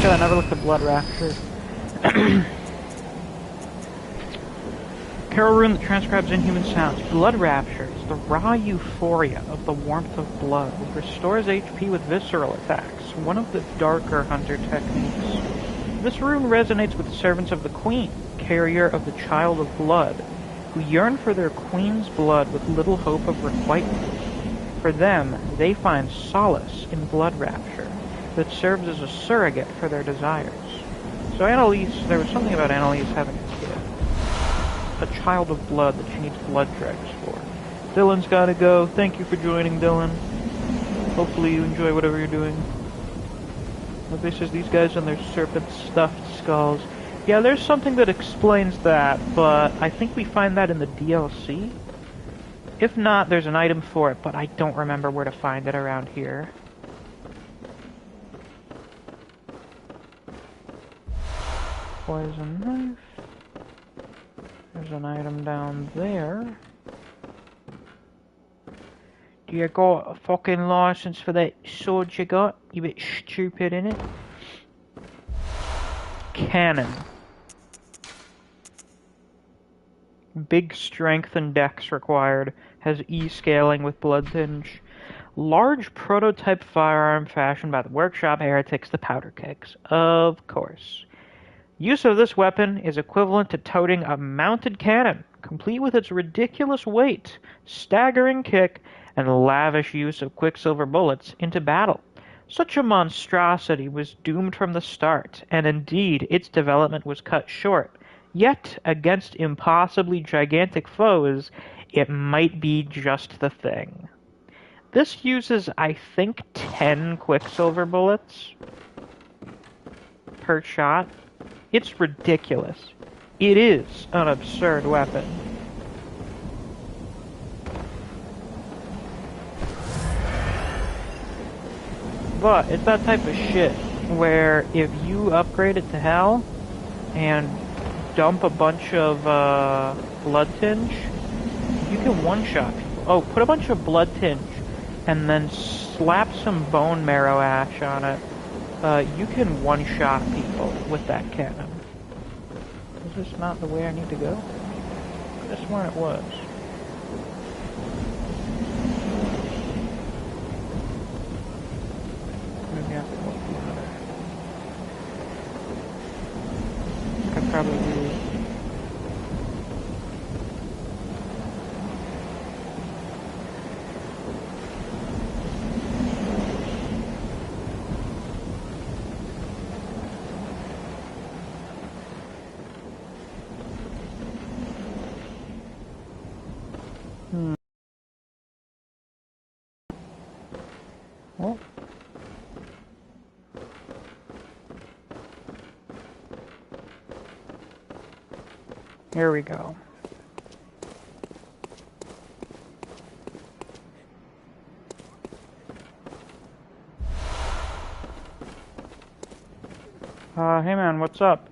I never looked at Blood Rapture. Carol rune that transcribes inhuman sounds. Blood Rapture is the raw euphoria of the warmth of blood. It restores HP with visceral attacks, one of the darker hunter techniques. This rune resonates with servants of the Queen, carrier of the Child of Blood, who yearn for their Queen's blood with little hope of requital. For them, they find solace in Blood Rapture that serves as a surrogate for their desires. So Annalise, there was something about Annalise having a kid. A child of blood that she needs blood dregs for. Dylan's gotta go. Thank you for joining, Dylan. Hopefully you enjoy whatever you're doing. Nobody says these guys and their serpent-stuffed skulls. Yeah, there's something that explains that, but I think we find that in the DLC. If not, there's an item for it, but I don't remember where to find it around here. Poison knife. There's an item down there. Do you got a fucking license for that sword you got? You bit stupid, innit? Cannon. Big strength and dex required. Has E scaling with blood tinge. Large prototype firearm fashioned by the workshop heretics, the powder kegs. Of course. Use of this weapon is equivalent to toting a mounted cannon, complete with its ridiculous weight, staggering kick, and lavish use of quicksilver bullets into battle. Such a monstrosity was doomed from the start, and indeed its development was cut short. Yet, against impossibly gigantic foes, it might be just the thing. This uses, I think, 10 quicksilver bullets per shot. It's ridiculous. It is an absurd weapon. But it's that type of shit where if you upgrade it to hell and dump a bunch of blood tinge, You can one-shot people. Oh, put a bunch of blood tinge and then slap some bone marrow ash on it. You can one-shot people with that cannon. Is this not the way I need to go? I could have sworn it was. Maybe I have to look the other. I probably do. Well. Here we go. Hey man, what's up?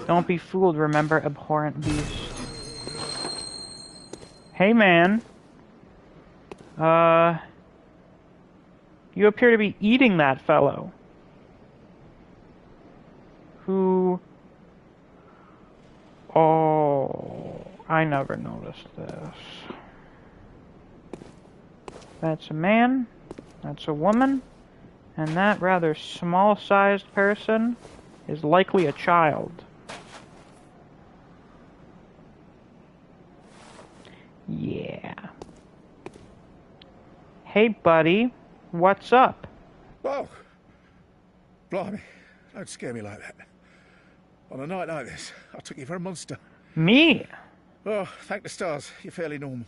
Don't be fooled, remember, abhorrent beast. Hey man. You appear to be eating that fellow. Who... Oh, I never noticed this. That's a man, that's a woman, and that rather small-sized person is likely a child. Yeah. Hey, buddy, what's up? Whoa! Blimey, don't scare me like that. On a night like this, I took you for a monster. Me? Oh, thank the stars, you're fairly normal.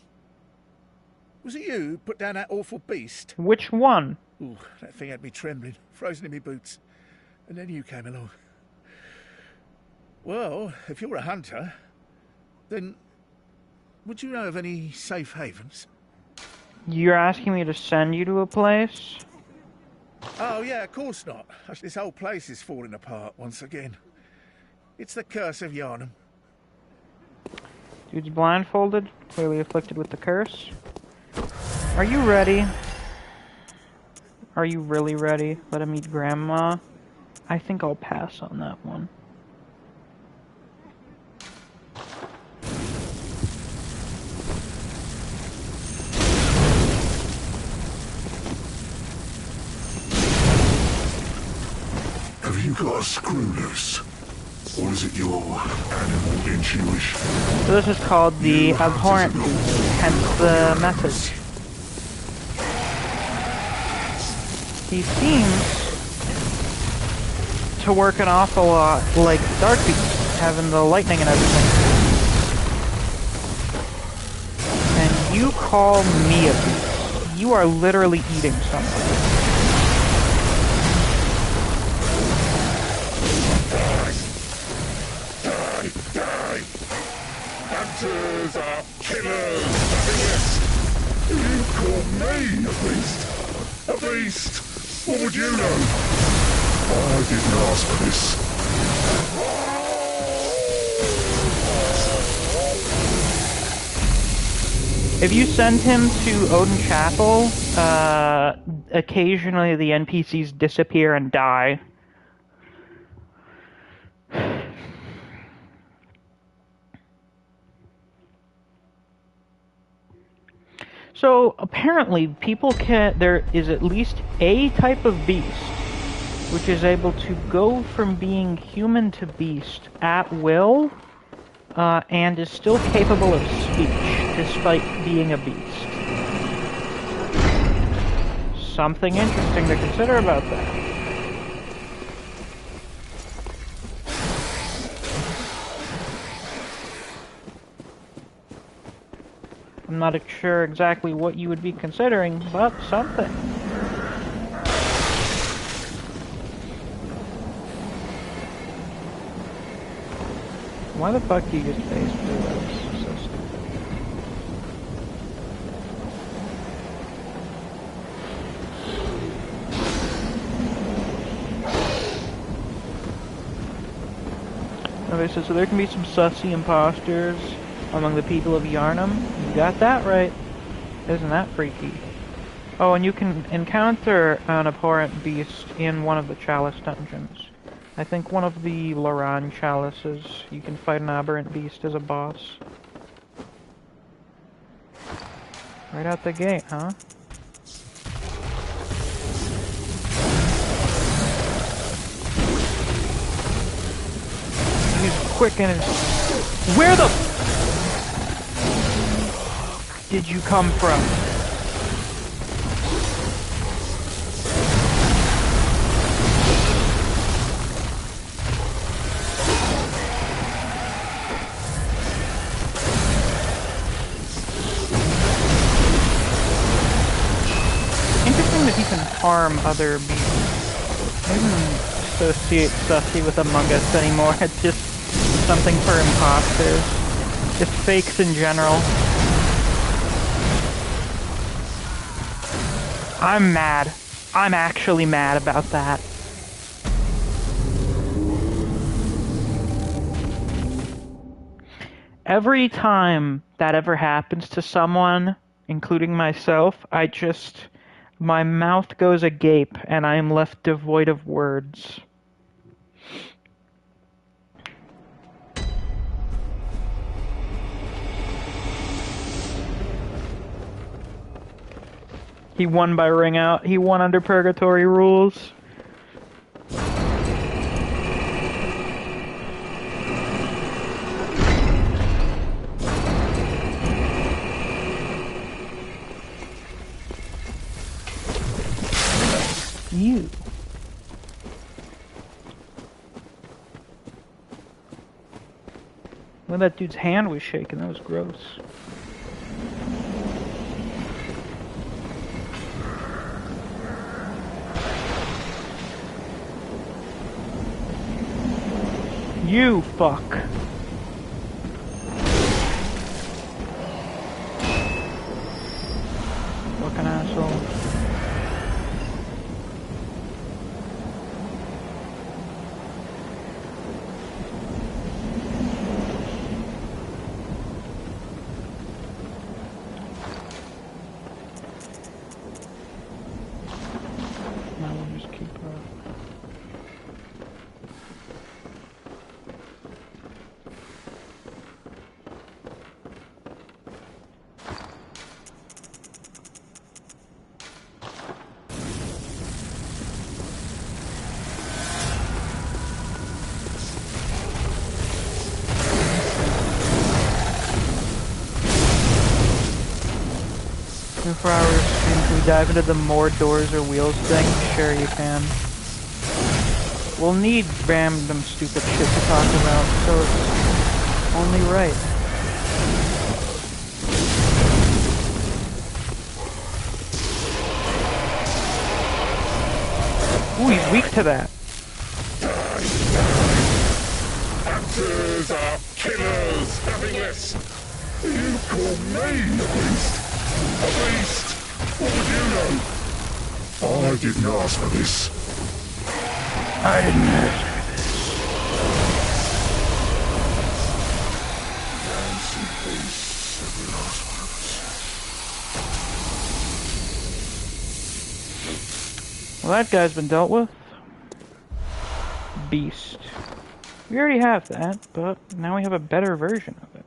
Was it you who put down that awful beast? Which one? Ooh, that thing had me trembling, frozen in my boots. And then you came along. Well, if you're a hunter, then would you know of any safe havens? You're asking me to send you to a place? Oh, yeah, of course not. This whole place is falling apart once again. It's the curse of Yharnam. Dude's blindfolded, clearly afflicted with the curse. Are you ready? Are you really ready? Let him meet Grandma? I think I'll pass on that one. Have you got a screw loose? Or is it your animal intuition? So this is called the abhorrent beast, hence the message. He seems to work an awful lot like Dark Beast, having the lightning and everything. And you call me a beast. You are literally eating something. Die! Hunters are killers, nothing less. You call me a beast? A beast? What would you know? I didn't ask for this. If you send him to Odin Chapel, occasionally the NPCs disappear and die. So apparently people there is at least a type of beast which is able to go from being human to beast at will, and is still capable of speech despite being a beast. Something interesting to consider about that. I'm not sure exactly what you would be considering, but something. Why the fuck do you just face through those? So stupid. Okay, so there can be some sussy imposters. among the people of Yharnam. You got that right. Isn't that freaky? Oh, and you can encounter an abhorrent beast in one of the chalice dungeons. I think one of the Loran chalices. You can fight an aberrant beast as a boss. Right out the gate, huh? He's quick and where the did you come from? Interesting that he can harm other beasts. I don't associate Sussy with Among Us anymore. It's just something for imposters. Just fakes in general. I'm mad. I'm actually mad about that. Every time that ever happens to someone, including myself, my mouth goes agape and I am left devoid of words. He won by ring out. He won under purgatory rules. You. Well, that dude's hand was shaking. That was gross. You fuck. Fucking asshole. Now we'll just keep For our stream, can we dive into the more doors or wheels thing? Sure you can. We'll need random stupid shit to talk about, so it's only right. Ooh, he's weak to that. Hunters are killers, nothing less. You call me a beast? A beast? What would you know? I didn't ask for this. I didn't ask for this. Fancy beasts, every last one of us. Well, that guy's been dealt with. Beast. We already have that, but now we have a better version of it.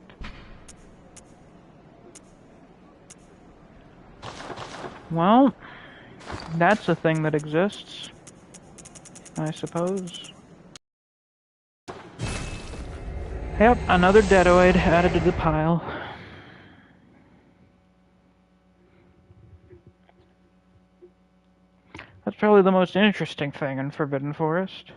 Well, that's a thing that exists, I suppose. Yep, another deadoid added to the pile. That's probably the most interesting thing in Forbidden Forest.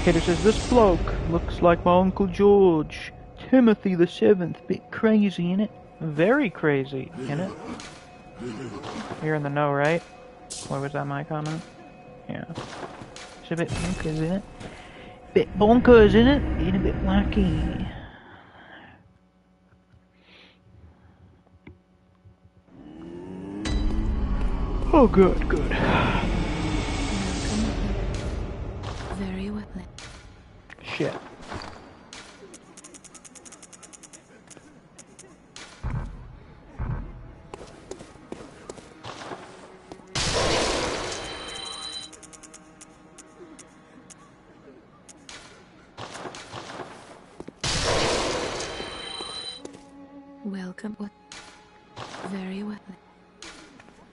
Kater says, this bloke looks like my Uncle George. Timothy the Seventh, bit crazy, innit? Very crazy, innit? You're in the know, right? Or was that my comment? Yeah. It's a bit bonkers, innit? Bit bonkers, innit? Being a bit wacky. Oh, good, good. Very well. Shit. Welcome. What? Very well.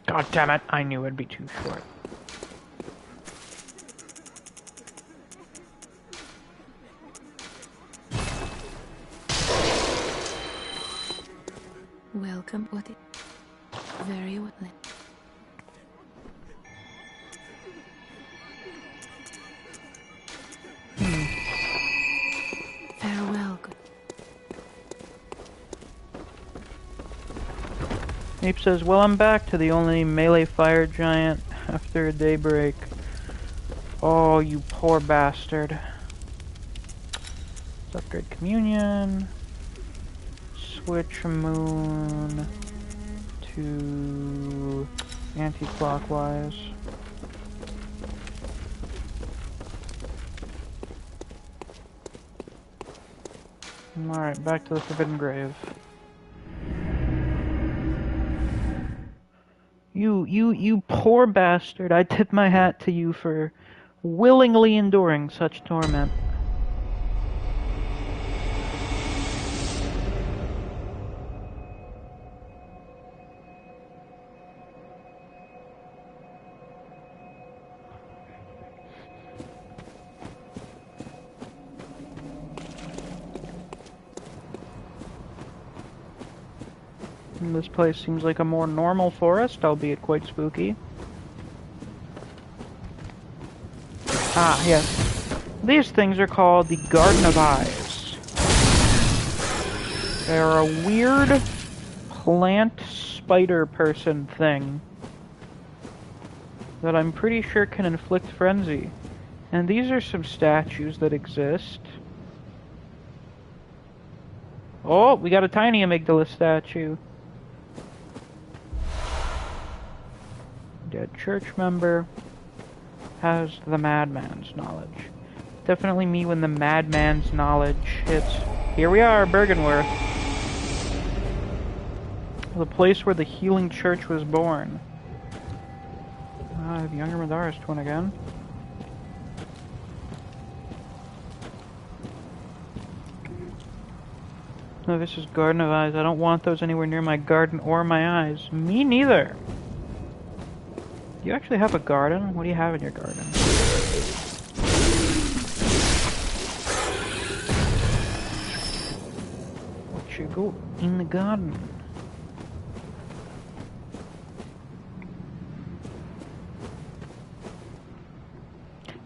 God damn it, I knew it'd be too short. Welcome. What? Very well. Farewell. Ape says, well, I'm back to the only melee fire giant after daybreak. Oh, you poor bastard. Let's upgrade communion. Switch moon to anti-clockwise. Alright, back to the Forbidden Grave. You poor bastard. I tip my hat to you for willingly enduring such torment. This place seems like a more normal forest, albeit quite spooky. Ah, yes. These things are called the Garden of Eyes. They're a weird plant spider person thing that I'm pretty sure can inflict frenzy. And these are some statues that exist. Oh, we got a tiny amygdala statue. Dead church member has the madman's knowledge. Definitely me when the madman's knowledge hits. Here we are, Byrgenwerth. The place where the healing church was born. I have younger Madara's twin again. No, this is Garden of Eyes. I don't want those anywhere near my garden or my eyes. Me neither. Do you actually have a garden? What do you have in your garden? What should go in the garden?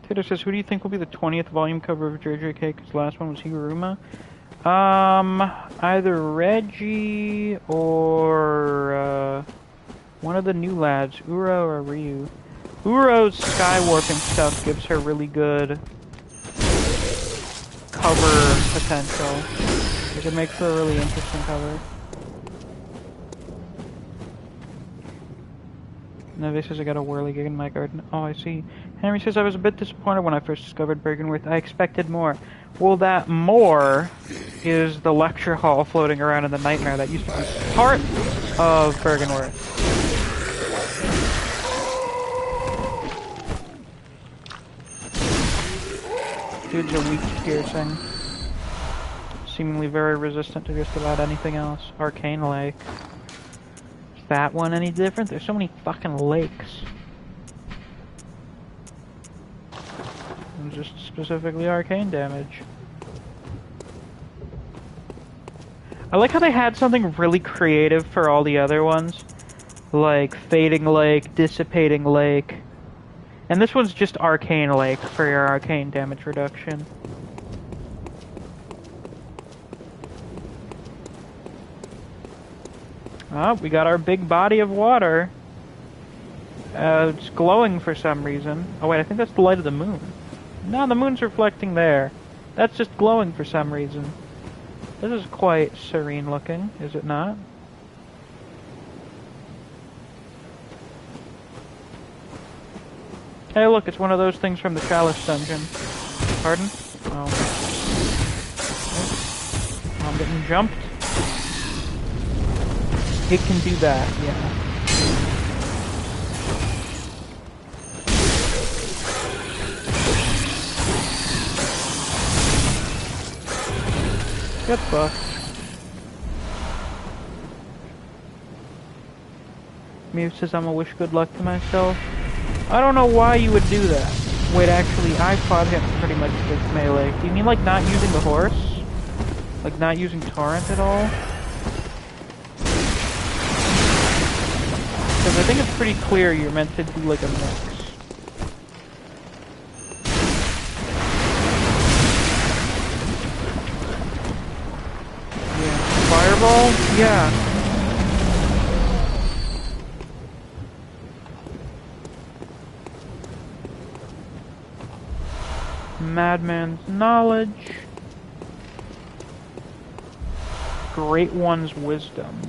Tater says, who do you think will be the 20th volume cover of JJK? Because the last one was Higuruma. Either Reggie or, one of the new lads, Uro or Ryu. Uro's sky warping stuff gives her really good cover potential. It makes for a really interesting cover. Neve says I got a whirly gig in my garden. Oh, I see. Henry says I was a bit disappointed when I first discovered Byrgenwerth. I expected more. Well, that more is the lecture hall floating around in the nightmare that used to be part of Byrgenwerth. Dude's a weak piercing. Seemingly very resistant to just about anything else. Arcane Lake. Is that one any different? There's so many fucking lakes. And just specifically arcane damage. I like how they had something really creative for all the other ones. Like Fading Lake, Dissipating Lake. And this one's just Arcane Lake for your arcane damage reduction. Oh, we got our big body of water. It's glowing for some reason. Oh wait, I think that's the light of the moon. No, the moon's reflecting there. That's just glowing for some reason. This is quite serene looking, is it not? Hey look, it's one of those things from the Chalice dungeon. Pardon? Oh. Oh, I'm getting jumped. It can do that, yeah. Get fucked. Mew says I'm a wish good luck to myself. I don't know why you would do that. Wait, actually, I fought him pretty much with melee. Do you mean like not using the horse? Like not using torrent at all? Because I think it's pretty clear you're meant to do like a mix. Yeah. Fireball? Yeah. Madman's knowledge. Great One's wisdom.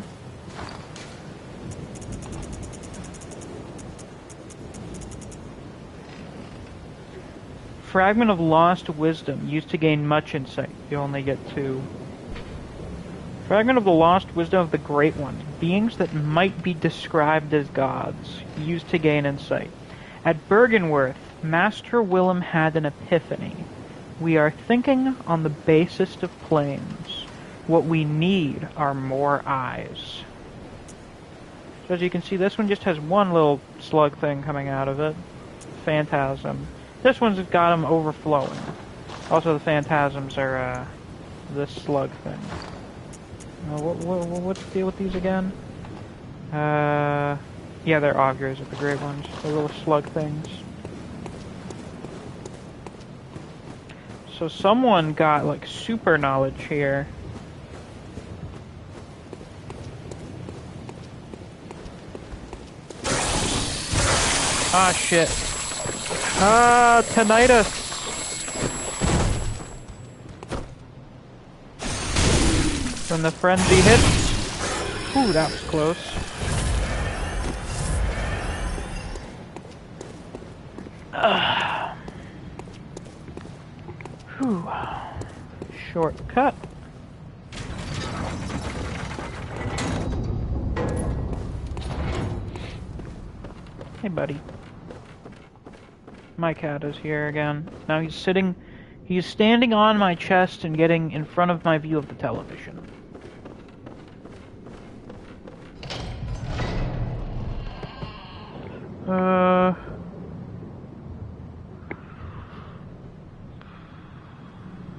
Fragment of lost wisdom, used to gain much insight. You only get 2. Fragment of the lost wisdom of the Great Ones. Beings that might be described as gods, used to gain insight. At Byrgenwerth, Master Willem had an epiphany. We are thinking on the basest of planes. What we need are more eyes. So as you can see, this one just has one little slug thing coming out of it. Phantasm. This one's got them overflowing. Also, the phantasms are this slug thing. What's the deal with these again? Yeah, they're augurs of the great ones. The little slug things. So someone got like super knowledge here. Ah, shit. Ah, tinnitus. When the frenzy hits. Ooh, that was close. Whew. Shortcut. Hey, buddy. My cat is here again. Now he's standing on my chest and getting in front of my view of the television.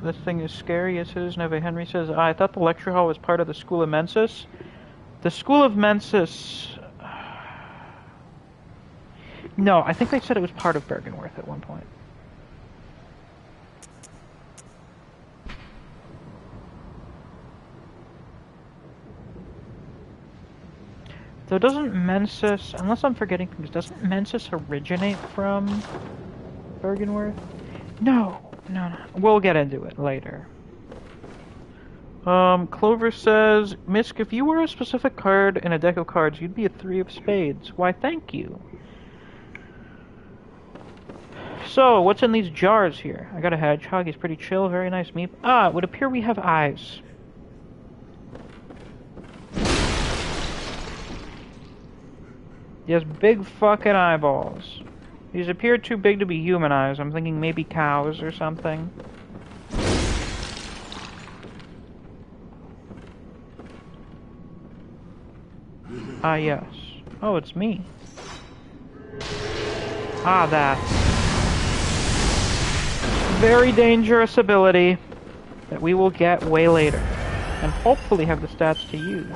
This thing is scary, it says. Neve Henry says, I thought the lecture hall was part of the School of Mensis. The School of Mensis... No, I think they said it was part of Byrgenwerth at one point. So doesn't Mensis, unless I'm forgetting things, doesn't Mensis originate from Byrgenwerth? No. We'll get into it later. Clover says, Misk, if you were a specific card in a deck of cards, you'd be a 3 of spades. Why, thank you. So, what's in these jars here? I got a hedgehog, he's pretty chill, very nice meep. Ah, it would appear we have eyes. He has big fucking eyeballs. These appear too big to be human eyes. I'm thinking maybe cows or something. Ah, yes. Oh, it's me. Ah, that. Very dangerous ability that we will get way later. And hopefully have the stats to use.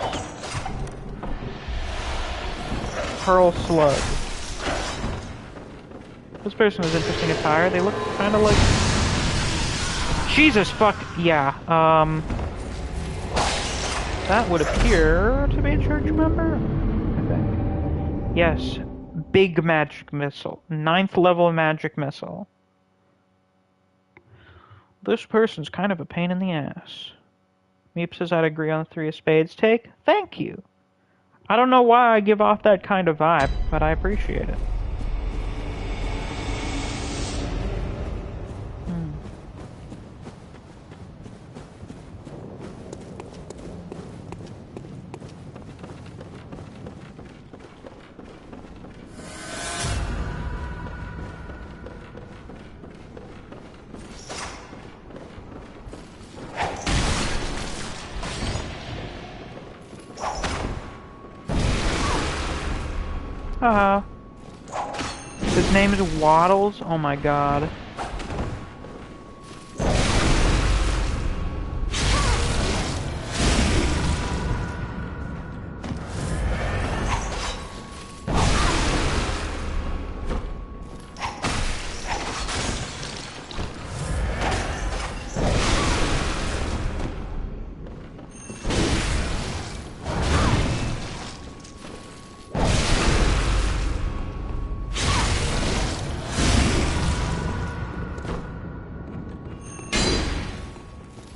Pearl Slug. This person has interesting attire. They look kind of like... Jesus, fuck, yeah. That would appear to be a church member, I think. Yes, big magic missile. 9th level magic missile. This person's kind of a pain in the ass. Meep says I'd agree on the 3 of spades take. Thank you. I don't know why I give off that kind of vibe, but I appreciate it. Haha. His name is Waddles? Oh my god.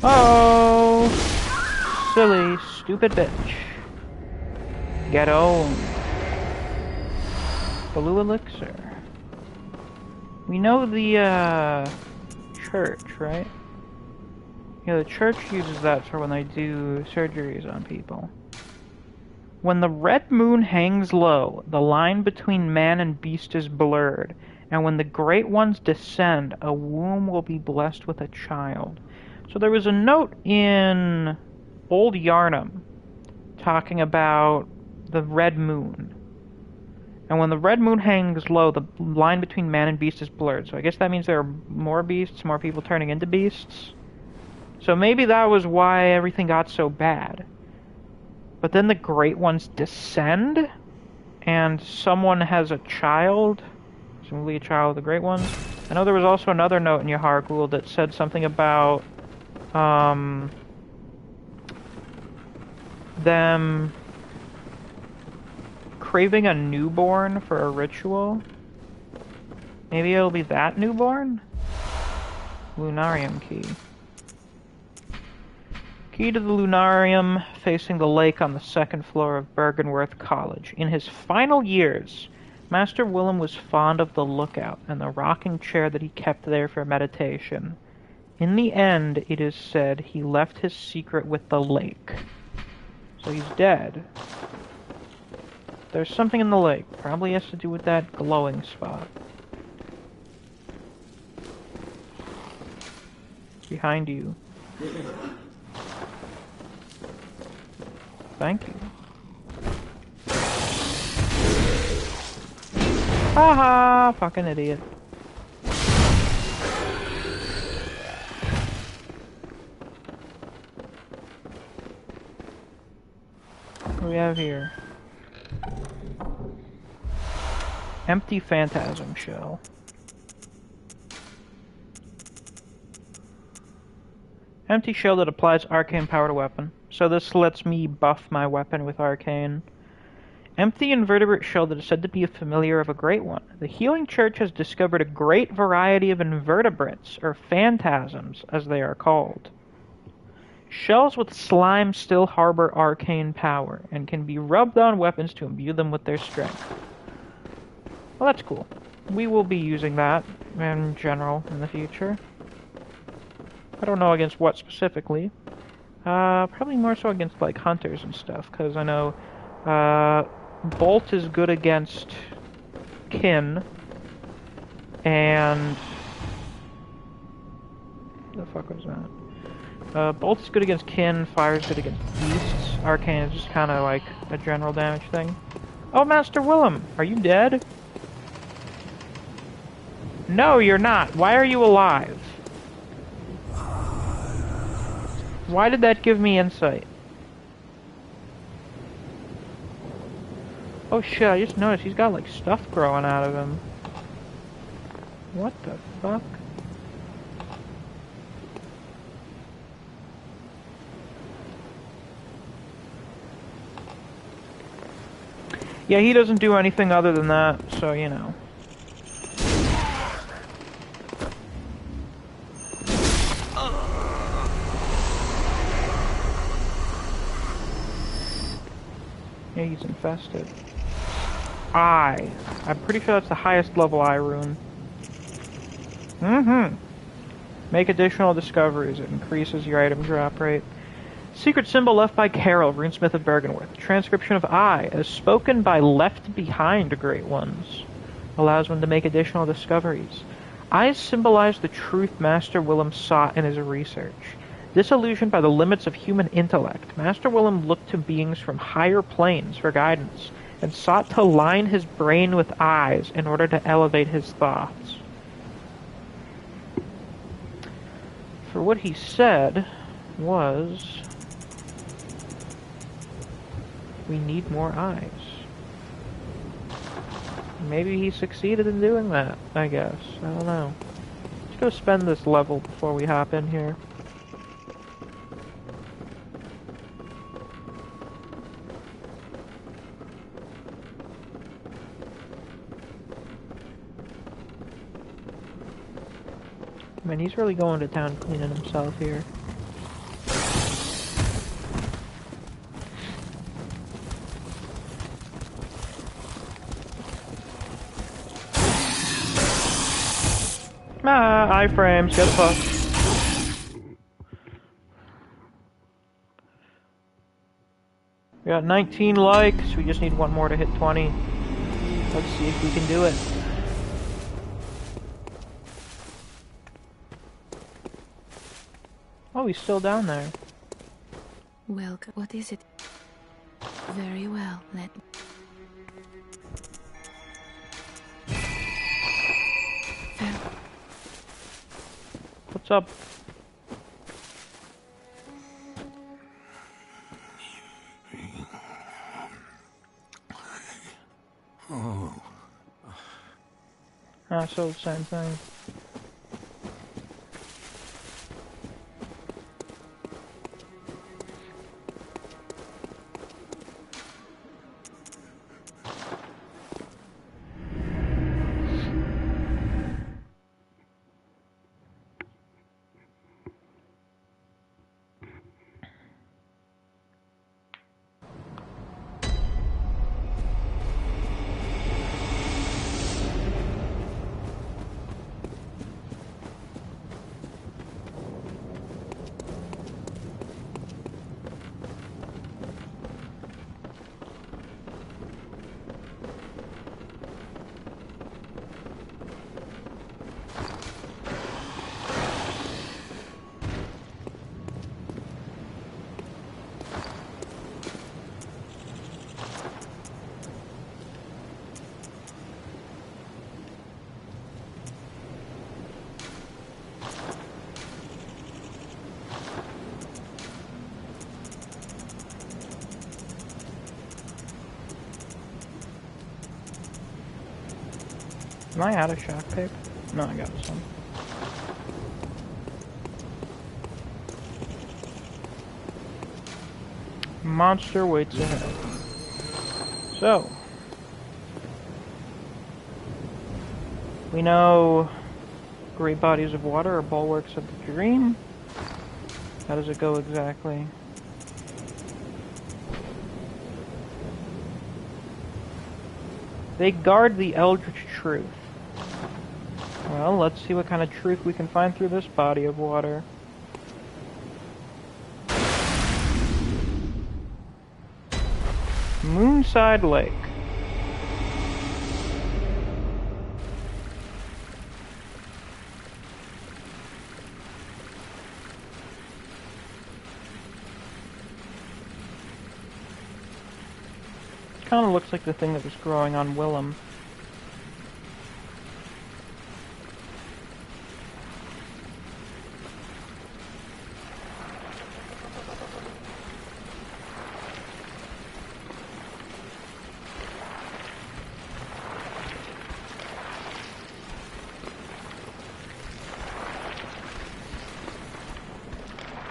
Oh, silly, stupid bitch. Get owned. Blue elixir. We know the, church, right? Yeah, the church uses that for when they do surgeries on people. When the red moon hangs low, the line between man and beast is blurred, and when the great ones descend, a womb will be blessed with a child. So there was a note in Old Yharnam talking about the red moon. And when the red moon hangs low, the line between man and beast is blurred. So I guess that means there are more beasts, more people turning into beasts. So maybe that was why everything got so bad. But then the great ones descend, and someone has a child, presumably a child of the great ones. I know there was also another note in Yahar'gul that said something about them craving a newborn for a ritual. Maybe it'll be that newborn? Lunarium key. Key to the Lunarium facing the lake on the second floor of Byrgenwerth College. In his final years, Master Willem was fond of the lookout and the rocking chair that he kept there for meditation. In the end, it is said, he left his secret with the lake. So he's dead. There's something in the lake. Probably has to do with that glowing spot. Behind you. Thank you. Haha! Fucking idiot. What do we have here? Empty phantasm shell. Empty shell that applies arcane power to weapon. So this lets me buff my weapon with arcane. Empty invertebrate shell that is said to be a familiar of a great one. The healing church has discovered a great variety of invertebrates, or phantasms, as they are called. Shells with slime still harbor arcane power, and can be rubbed on weapons to imbue them with their strength. Well, that's cool. We will be using that, in general, in the future. I don't know against what specifically. Probably more so against, like, hunters and stuff, because I know, Bolt is good against kin, and... What the fuck was that? Bolt is good against kin, fire is good against beasts, arcane is just kind of like a general damage thing. Oh, Master Willem, are you dead? No, you're not. Why are you alive? Why did that give me insight? Oh shit, I just noticed he's got like stuff growing out of him. What the fuck? Yeah, he doesn't do anything other than that, so you know. Yeah, he's infested. I'm pretty sure that's the highest level eye rune. Make additional discoveries. It increases your item drop rate. Secret symbol left by Carol, runesmith of Byrgenwerth. Transcription of I, as spoken by left behind great ones. Allows one to make additional discoveries. Eyes symbolize the truth Master Willem sought in his research. Disillusioned by the limits of human intellect, Master Willem looked to beings from higher planes for guidance. and sought to line his brain with eyes in order to elevate his thoughts. For what he said was, we need more eyes. Maybe he succeeded in doing that, I guess. I don't know. Let's go spend this level before we hop in here. I mean, he's really going to town cleaning himself here. Ah, iframes, get fucked. We got 19 likes, we just need one more to hit 20. Let's see if we can do it. Oh, he's still down there. Welcome. What is it? Very well, let me... What's up? Oh. Ah, so the same thing. Am I out of shock tape? No, I got some. Monster waits ahead. So, we know great bodies of water are bulwarks of the dream. How does it go exactly? They guard the eldritch truth. Well, let's see what kind of truth we can find through this body of water. Moonside Lake. Kind of looks like the thing that was growing on Willem.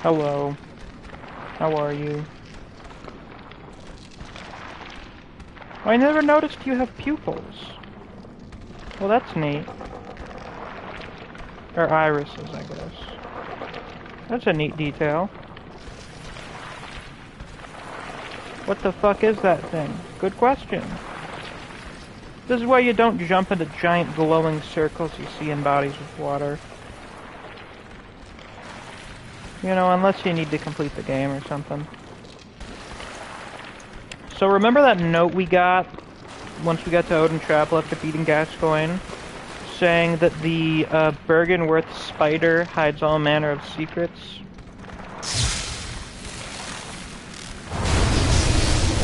Hello. How are you? I never noticed you have pupils. Well, that's neat. Or irises, I guess. That's a neat detail. What the fuck is that thing? Good question. This is why you don't jump into giant glowing circles you see in bodies of water. You know, unless you need to complete the game or something. So remember that note we got once we got to Odin Chapel after beating Gascoigne, saying that the Byrgenwerth spider hides all manner of secrets?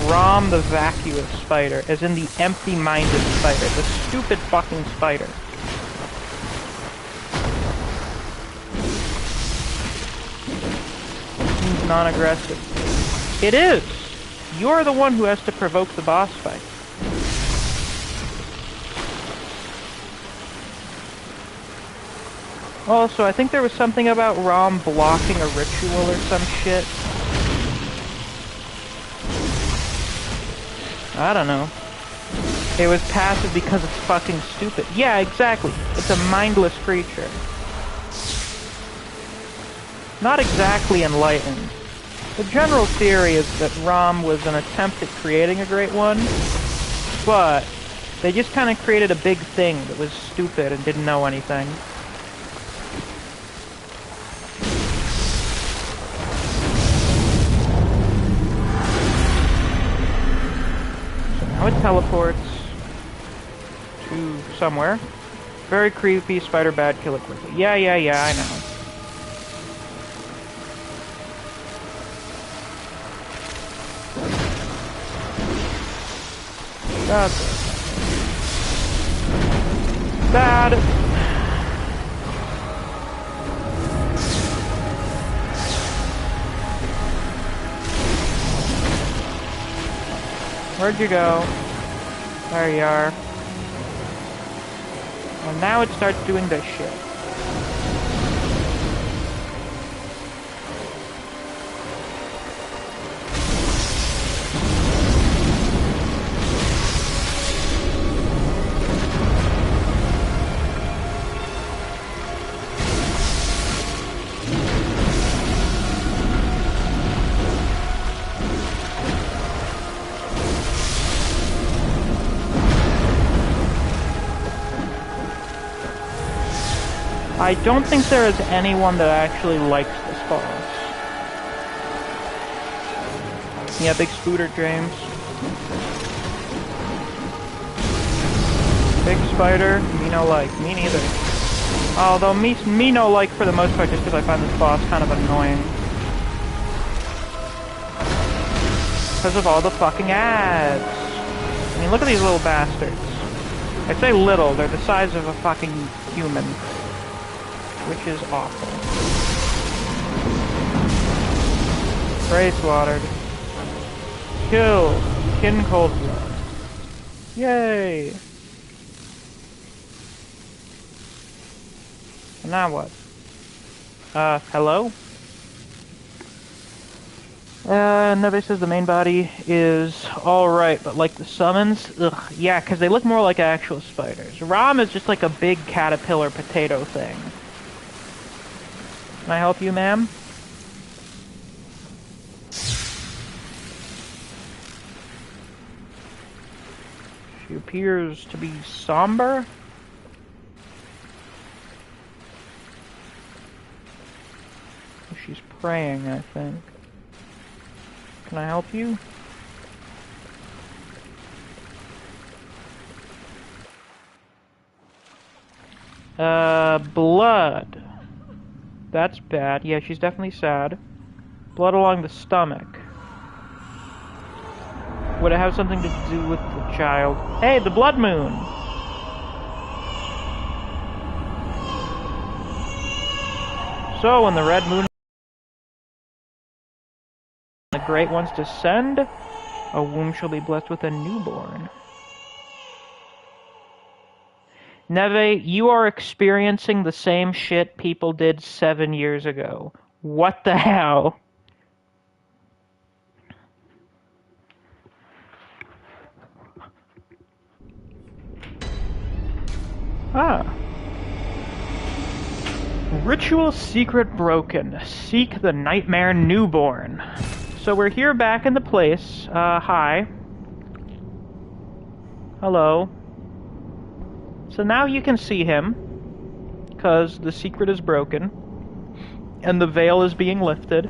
Rom the vacuous spider, as in the empty-minded spider, the stupid fucking spider. Seems non-aggressive. It is! You're the one who has to provoke the boss fight. Also, I think there was something about Rom blocking a ritual or some shit. I don't know. It was passive because it's fucking stupid. Yeah, exactly. It's a mindless creature. Not exactly enlightened. The general theory is that Rom was an attempt at creating a great one, but they just kind of created a big thing that was stupid and didn't know anything. Now it teleports to somewhere. Very creepy, spider bad, kill it quickly. Yeah, I know. That's it. Bad. Where'd you go? There you are. And now it starts doing this shit. I don't think there is anyone that actually likes this boss. Yeah, big spooter, James. Big spider, me no like. Me neither. Although me no like for the most part just because I find this boss kind of annoying. Because of all the fucking ads. I mean, look at these little bastards. I say little, they're the size of a fucking human. Which is awful. Grace watered. Killed. In cold blood. Yay! And now what? Hello? Nobody says the main body is alright, but like the summons? Ugh, yeah, because they look more like actual spiders. Rom is just like a big caterpillar potato thing. Can I help you, ma'am? She appears to be somber. She's praying, I think. Can I help you? Blood. That's bad. Yeah, she's definitely sad. Blood along the stomach. Would it have something to do with the child? Hey, the blood moon! So, when the red moon the great ones descend, a womb shall be blessed with a newborn. Neve, you are experiencing the same shit people did 7 years ago. What the hell? Ah. Ritual secret broken. Seek the nightmare newborn. So we're here back in the place. Hi. Hello. So now you can see him, because the secret is broken, and the veil is being lifted.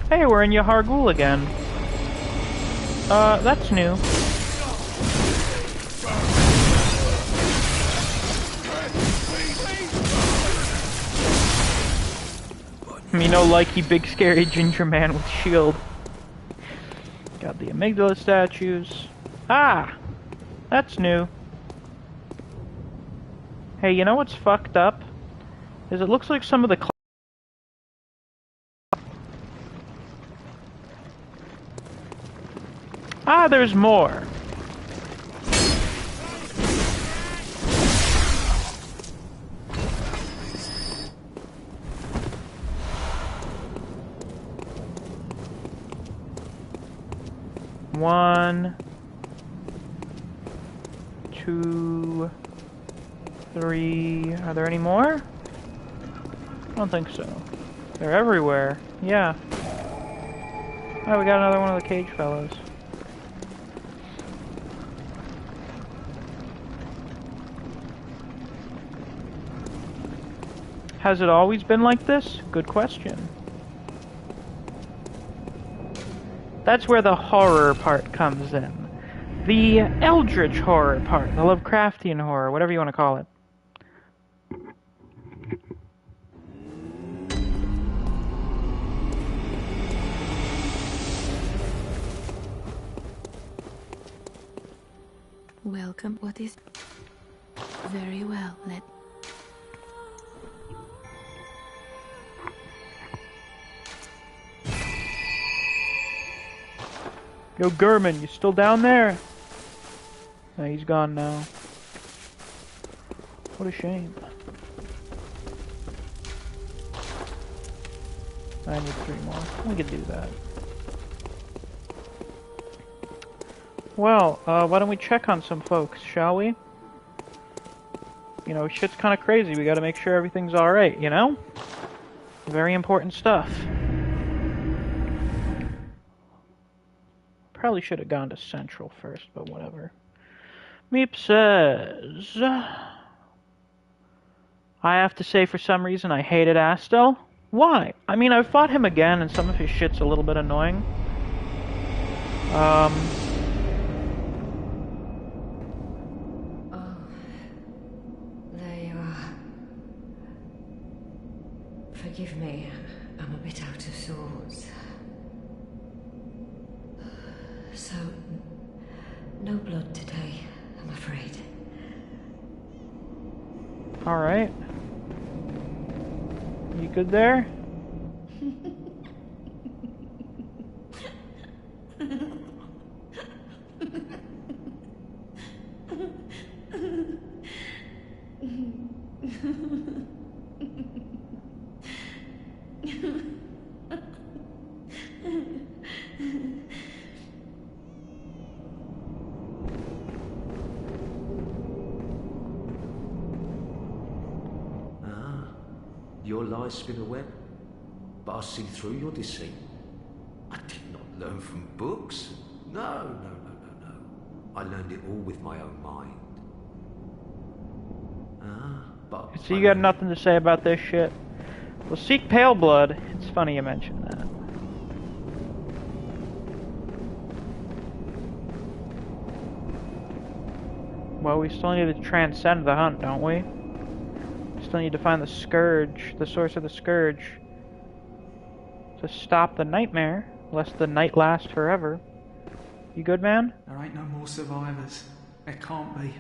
Hey, we're in Yahar'gul again. That's new. You know, likey big scary ginger man with shield. Got the amygdala statues. Ah! That's new. Hey, you know what's fucked up? Is it looks like some of the ah, there's more. One, two, three. Are there any more? I don't think so. They're everywhere. Yeah. Oh, we got another one of the cage fellows. Has it always been like this? Good question. That's where the horror part comes in. The eldritch horror part, the Lovecraftian horror, whatever you want to call it. Welcome. What is... Very well, let... Yo, Gurman, you still down there? No, he's gone now. What a shame. I need 3 more. We could do that. Well, why don't we check on some folks, shall we? You know, shit's kind of crazy. We gotta make sure everything's alright, you know? Very important stuff. Probably should have gone to Central first, but whatever. Meep says... I have to say, for some reason, I hated Astel. Why? I mean, I've fought him again, and some of his shit's a little bit annoying. Oh, there you are. Forgive me, I'm a bit out of sorts. So, no blood today, I'm afraid. Alright. You good there? Your lies spin a web, but I see through your deceit. I did not learn from books. No. I learned it all with my own mind. But... So you got nothing to say about this shit? Well, seek pale blood. It's funny you mentioned that. Well, we still need to transcend the hunt, don't we? Still need to find the scourge, the source of the scourge, to stop the nightmare, lest the night last forever. You good, man? There ain't no more survivors. There can't be.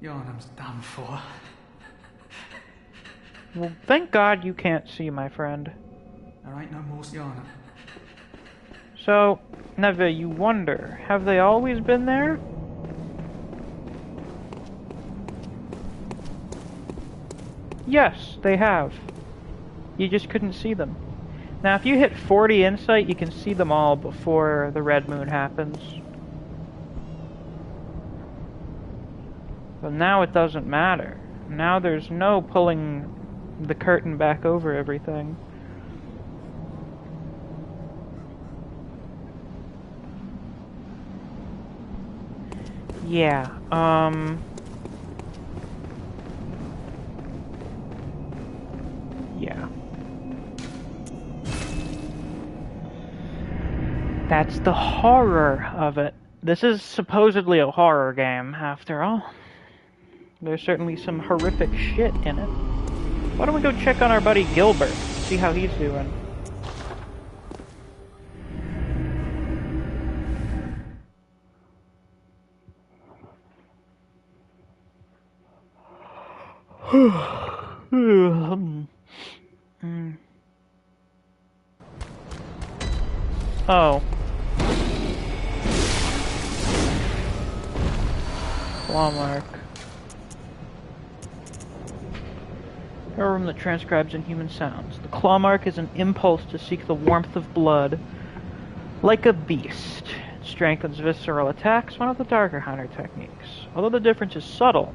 Yharnam's done for. Well, thank God you can't see, my friend. There ain't no more Yharnam. So, Neve, you wonder, have they always been there? Yes, they have. You just couldn't see them. Now, if you hit 40 insight, you can see them all before the red moon happens. But now it doesn't matter. Now there's no pulling the curtain back over everything. Yeah, yeah. That's the horror of it. This is supposedly a horror game, after all. There's certainly some horrific shit in it. Why don't we go check on our buddy Gilbert? See how he's doing. Oh. Claw mark. A room that transcribes inhuman sounds. The claw mark is an impulse to seek the warmth of blood, like a beast. It strengthens visceral attacks, one of the darker hunter techniques. Although the difference is subtle,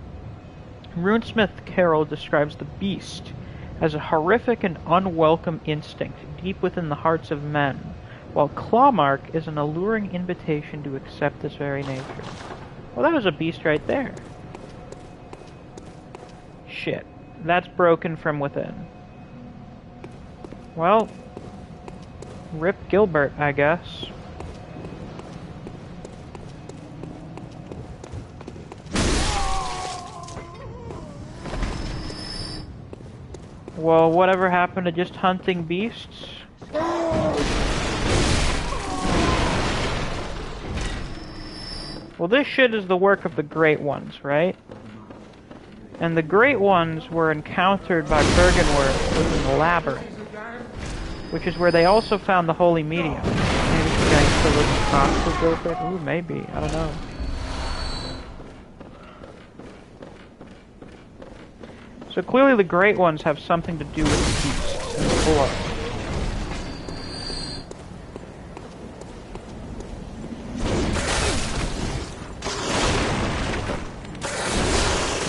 runesmith Carroll describes the beast as a horrific and unwelcome instinct deep within the hearts of men, while clawmark is an alluring invitation to accept this very nature. Well, that was a beast right there. Shit. That's broken from within. Well, rip Gilbert, I guess. Well, whatever happened to just hunting beasts? Well, this shit is the work of the Great Ones, right? And the Great Ones were encountered by Byrgenwerth within the Labyrinth, which is where they also found the Holy Medium. Maybe the gangster was possible Gilbert? Ooh, maybe. I don't know. So clearly the Great Ones have something to do with the beasts and the blood.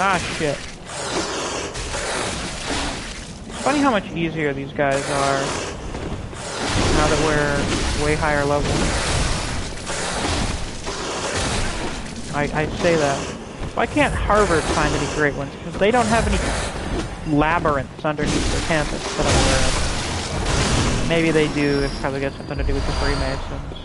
Ah, shit. It's funny how much easier these guys are now that we're way higher level. I say that. Why can't Harvard find any Great Ones? Because they don't have any labyrinths underneath their campus that I'm aware of. Maybe they do. It's probably got something to do with the Freemasons.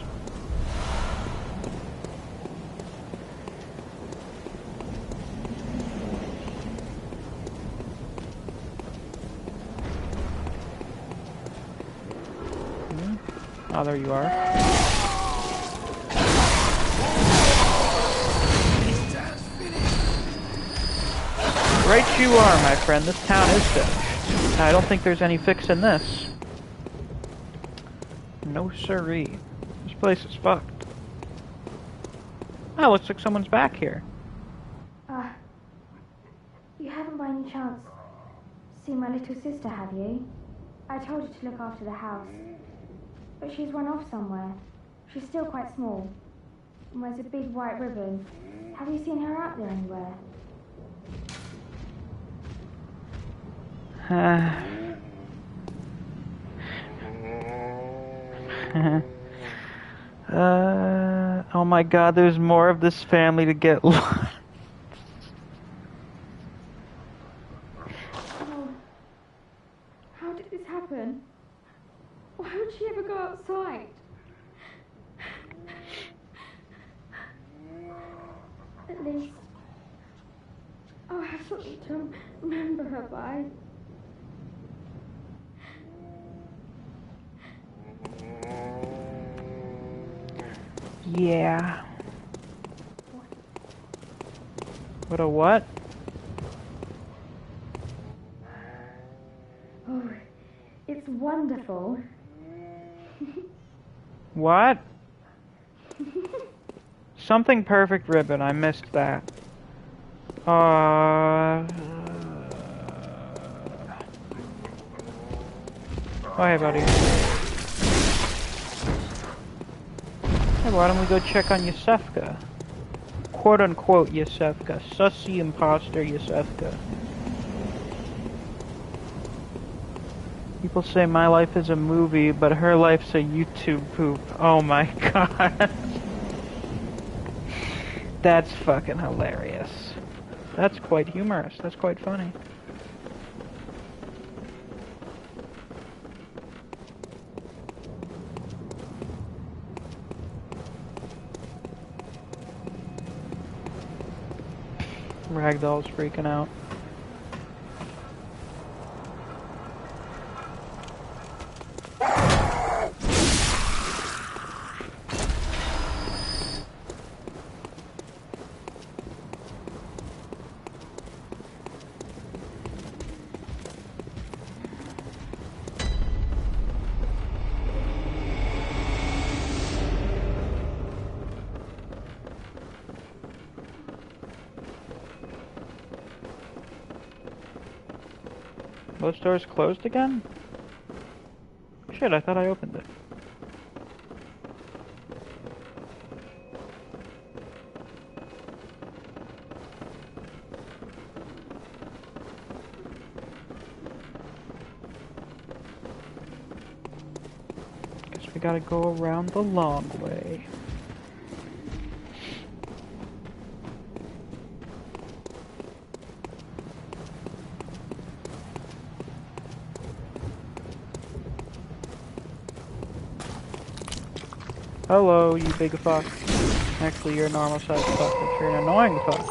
Oh, there you are. Right you are, my friend. This town is finished. I don't think there's any fixing this. No siree. This place is fucked. Oh, looks like someone's back here. You haven't by any chance seen my little sister, have you? I told her to look after the house. But she's run off somewhere. She's still quite small. And wears a big white ribbon. Have you seen her out there anywhere? Oh my god, there's more of this family to get lost. Oh, how did this happen? Why would she ever go outside? At least I'll have something to remember her by. Yeah. What a what? Oh, it's wonderful. What? Something perfect ribbon. I missed that. Oh, hey, buddy. Hey, why don't we go check on Yosefka? Quote-unquote Yosefka. Sussy imposter Yosefka. People say my life is a movie, but her life's a YouTube poop. Oh my god. That's fucking hilarious. That's quite humorous. That's quite funny. Ragdoll's freaking out. Those doors closed again? Shit, I thought I opened it. Guess we gotta go around the long way. Hello, you big fuck. Actually, you're a normal sized fuck, but you're an annoying fuck.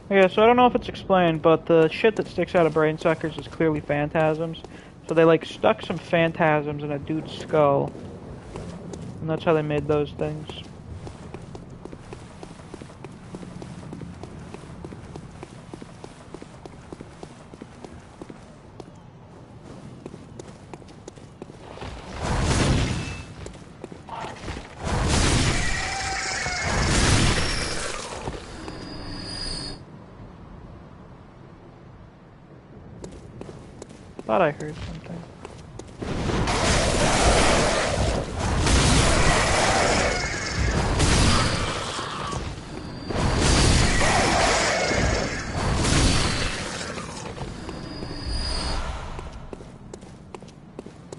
Yeah, so I don't know if it's explained, but the shit that sticks out of brain suckers is clearly phantasms. So they, like, stuck some phantasms in a dude's skull. And that's how they made those things. Thought I heard something.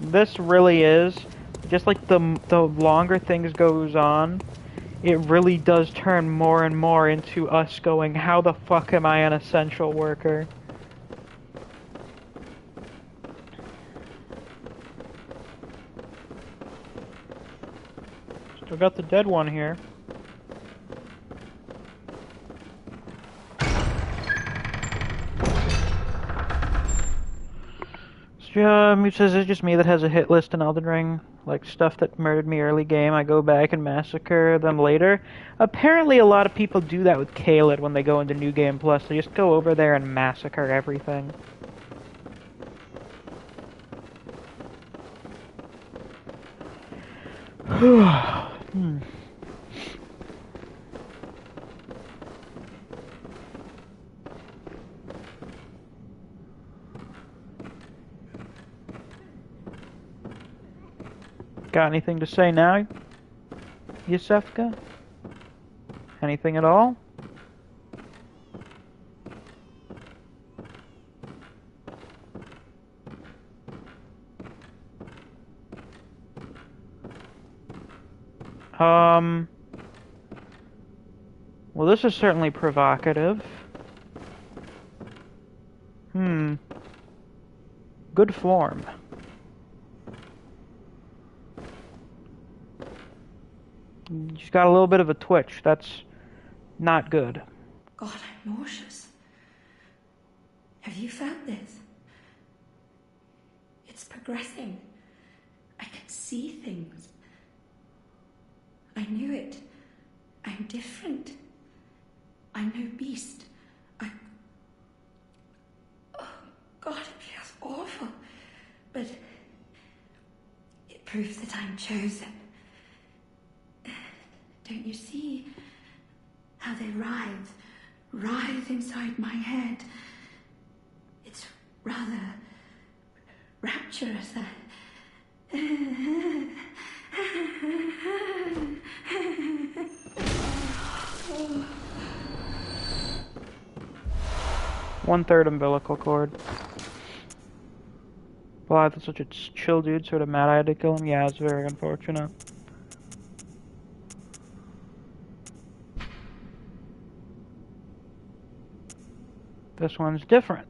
This really is, just like the longer things goes on, it really does turn more and more into us going, how the fuck am I an essential worker? Still got the dead one here. It says it's just me that has a hit list in Elden Ring. Like, stuff that murdered me early game, I go back and massacre them later. Apparently a lot of people do that with Caelid when they go into New Game Plus. They just go over there and massacre everything. Got anything to say now, Yusefka? Anything at all? Well, this is certainly provocative. Good form. She's got a little bit of a twitch. That's not good. God, I'm nauseous. Have you felt this? It's progressing. I can see things. I knew it. I'm different. I'm no beast. Oh, God, it feels awful. But it proves that I'm chosen. Don't you see how they writhe inside my head? It's rather rapturous. One-third umbilical cord. Well, that's such a chill dude, sort of mad I had to kill him. Yeah, it's very unfortunate. This one's different.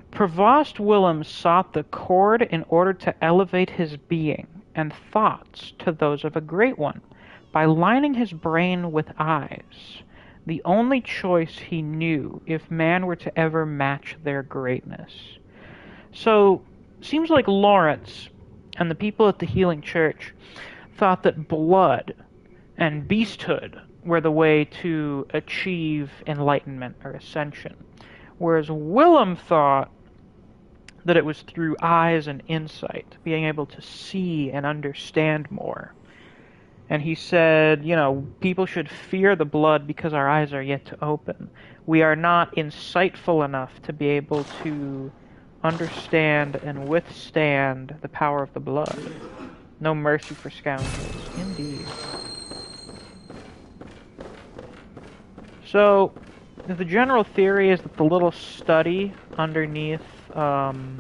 Provost Willem sought the cord in order to elevate his being and thoughts to those of a great one, by lining his brain with eyes, the only choice he knew if man were to ever match their greatness. So, seems like Lawrence and the people at the Healing Church thought that blood and beasthood were the way to achieve enlightenment or ascension. Whereas Willem thought that it was through eyes and insight, being able to see and understand more. And he said, you know, people should fear the blood because our eyes are yet to open. We are not insightful enough to be able to understand and withstand the power of the blood. No mercy for scoundrels. Indeed. So, the general theory is that the little study underneath Odin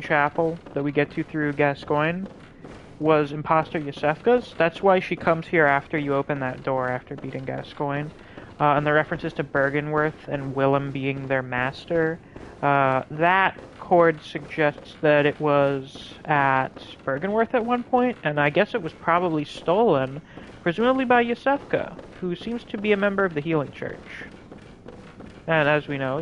Chapel that we get to through Gascoigne was imposter Yosefka's. That's why she comes here after you open that door after beating Gascoigne. And the references to Byrgenwerth and Willem being their master. That cord suggests that it was at Byrgenwerth at one point, and I guess it was probably stolen, presumably by Yosefka, who seems to be a member of the Healing Church. And as we know,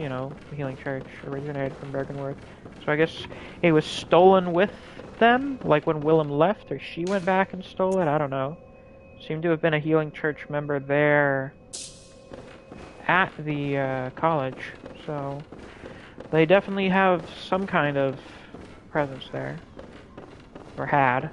the Healing Church originated from Byrgenwerth. So I guess it was stolen with them, like when Willem left, or she went back and stole it, I don't know. Seemed to have been a Healing Church member there at the college, so they definitely have some kind of presence there, or had.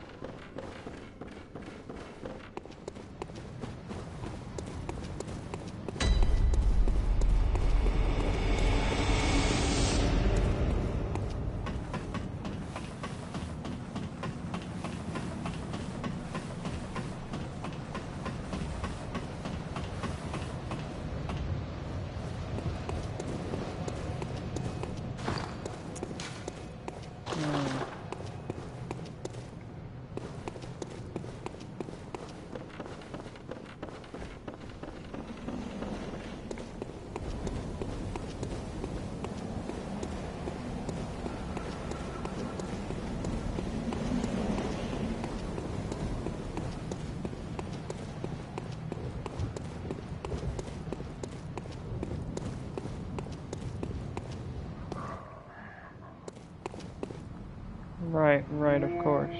Right, of course.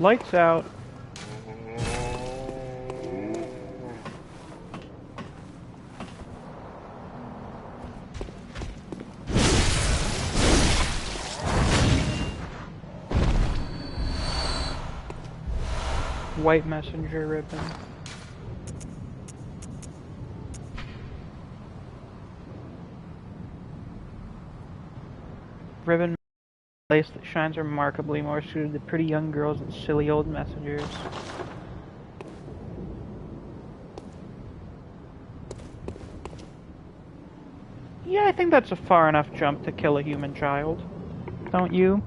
Lights out. White messenger ribbon. Ribbon lace that shines remarkably more suited to pretty young girls than silly old messengers. Yeah, I think that's a far enough jump to kill a human child. Don't you?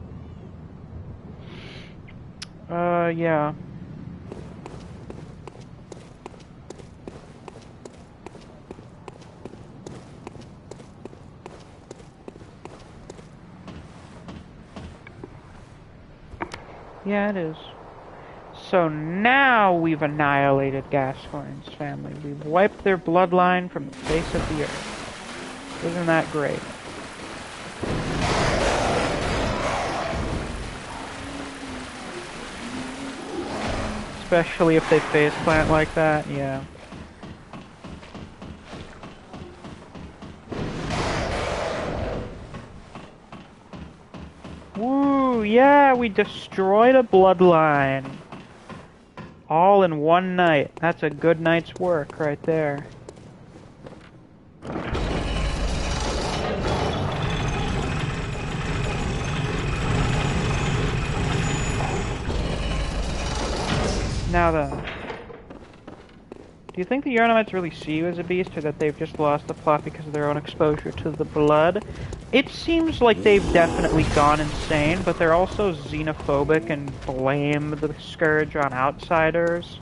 Yeah. Yeah, it is. So now we've annihilated Gascoigne's family. We've wiped their bloodline from the face of the earth. Isn't that great? Especially if they face plant like that, yeah. Woo, yeah, we destroyed a bloodline. All in one night. That's a good night's work right there. Now then. Do you think the Yharnamites really see you as a beast, or that they've just lost the plot because of their own exposure to the blood? It seems like they've definitely gone insane, but they're also xenophobic and blame the Scourge on outsiders.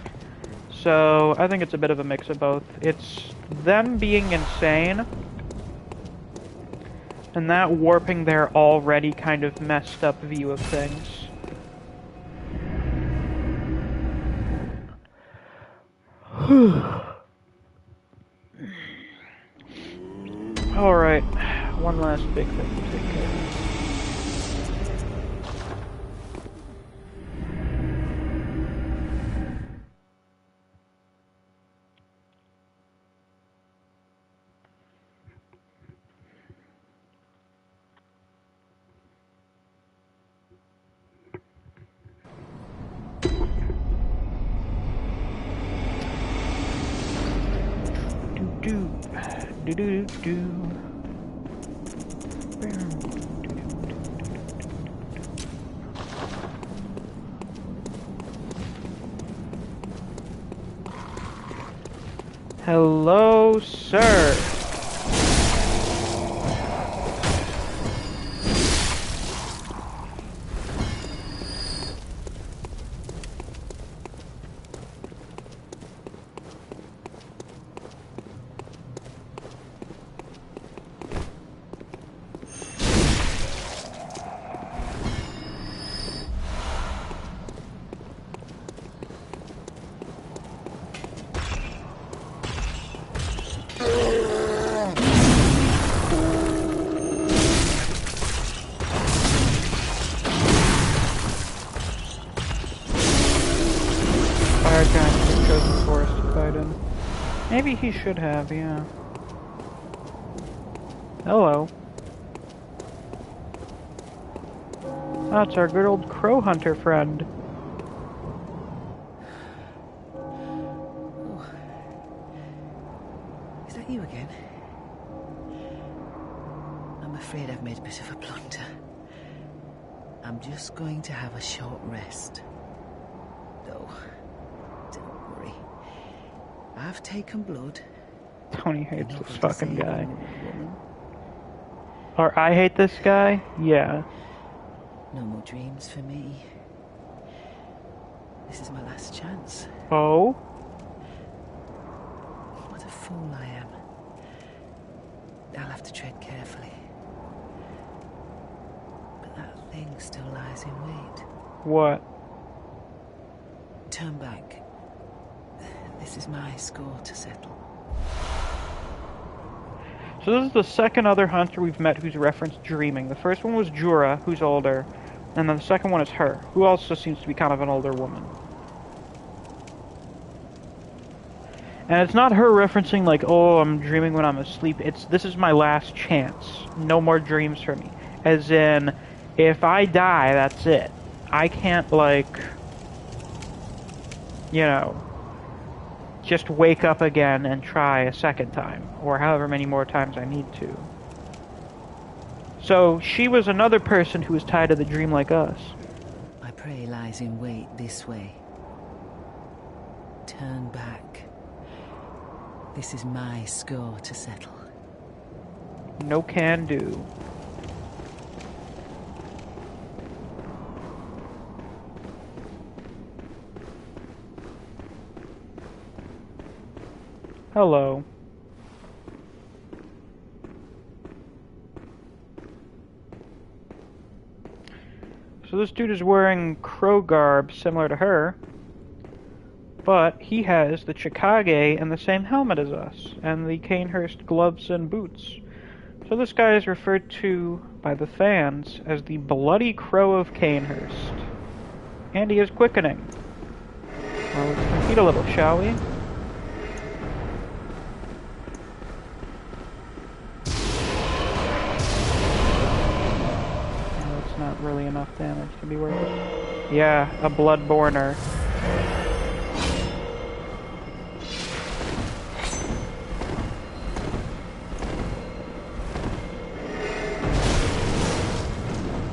So, I think it's a bit of a mix of both. It's them being insane, and that warping their already kind of messed up view of things. Alright, one last big thing to take care of. Hello, sir. Maybe he should have, yeah. Hello. That's our good old crow hunter friend. Oh. Is that you again? I'm afraid I've made a bit of a blunder. I'm just going to have a short rest. Though, don't worry. I've taken blood. Tony hates this fucking guy. Or I hate this guy? Yeah. No more dreams for me. This is my last chance. Oh? What a fool I am. I'll have to tread carefully. But that thing still lies in wait. What? Turn back. This is my score to settle. So this is the second other hunter we've met who's referenced dreaming. The first one was Jura, who's older, and then the second one is her, who also seems to be kind of an older woman. And it's not her referencing like, oh, I'm dreaming when I'm asleep. It's, this is my last chance. No more dreams for me. As in, if I die, that's it. I can't, like, you know, just wake up again and try a second time, or however many more times I need to. So, she was another person who was tied to the dream like us. My prey lies in wait this way. Turn back. This is my score to settle. No can do. Hello. So this dude is wearing crow garb similar to her, but he has the Chikage and the same helmet as us, and the Cainhurst gloves and boots. So this guy is referred to by the fans as the Bloody Crow of Cainhurst. And he is quickening. Well, let's compete a little, shall we? Not really enough damage to be worth it. Yeah, a Bloodborner.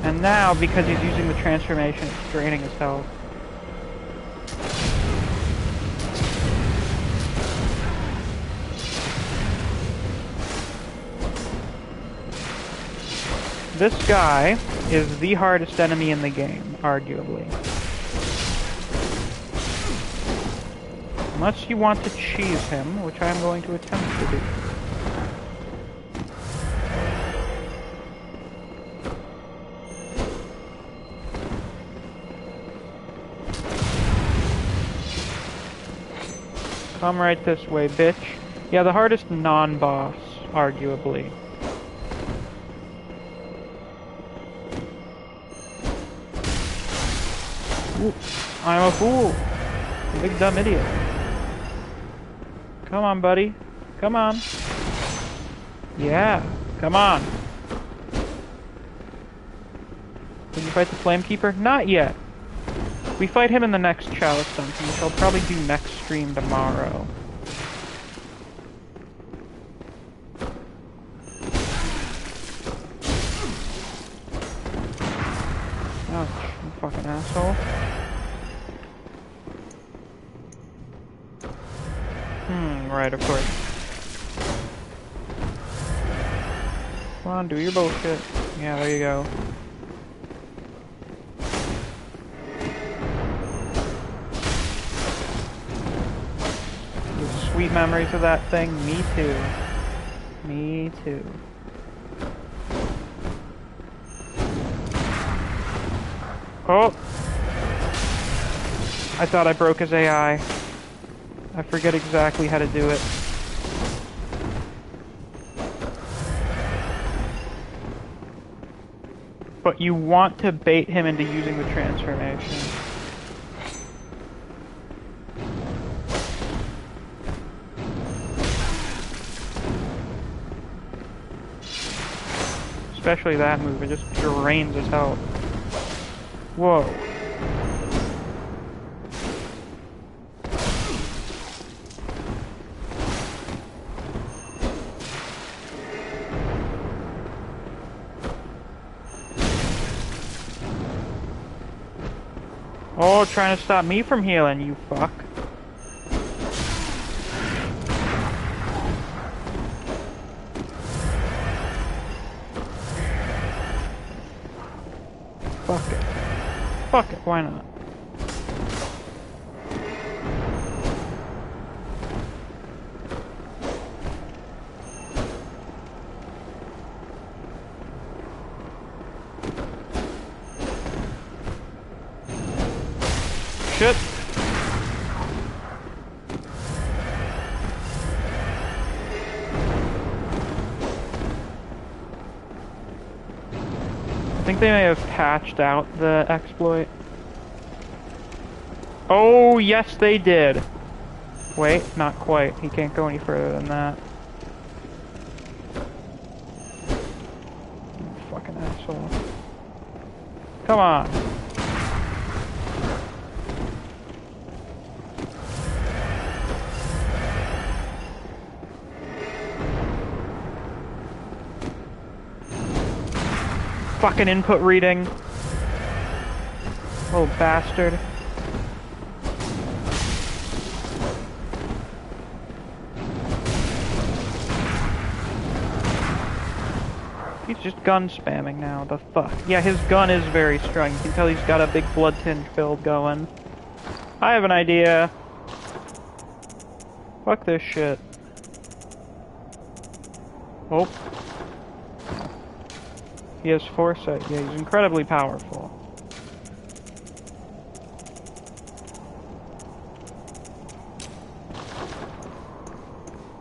And now, because he's using the transformation, it's draining his health. This guy is the hardest enemy in the game, arguably. Unless you want to cheese him, which I'm going to attempt to do. Come right this way, bitch. Yeah, the hardest non-boss, arguably. Ooh, I'm a fool. A big dumb idiot. Come on, buddy. Come on. Yeah, come on. Did you fight the Flamekeeper? Not yet. We fight him in the next Chalice Dungeon, which I'll probably do next stream tomorrow. Ouch, you fucking asshole. Right, of course. Come on, do your bullshit. Yeah, there you go. Sweet memories of that thing. Me too. Me too. Oh! I thought I broke his AI. I forget exactly how to do it. But you want to bait him into using the transformation. Especially that move, it just drains his health. Whoa. Oh, trying to stop me from healing, you fuck. Fuck it. Fuck it, why not? Shit. I think they may have patched out the exploit. Oh, yes they did. Wait, not quite. He can't go any further than that. You fucking asshole. Come on. Fucking input reading. Little bastard. He's just gun spamming now, the fuck. Yeah, his gun is very strong. You can tell he's got a big blood tinge build going. I have an idea. Fuck this shit. Oh. He has foresight. Yeah, he's incredibly powerful.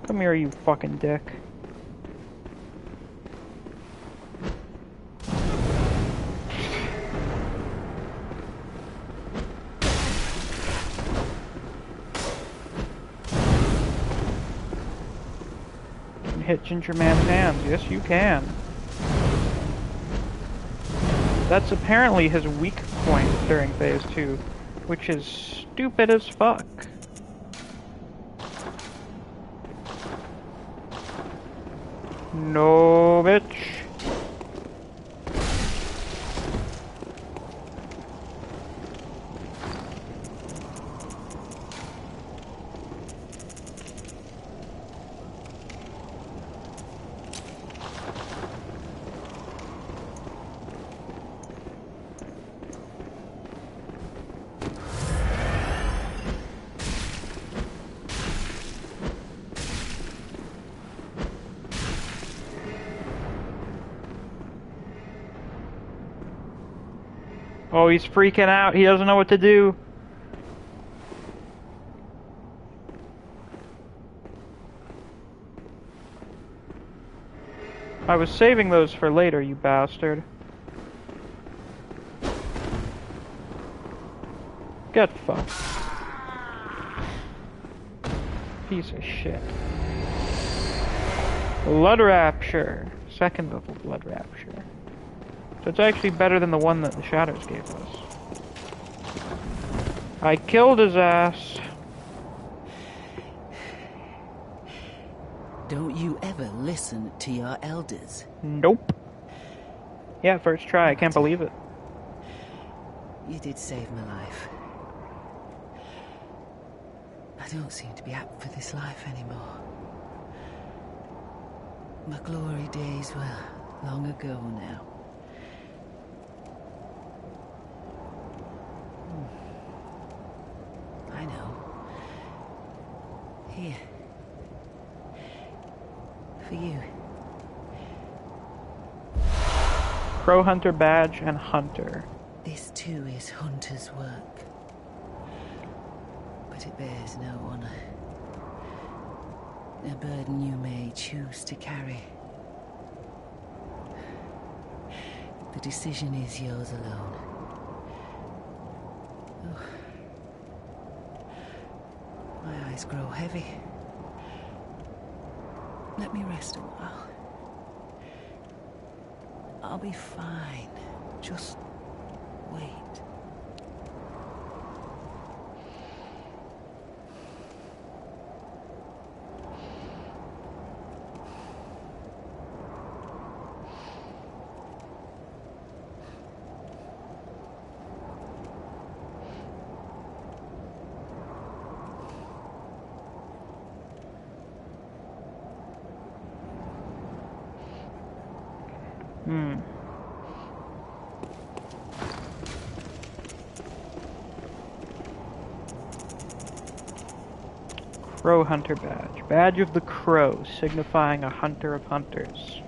Come here, you fucking dick. You can hit Ginger Man's hands. Yes, you can. That's apparently his weak point during phase 2, which is stupid as fuck. No, bitch. Oh, he's freaking out. He doesn't know what to do. I was saving those for later, you bastard. Get fucked. Piece of shit. Blood Rapture. Second level Blood Rapture. So it's actually better than the one that the Shadows gave us. I killed his ass. Don't you ever listen to your elders? Nope. Yeah, first try. I can't believe it. You did save my life. I don't seem to be apt for this life anymore. My glory days were long ago now. I know. Here. For you. Crow Hunter badge and Hunter. This too is Hunter's work. But it bears no honor. A burden you may choose to carry. The decision is yours alone. Oh. My eyes grow heavy. Let me rest a while. I'll be fine. Just wait. Crow Hunter badge. Badge of the Crow, signifying a hunter of hunters.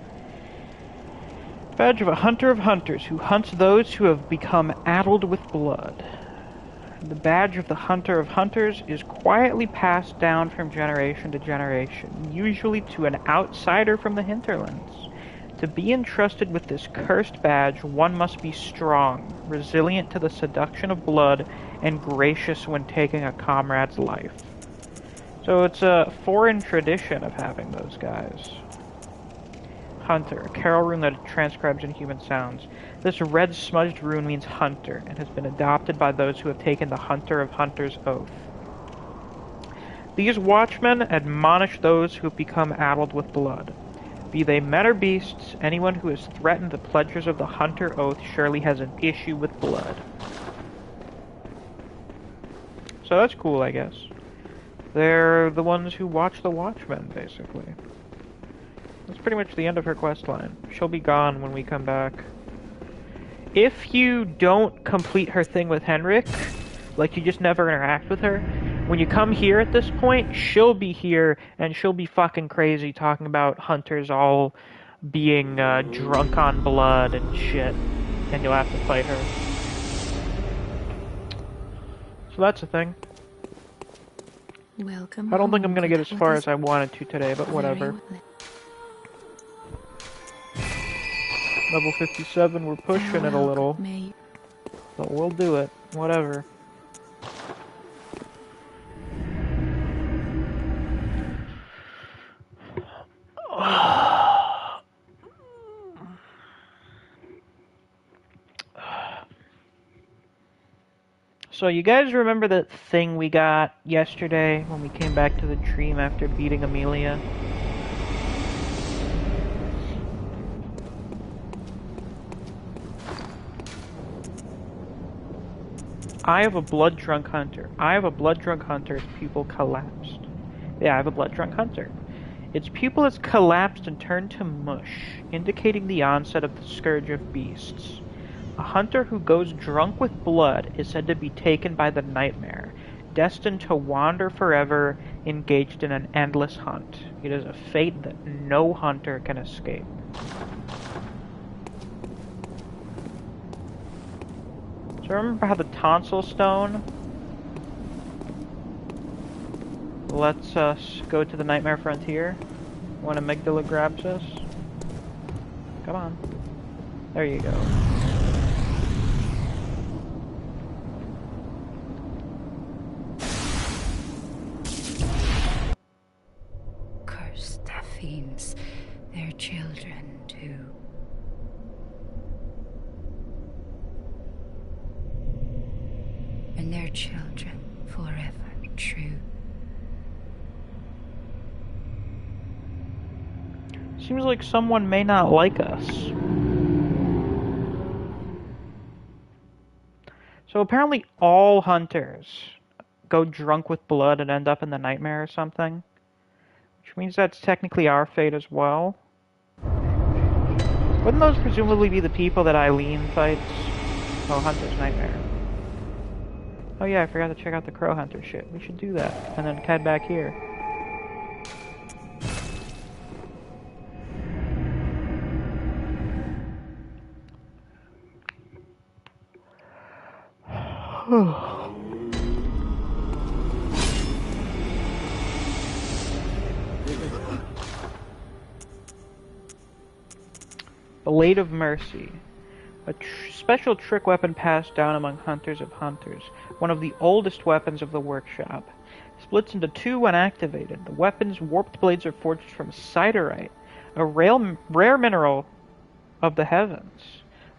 Badge of a hunter of hunters who hunts those who have become addled with blood. The badge of the hunter of hunters is quietly passed down from generation to generation, usually to an outsider from the hinterlands. To be entrusted with this cursed badge, one must be strong, resilient to the seduction of blood, and gracious when taking a comrade's life. So it's a foreign tradition of having those guys. Hunter, a carol rune that transcribes inhuman sounds. This red smudged rune means hunter, and has been adopted by those who have taken the Hunter of Hunters oath. These watchmen admonish those who have become addled with blood. Be they men or beasts, anyone who has threatened the pledges of the Hunter oath surely has an issue with blood. So that's cool, I guess. They're the ones who watch the Watchmen, basically. That's pretty much the end of her questline. She'll be gone when we come back. If you don't complete her thing with Henrik, like you just never interact with her, when you come here at this point, she'll be here, and she'll be fucking crazy talking about hunters all being drunk on blood and shit, and you'll have to fight her. So that's the thing. Welcome. I don't think I'm gonna get as far as I wanted to today, but whatever. Level 57, we're pushing it a little. But we'll do it. Whatever. So you guys remember that thing we got yesterday when we came back to the dream after beating Amelia? I have a blood drunk hunter. I have a blood drunk hunter's pupil collapsed. Yeah, I have a blood drunk hunter. Its pupil has collapsed and turned to mush, indicating the onset of the scourge of beasts. A hunter who goes drunk with blood is said to be taken by the nightmare, destined to wander forever, engaged in an endless hunt. It is a fate that no hunter can escape. So remember how the tonsil stone lets us go to the Nightmare Frontier when Amygdala grabs us? Come on. There you go. Cursed fiends, their children too. And their children forever true. Seems like someone may not like us. So apparently all hunters go drunk with blood and end up in the nightmare or something. Which means that's technically our fate as well. Wouldn't those presumably be the people that Eileen fights? Oh, Hunter's Nightmare. Oh yeah, I forgot to check out the Crow Hunter shit. We should do that. And then head back here. Blade of Mercy. A special trick weapon passed down among hunters of hunters. One of the oldest weapons of the workshop. Splits into two when activated. The weapon's warped blades are forged from siderite, a rare mineral of the heavens.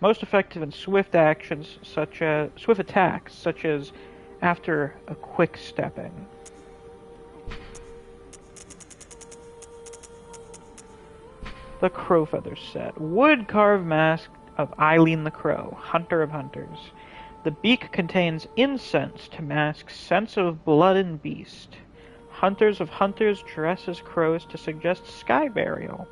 Most effective in swift attacks, such as after a quick stepping. The Crow Feather Set. Wood carved mask of Eileen the Crow, Hunter of Hunters. The beak contains incense to mask scents of blood and beast. Hunters of Hunters dress as crows to suggest sky burial.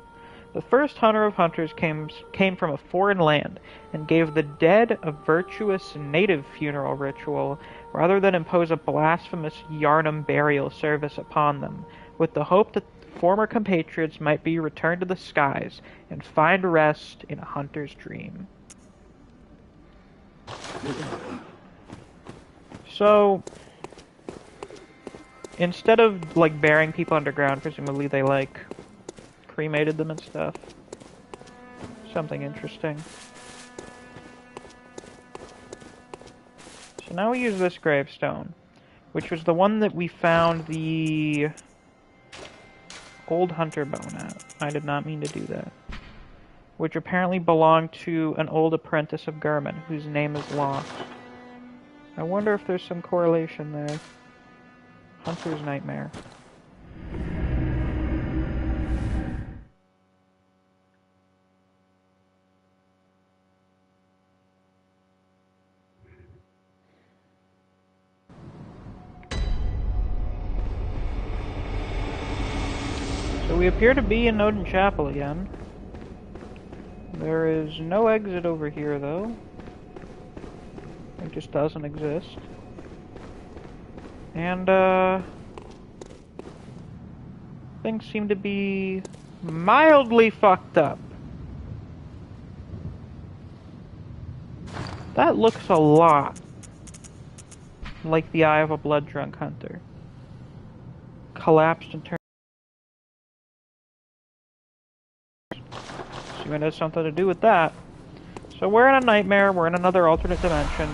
The first Hunter of Hunters came from a foreign land and gave the dead a virtuous native funeral ritual rather than impose a blasphemous Yharnam burial service upon them, with the hope that former compatriots might be returned to the skies and find rest in a hunter's dream. So, instead of, like, burying people underground, presumably they, like, cremated them and stuff. Something interesting. So now we use this gravestone, which was the one that we found the old hunter bone at. I did not mean to do that. Which apparently belonged to an old apprentice of Gurman, whose name is lost. I wonder if there's some correlation there. Hunter's Nightmare. So we appear to be in Odin Chapel again. There is no exit over here, though. It just doesn't exist. And, things seem to be mildly fucked up. That looks a lot like the eye of a blood-drunk hunter. Collapsed and turned. It has something to do with that. So we're in a nightmare, we're in another alternate dimension.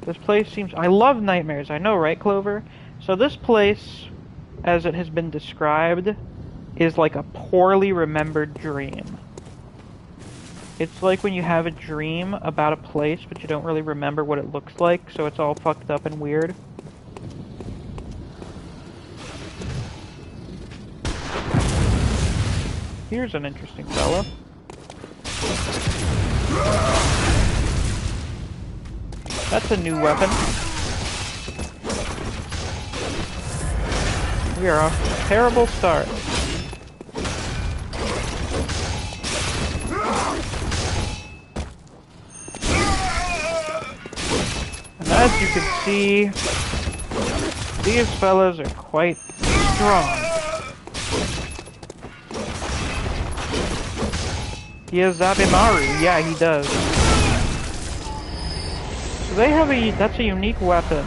This place seems... I love nightmares, I know, right, Clover? So this place, as it has been described, is like a poorly remembered dream. It's like when you have a dream about a place, but you don't really remember what it looks like, so it's all fucked up and weird. Here's an interesting fella. That's a new weapon. We are off to a terrible start. And as you can see, these fellas are quite strong. He has Zabimaru. Yeah, he does. So they have that's a unique weapon.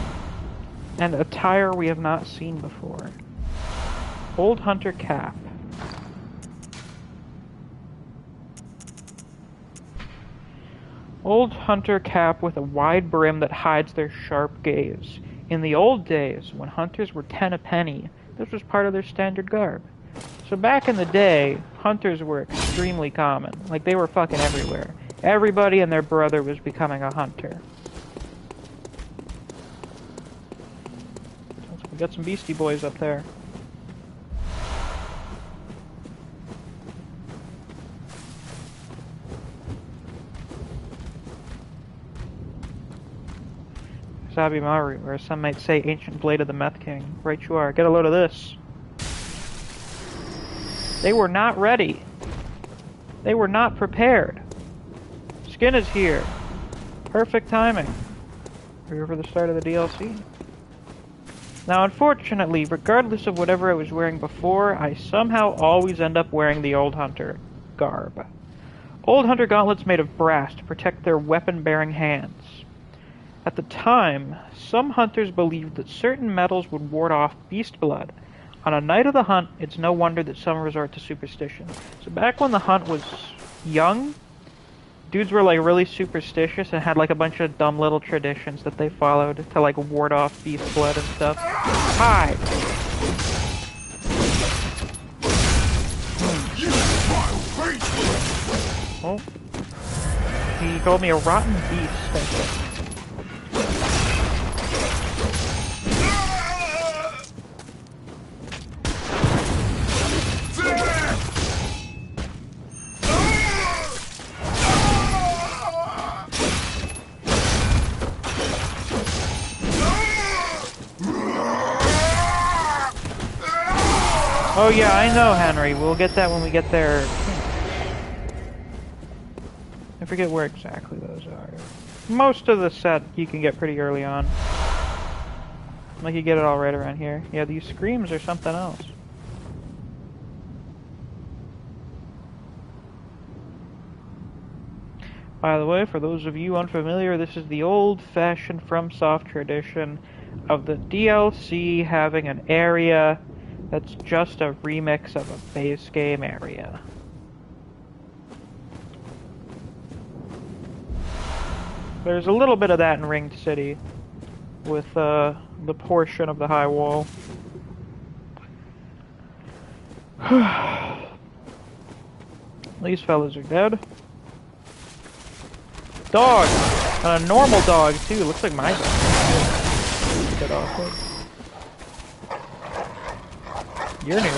And attire we have not seen before. Old Hunter Cap. Old Hunter Cap with a wide brim that hides their sharp gaze. In the old days, when hunters were 10 a penny, this was part of their standard garb. So back in the day, hunters were extremely common. Like, they were fucking everywhere. Everybody and their brother was becoming a hunter. Sounds like we got some Beastie Boys up there. Zabimaru, or some might say ancient blade of the Meth King. Right you are. Get a load of this. They were not ready. They were not prepared. Skin is here. Perfect timing. We're for the start of the DLC. Now, unfortunately, regardless of whatever I was wearing before, I somehow always end up wearing the Old Hunter garb. Old Hunter gauntlets made of brass to protect their weapon-bearing hands. At the time, some hunters believed that certain metals would ward off beast blood. On a night of the hunt, it's no wonder that some resort to superstition. So back when the hunt was young, dudes were like really superstitious and had like a bunch of dumb little traditions that they followed to like ward off beast blood and stuff. Hi! Oh. He called me a rotten beast. Oh yeah, I know, Henry. We'll get that when we get there. I forget where exactly those are. Most of the set you can get pretty early on. Like you get it all right around here. Yeah, these screams are something else. By the way, for those of you unfamiliar, this is the old-fashioned FromSoft tradition of the DLC having an area that's just a remix of a base game area. There's a little bit of that in Ringed City, with the portion of the high wall. These fellas are dead. Dog! And a normal dog, too. Looks like my dog. Get off it. You're new.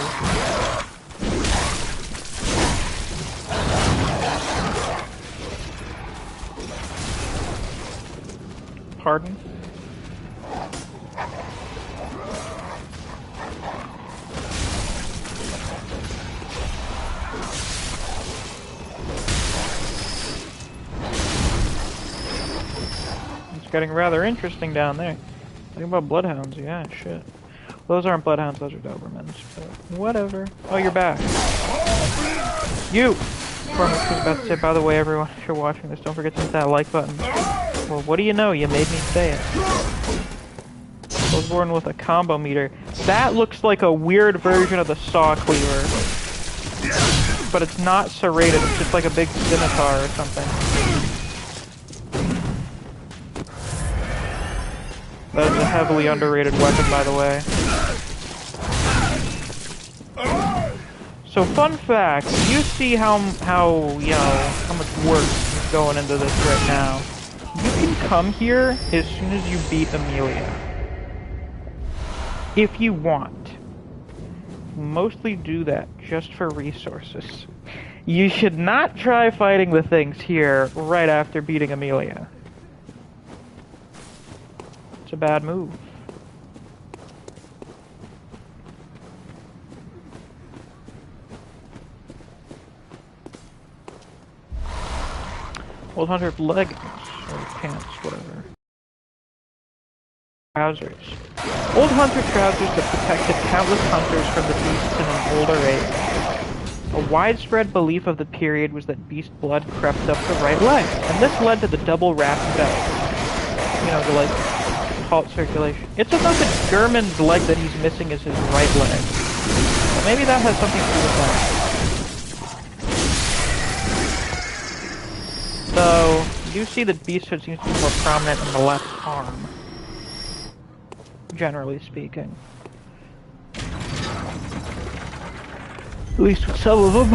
Pardon? It's getting rather interesting down there. Talking about bloodhounds, yeah, shit. Those aren't bloodhounds, those are Dobermans, but whatever. Oh, you're back. You! Cormac was about to say, by the way, everyone, if you're watching this, don't forget to hit that like button. Well, what do you know? You made me say it. Bloodborne with a combo meter. That looks like a weird version of the saw cleaver. But it's not serrated, it's just like a big scimitar or something. That is a heavily underrated weapon, by the way. So, fun fact, you see how you know, how much work is going into this right now. You can come here as soon as you beat Amelia. If you want. Mostly do that just for resources. You should not try fighting the things here right after beating Amelia. It's a bad move. Old Hunter leggings, or pants, whatever. Trousers. Old Hunter trousers that protected countless hunters from the beasts in an older age. A widespread belief of the period was that beast blood crept up the right leg, and this led to the double wrapped belt. You know, the, like, halt circulation. It's about the German's leg that he's missing is his right leg. So maybe that has something to do with that. So, you do see that beasthood seems to be more prominent in the left arm. Generally speaking. At least with some of them.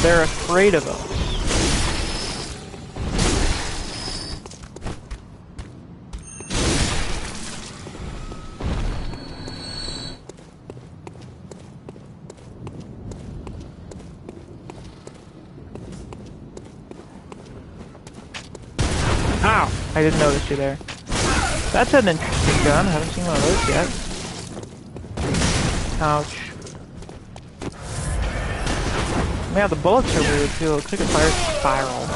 They're afraid of us. Ow! I didn't notice you there. That's an interesting gun. I haven't seen one of those yet. Ouch. Yeah, the bullets are weird too. It looks like it fires a spiral.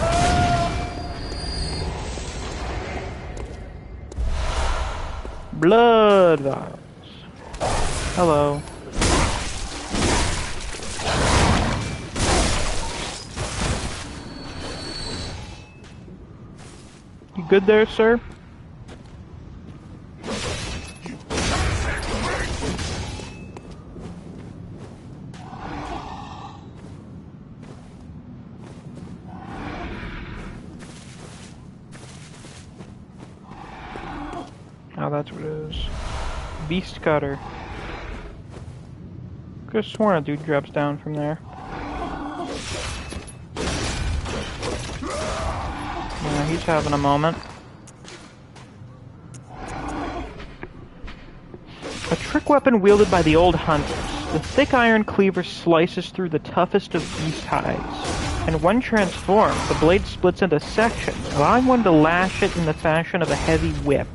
Blood vials. Hello. You good there, sir? Oh, that's what it is. Beast cutter. Could've sworn a dude drops down from there. Yeah, he's having a moment. A trick weapon wielded by the old hunters. The thick iron cleaver slices through the toughest of beast hides. And when transformed, the blade splits into sections, allowing one to lash it in the fashion of a heavy whip.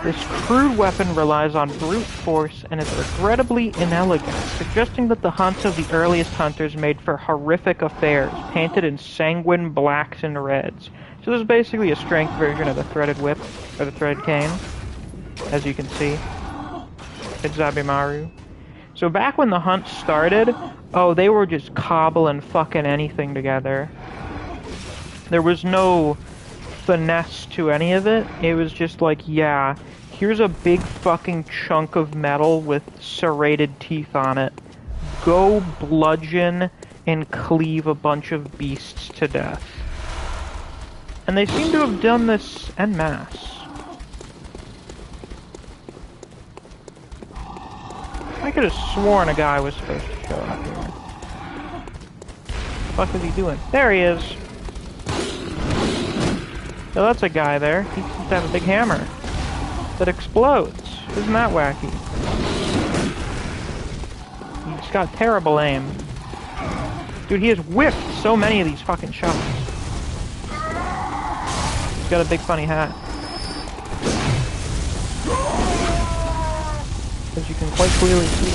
This crude weapon relies on brute force and is regrettably inelegant, suggesting that the hunts of the earliest hunters made for horrific affairs, painted in sanguine blacks and reds. So this is basically a strength version of the threaded whip, or the threaded cane, as you can see. It's Zabimaru. So back when the hunt started, oh, they were just cobbling fucking anything together. There was no finesse to any of it. It was just like, yeah, here's a big fucking chunk of metal with serrated teeth on it. Go bludgeon and cleave a bunch of beasts to death. And they seem to have done this en masse. I could have sworn a guy was supposed to show up here. What the fuck is he doing? There he is! So that's a guy there. He seems to have a big hammer that explodes. Isn't that wacky? He's got terrible aim. Dude, he has whiffed so many of these fucking shots. He's got a big funny hat. As you can quite clearly see.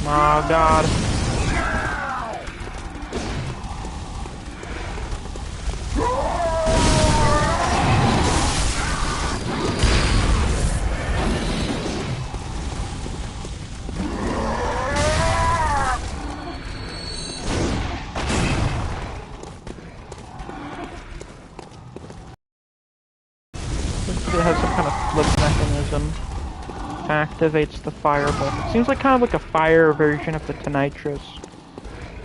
Oh god. It has some kind of flip mechanism. Activates the fireball. It seems like kind of like a fire version of the Tinnitrus,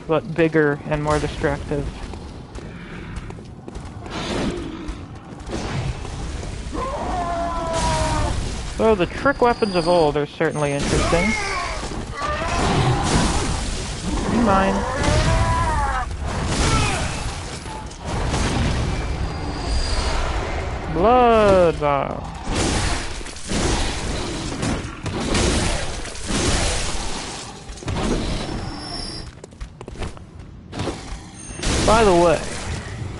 but bigger and more destructive. So the trick weapons of old are certainly interesting. You mind? Blood vial. By the way,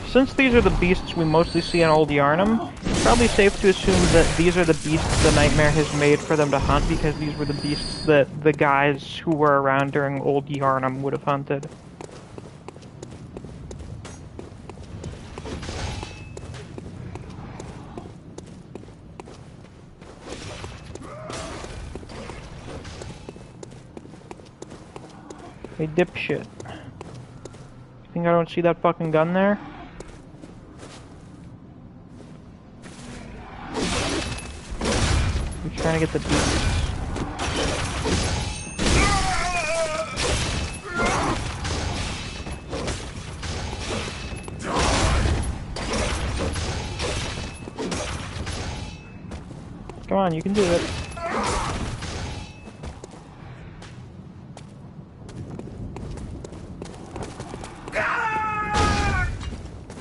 since these are the beasts we mostly see in Old Yharnam, Probably safe to assume that these are the beasts the Nightmare has made for them to hunt, because these were the beasts that the guys who were around during old Yharnam would have hunted. Hey, dipshit. You think I don't see that fucking gun there? You're trying to get the beast. Come on, you can do it.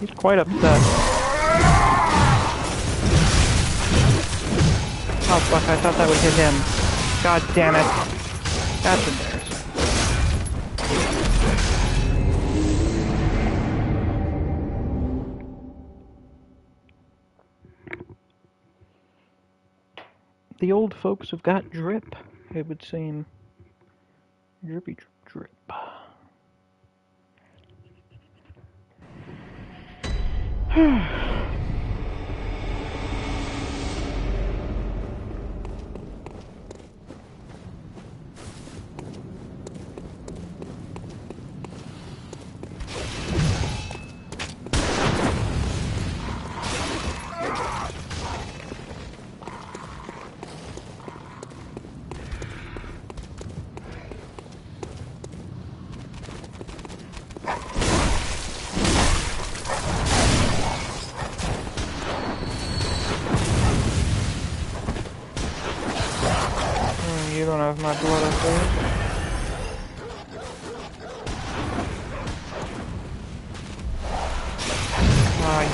He's quite upset. Oh fuck, I thought that would hit him. God damn it. That's embarrassing. The old folks have got drip, it would seem. Drippy drip. You don't have my blood, I suppose. Ah, you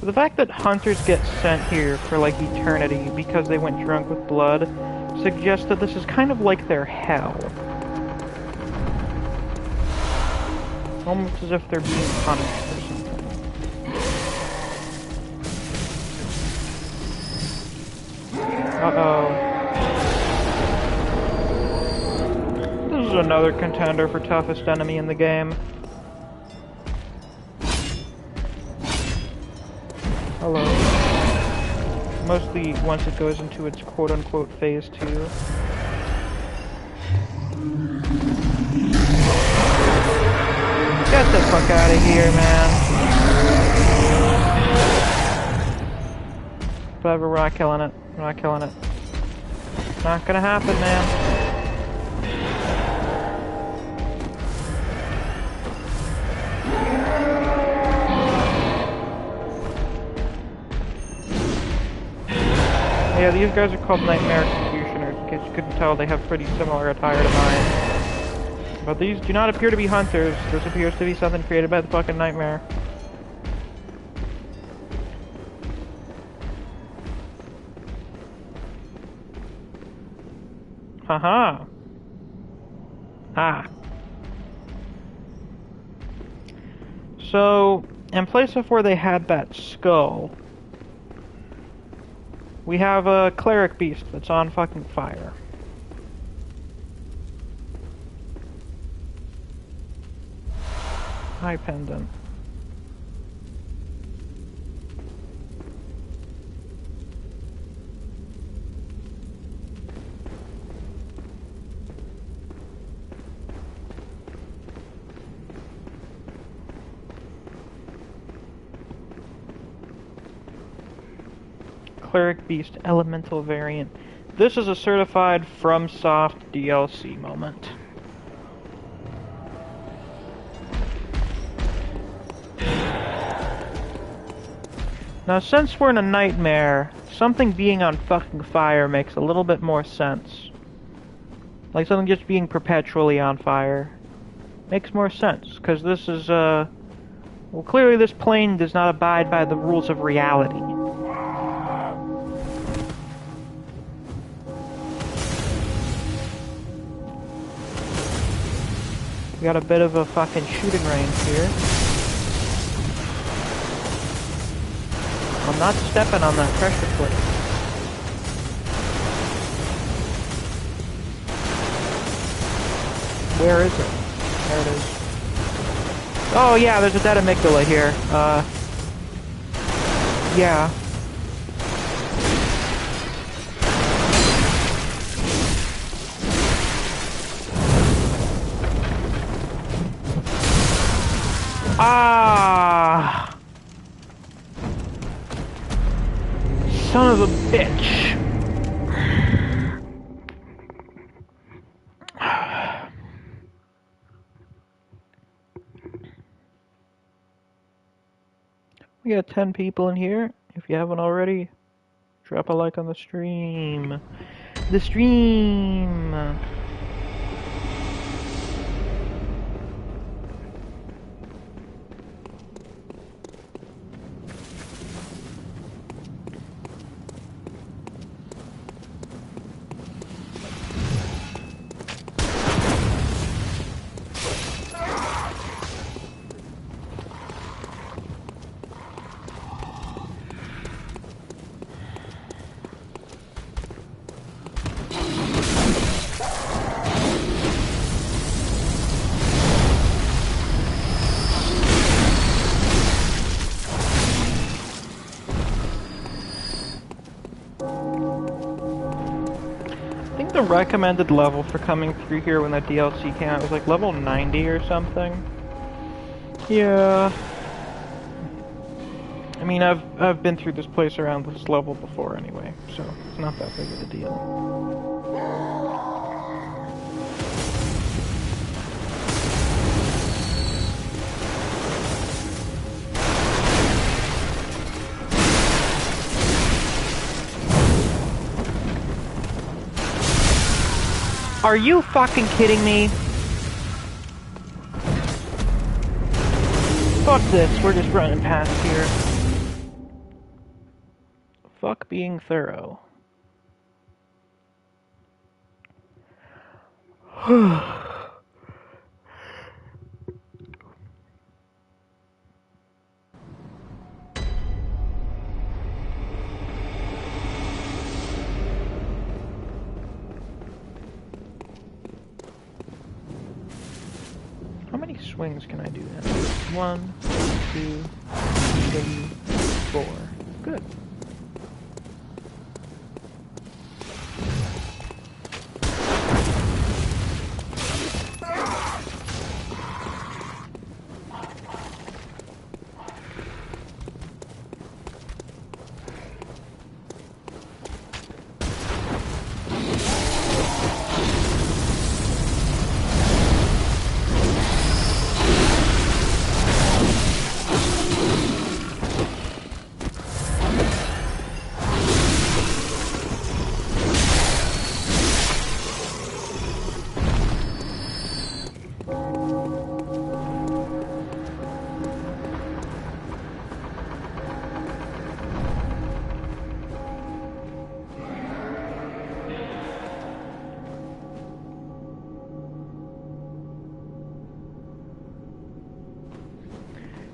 So the fact that hunters get sent here for like eternity because they went drunk with blood suggests that this is kind of like their hell. Almost as if they're being punished or something. Uh-oh. This is another contender for toughest enemy in the game. Hello. Mostly once it goes into its quote-unquote phase 2. Get the fuck out of here, man. Whatever, we're not killing it. We're not killing it. Not gonna happen, man. Yeah, these guys are called Nightmare Executioners. In case you couldn't tell, they have pretty similar attire to mine. But these do not appear to be hunters. This appears to be something created by the fucking Nightmare. Haha. Ah. So, in place of where they had that skull, we have a cleric beast that's on fucking fire. High pendant. Cleric Beast Elemental variant. This is a certified FromSoft DLC moment. Now, since we're in a nightmare, something being on fucking fire makes a little bit more sense. Like something just being perpetually on fire makes more sense, because this is, well, clearly this plane does not abide by the rules of reality. We got a bit of a fucking shooting range here. I'm not stepping on that pressure plate. Where is it? There it is. Oh yeah, there's a dead amygdala here. Yeah. Ah! Son of a bitch. We got 10 people in here. If you haven't already, drop a like on the stream. The stream! The recommended level for coming through here when that DLC came out was like level 90 or something. Yeah. I mean, I've been through this place around this level before anyway, so it's not that big of a deal. Are you fucking kidding me? Fuck this, we're just running past here. Fuck being thorough. How many swings can I do now? 1, 2, 3, 4. Good.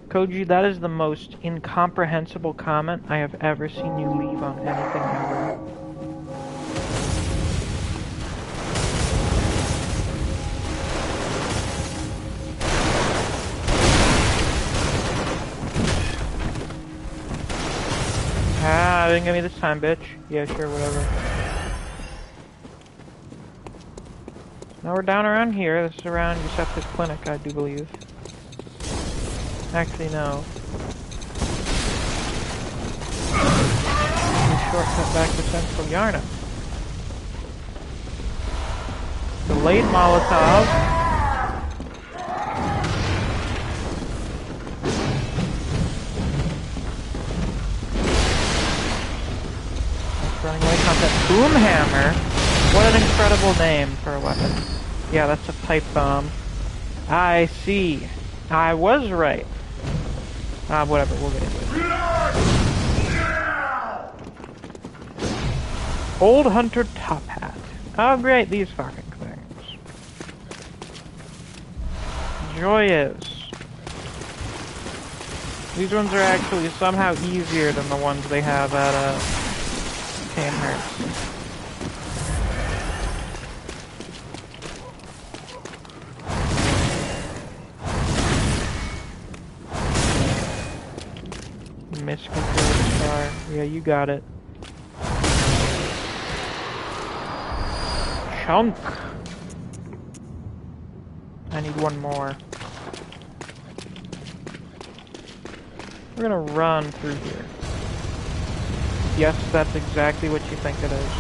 Koji, that is the most incomprehensible comment I have ever seen you leave on anything ever. Ah, didn't get me this time, bitch. Yeah, sure, whatever. Now we're down around here. This is around Giuseppe's clinic, I do believe. Actually, no. shortcut back to central Yharnam. Delayed Molotov. Running away concept. Boomhammer. What an incredible name for a weapon. Yeah, that's a pipe bomb. I see. I was right. Whatever, we'll get into it. Old Hunter Top Hat. Oh great, these fucking things. Joyous. These ones are actually somehow easier than the ones they have at, Cainhurst. Miscontrol star. Yeah, you got it. Chunk. I need one more. We're gonna run through here. Yes, that's exactly what you think it is.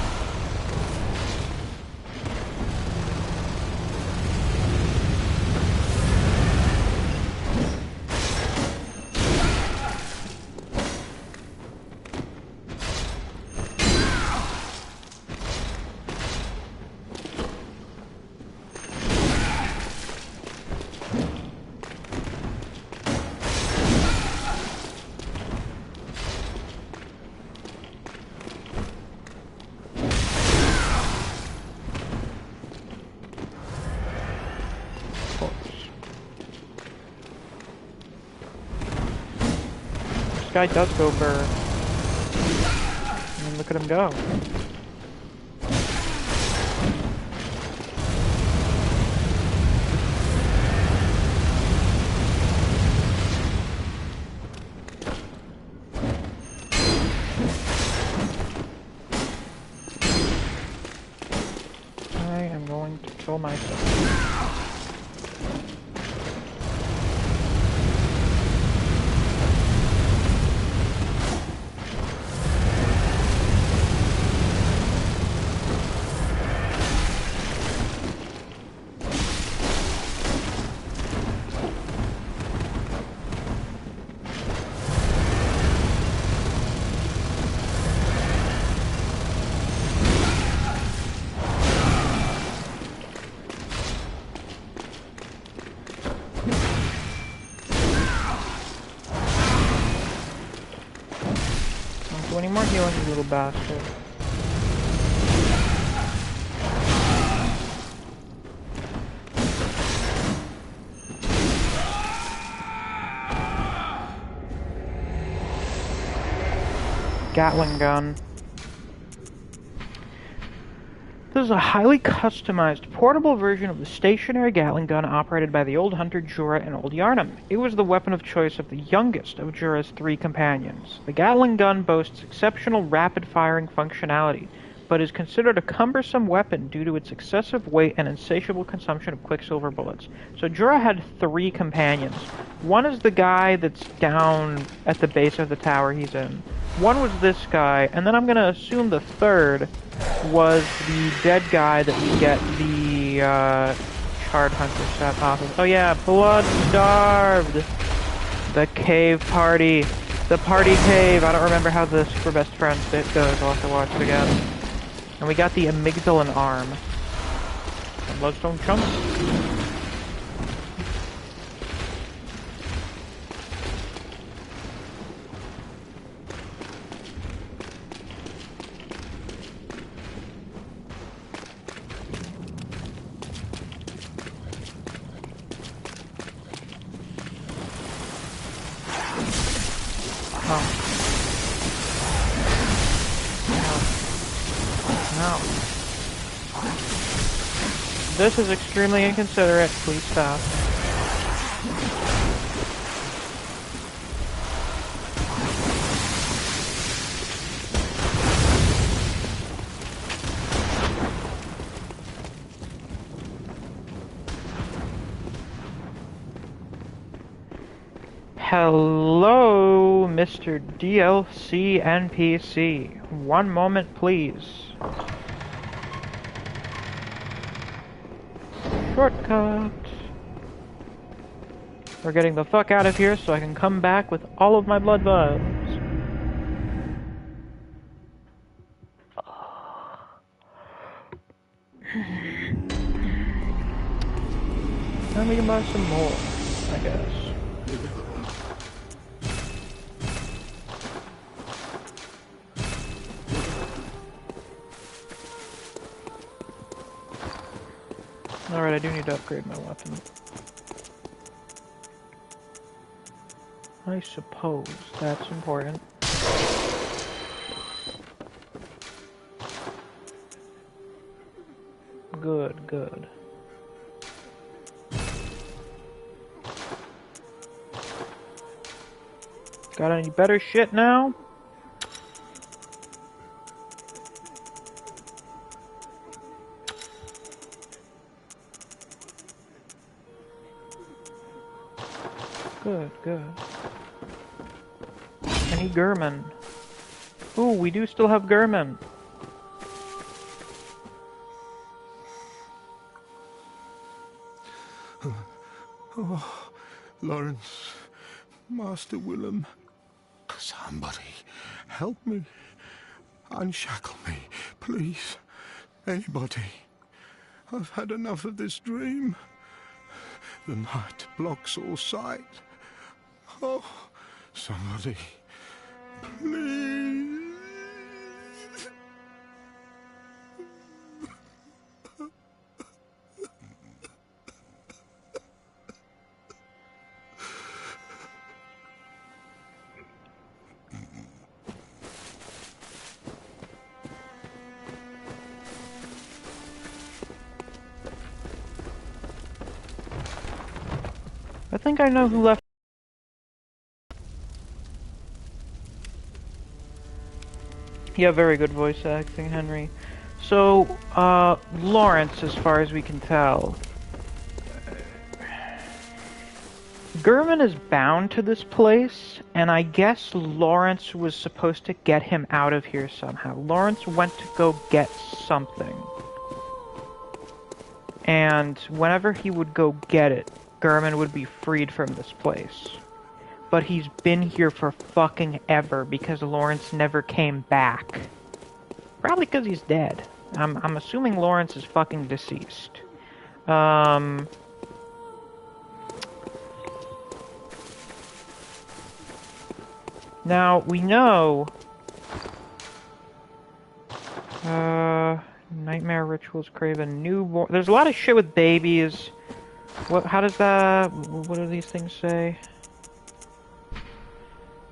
This guy does go burr. I mean, look at him go. I am going to kill myself. Any more healing, you little bastard. Gatling gun. This is a highly customized, portable version of the stationary Gatling gun operated by the old hunter Jorah in Old Yharnam. It was the weapon of choice of the youngest of Jorah's 3 companions. The Gatling gun boasts exceptional rapid-firing functionality, but is considered a cumbersome weapon due to its excessive weight and insatiable consumption of quicksilver bullets. So Jorah had 3 companions. One is the guy that's down at the base of the tower he's in. One was this guy, and then I'm gonna assume the third was the dead guy that we get the Charred Hunter set off of. Oh yeah, Blood Starved! The cave party. The party cave. I don't remember how the Super Best Friends bit goes. I'll have to watch it again. And we got the amygdalan arm. Bloodstone chunk. This is extremely inconsiderate. Please stop. Hello, Mr. DLC NPC. One moment, please. Shortcut. We're getting the fuck out of here so I can come back with all of my blood vials. Then we can buy some more, I guess. Alright, I do need to upgrade my weapon. I suppose that's important. Good, good. Got any better shit now? Good, good. Any German? Ooh, we do still have German. Oh, Lawrence, Master Willem, somebody help me. Unshackle me, please. Anybody. I've had enough of this dream. The night blocks all sight. Oh, somebody, please. I think I know who left. Yeah, very good voice acting, Henry. So, Lawrence, as far as we can tell. German is bound to this place, and I guess Lawrence was supposed to get him out of here somehow. Lawrence went to go get something. And whenever he would go get it, German would be freed from this place. But he's been here for fucking ever because Lawrence never came back. Probably because he's dead. I'm assuming Lawrence is fucking deceased. Now, we know... Nightmare rituals crave a newborn... There's a lot of shit with babies. How does that... What do these things say?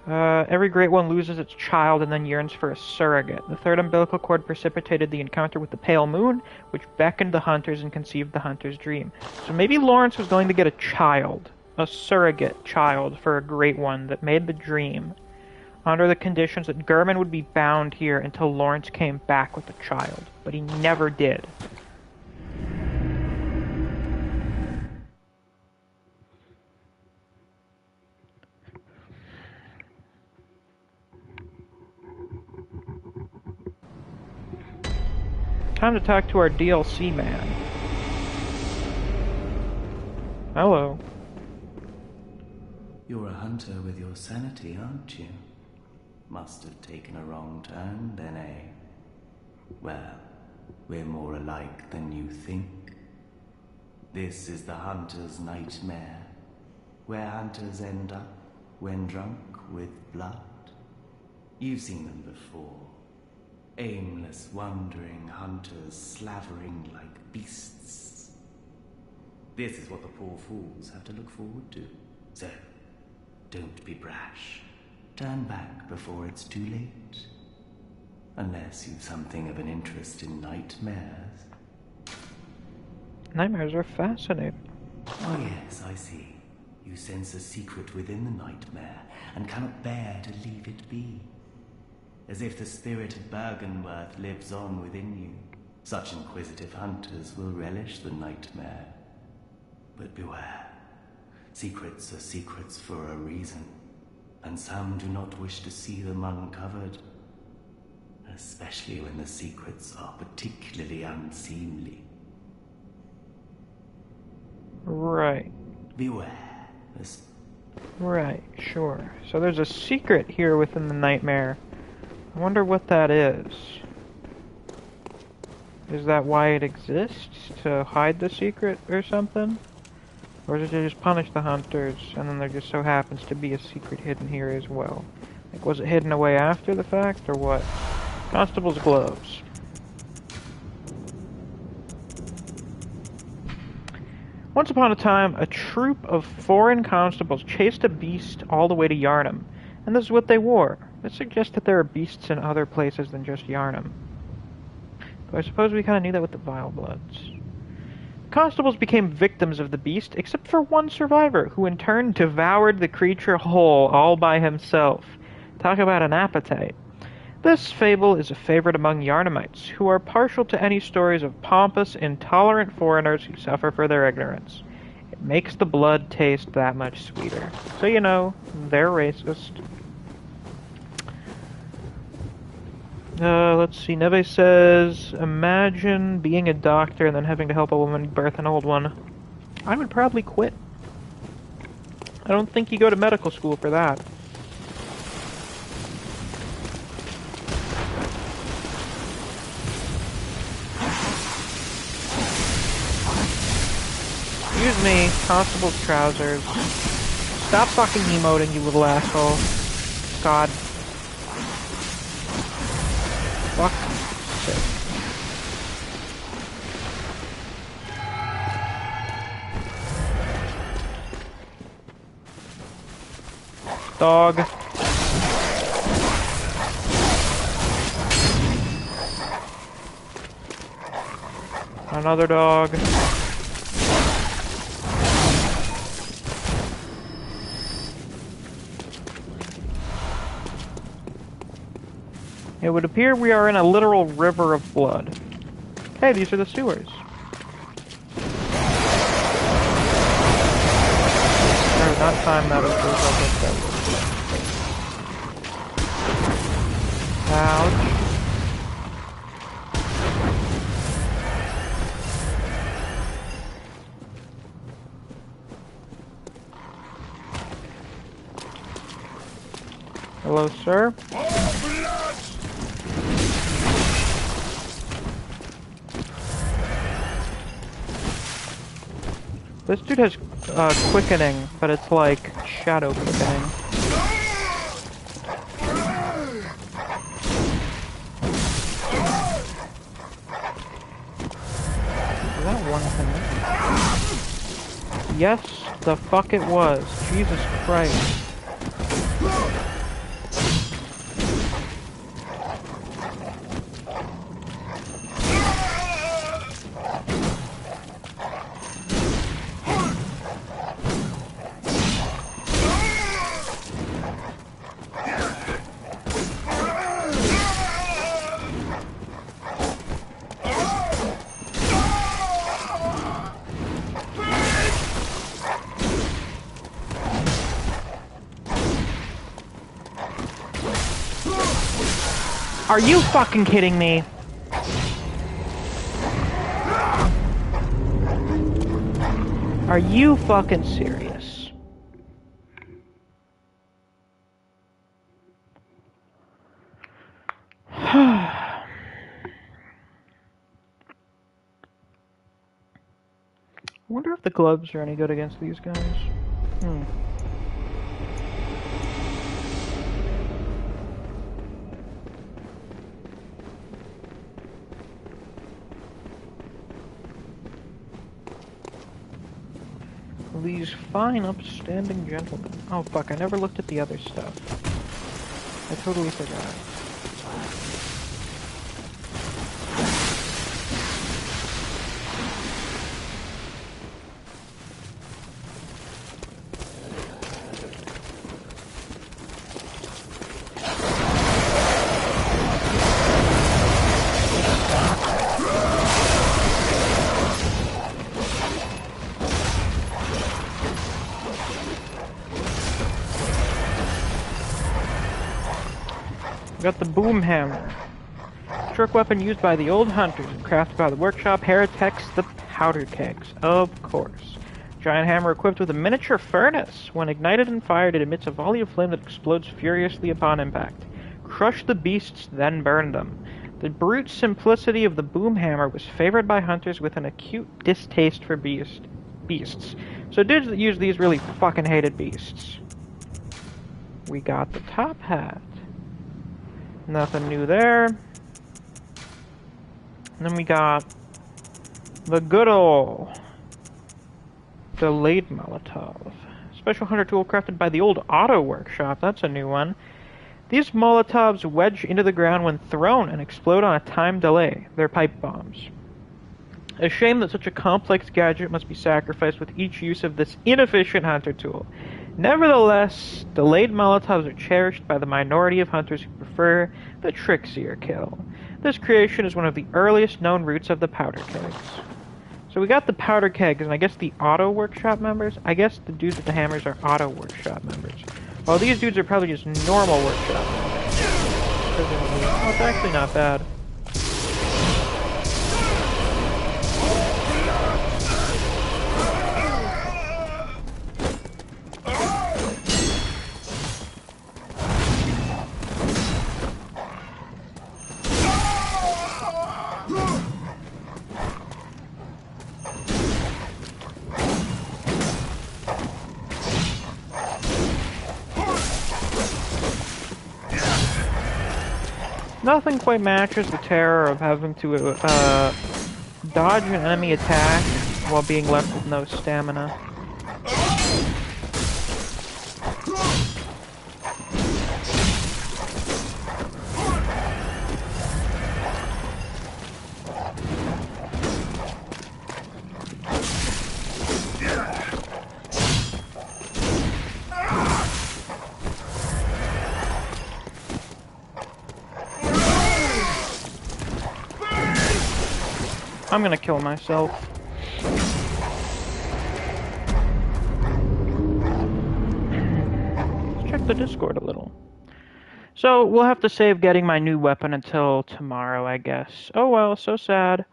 Every great one loses its child and then yearns for a surrogate. The third umbilical cord precipitated the encounter with the pale moon, which beckoned the hunters and conceived the hunter's dream. So maybe Lawrence was going to get a child. A surrogate child for a great one that made the dream. Under the conditions that German would be bound here until Lawrence came back with the child. But he never did. Time to talk to our DLC man. Hello. You're a hunter with your sanity, aren't you? Must have taken a wrong turn, then, eh? Well, we're more alike than you think. This is the hunter's nightmare, where hunters end up when drunk with blood. You've seen them before. Aimless, wandering hunters slavering like beasts. This is what the poor fools have to look forward to. So, don't be brash. Turn back before it's too late. Unless you've something of an interest in nightmares. Nightmares are fascinating. Oh yes, I see. You sense a secret within the nightmare and cannot bear to leave it be. As if the spirit of Byrgenwerth lives on within you. Such inquisitive hunters will relish the nightmare. But beware. Secrets are secrets for a reason, and some do not wish to see them uncovered. Especially when the secrets are particularly unseemly. Right. Beware. Right, sure. So there's a secret here within the nightmare. I wonder what that is. Is that why it exists? To hide the secret or something? Or is it to just punish the hunters, and then there just so happens to be a secret hidden here as well? Like, was it hidden away after the fact, or what? Constable's gloves. Once upon a time, a troop of foreign constables chased a beast all the way to Yharnam, and this is what they wore. This suggests that there are beasts in other places than just Yharnam. Though I suppose we kind of knew that with the Vilebloods. Constables became victims of the beast, except for one survivor, who in turn devoured the creature whole all by himself. Talk about an appetite. This fable is a favorite among Yharnamites, who are partial to any stories of pompous, intolerant foreigners who suffer for their ignorance. It makes the blood taste that much sweeter. So you know, they're racist. Let's see, Neve says, imagine being a doctor and then having to help a woman birth an old one. I would probably quit. I don't think you go to medical school for that. Excuse me, constable's trousers. Stop fucking emoting, you little asshole. God. Fuck. Shit. Dog. Another dog. It would appear we are in a literal river of blood. Hey, these are the sewers. No, not time that Ouch. Hello, sir. This dude has quickening, but it's like shadow quickening. Was that one thing? Yes, the fuck it was. Jesus Christ. Are you fucking kidding me? Are you fucking serious? I wonder if the gloves are any good against these guys. These fine, upstanding gentlemen. Oh fuck, I never looked at the other stuff. I totally forgot. got the boom hammer. Trick weapon used by the old hunters and crafted by the workshop heretics, the powder kegs. Of course. Giant hammer equipped with a miniature furnace. When ignited and fired, it emits a volley of flame that explodes furiously upon impact. Crush the beasts, then burn them. The brute simplicity of the boom hammer was favored by hunters with an acute distaste for beasts. So dudes that use these really fucking hated beasts. We got the top hat. Nothing new there. And then we got the good ol' delayed Molotov. Special hunter tool crafted by the old auto workshop. That's a new one. These Molotovs wedge into the ground when thrown and explode on a time delay. They're pipe bombs. A shame that such a complex gadget must be sacrificed with each use of this inefficient hunter tool. Nevertheless, delayed Molotovs are cherished by the minority of hunters who prefer the trixier kill. This creation is one of the earliest known roots of the powder kegs. So we got the powder kegs, and I guess the auto workshop members? I guess the dudes with the hammers are auto workshop members. While these dudes are probably just normal workshop members. Oh, it's actually not bad. Nothing quite matches the terror of having to dodge an enemy attack while being left with no stamina. I'm gonna kill myself. Let's check the Discord a little. So, we'll have to save getting my new weapon until tomorrow, I guess. Oh well, so sad.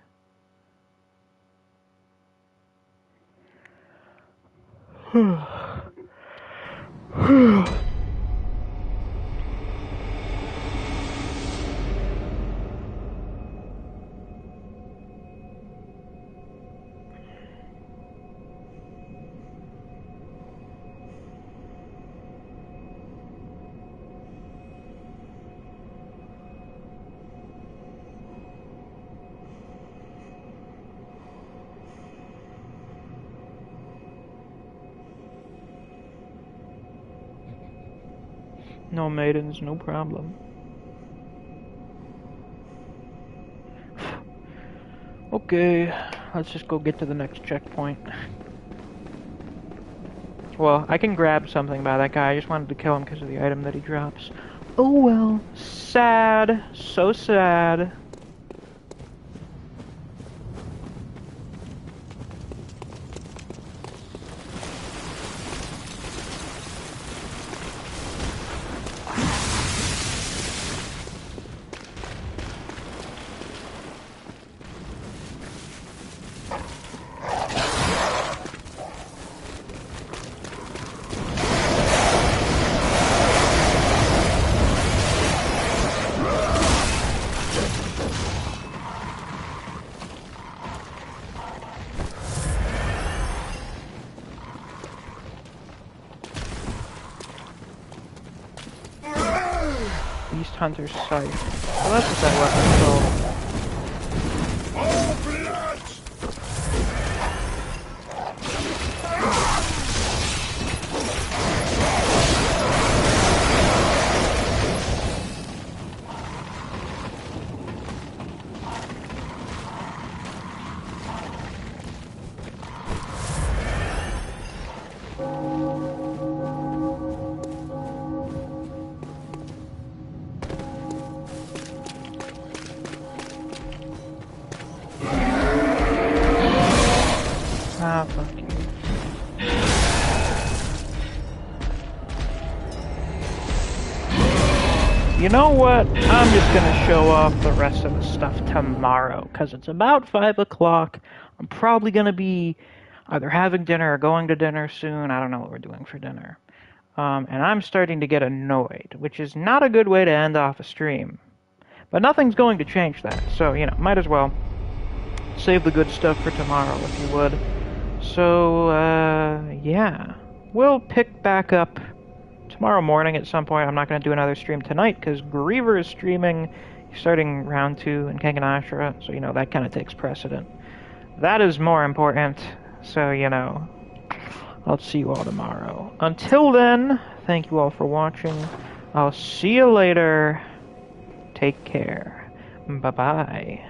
No maidens, no problem. Okay, let's just go get to the next checkpoint. Well, I can grab something by that guy. I just wanted to kill him because of the item that he drops. Oh well. Sad. So sad. Hunter's sight. So that's what that weapon's called. you know what? I'm just gonna show off the rest of the stuff tomorrow, because it's about 5 o'clock. I'm probably gonna be either having dinner or going to dinner soon. I don't know what we're doing for dinner. And I'm starting to get annoyed, which is not a good way to end off a stream. But nothing's going to change that, so, you know, might as well save the good stuff for tomorrow, if you would. So, yeah. We'll pick back up tomorrow morning at some point. I'm not going to do another stream tonight, because Griever is streaming. He's starting round 2 in Cainhurst, so, you know, that kind of takes precedent. That is more important, so, you know, I'll see you all tomorrow. Until then, thank you all for watching. I'll see you later. Take care. Bye-bye.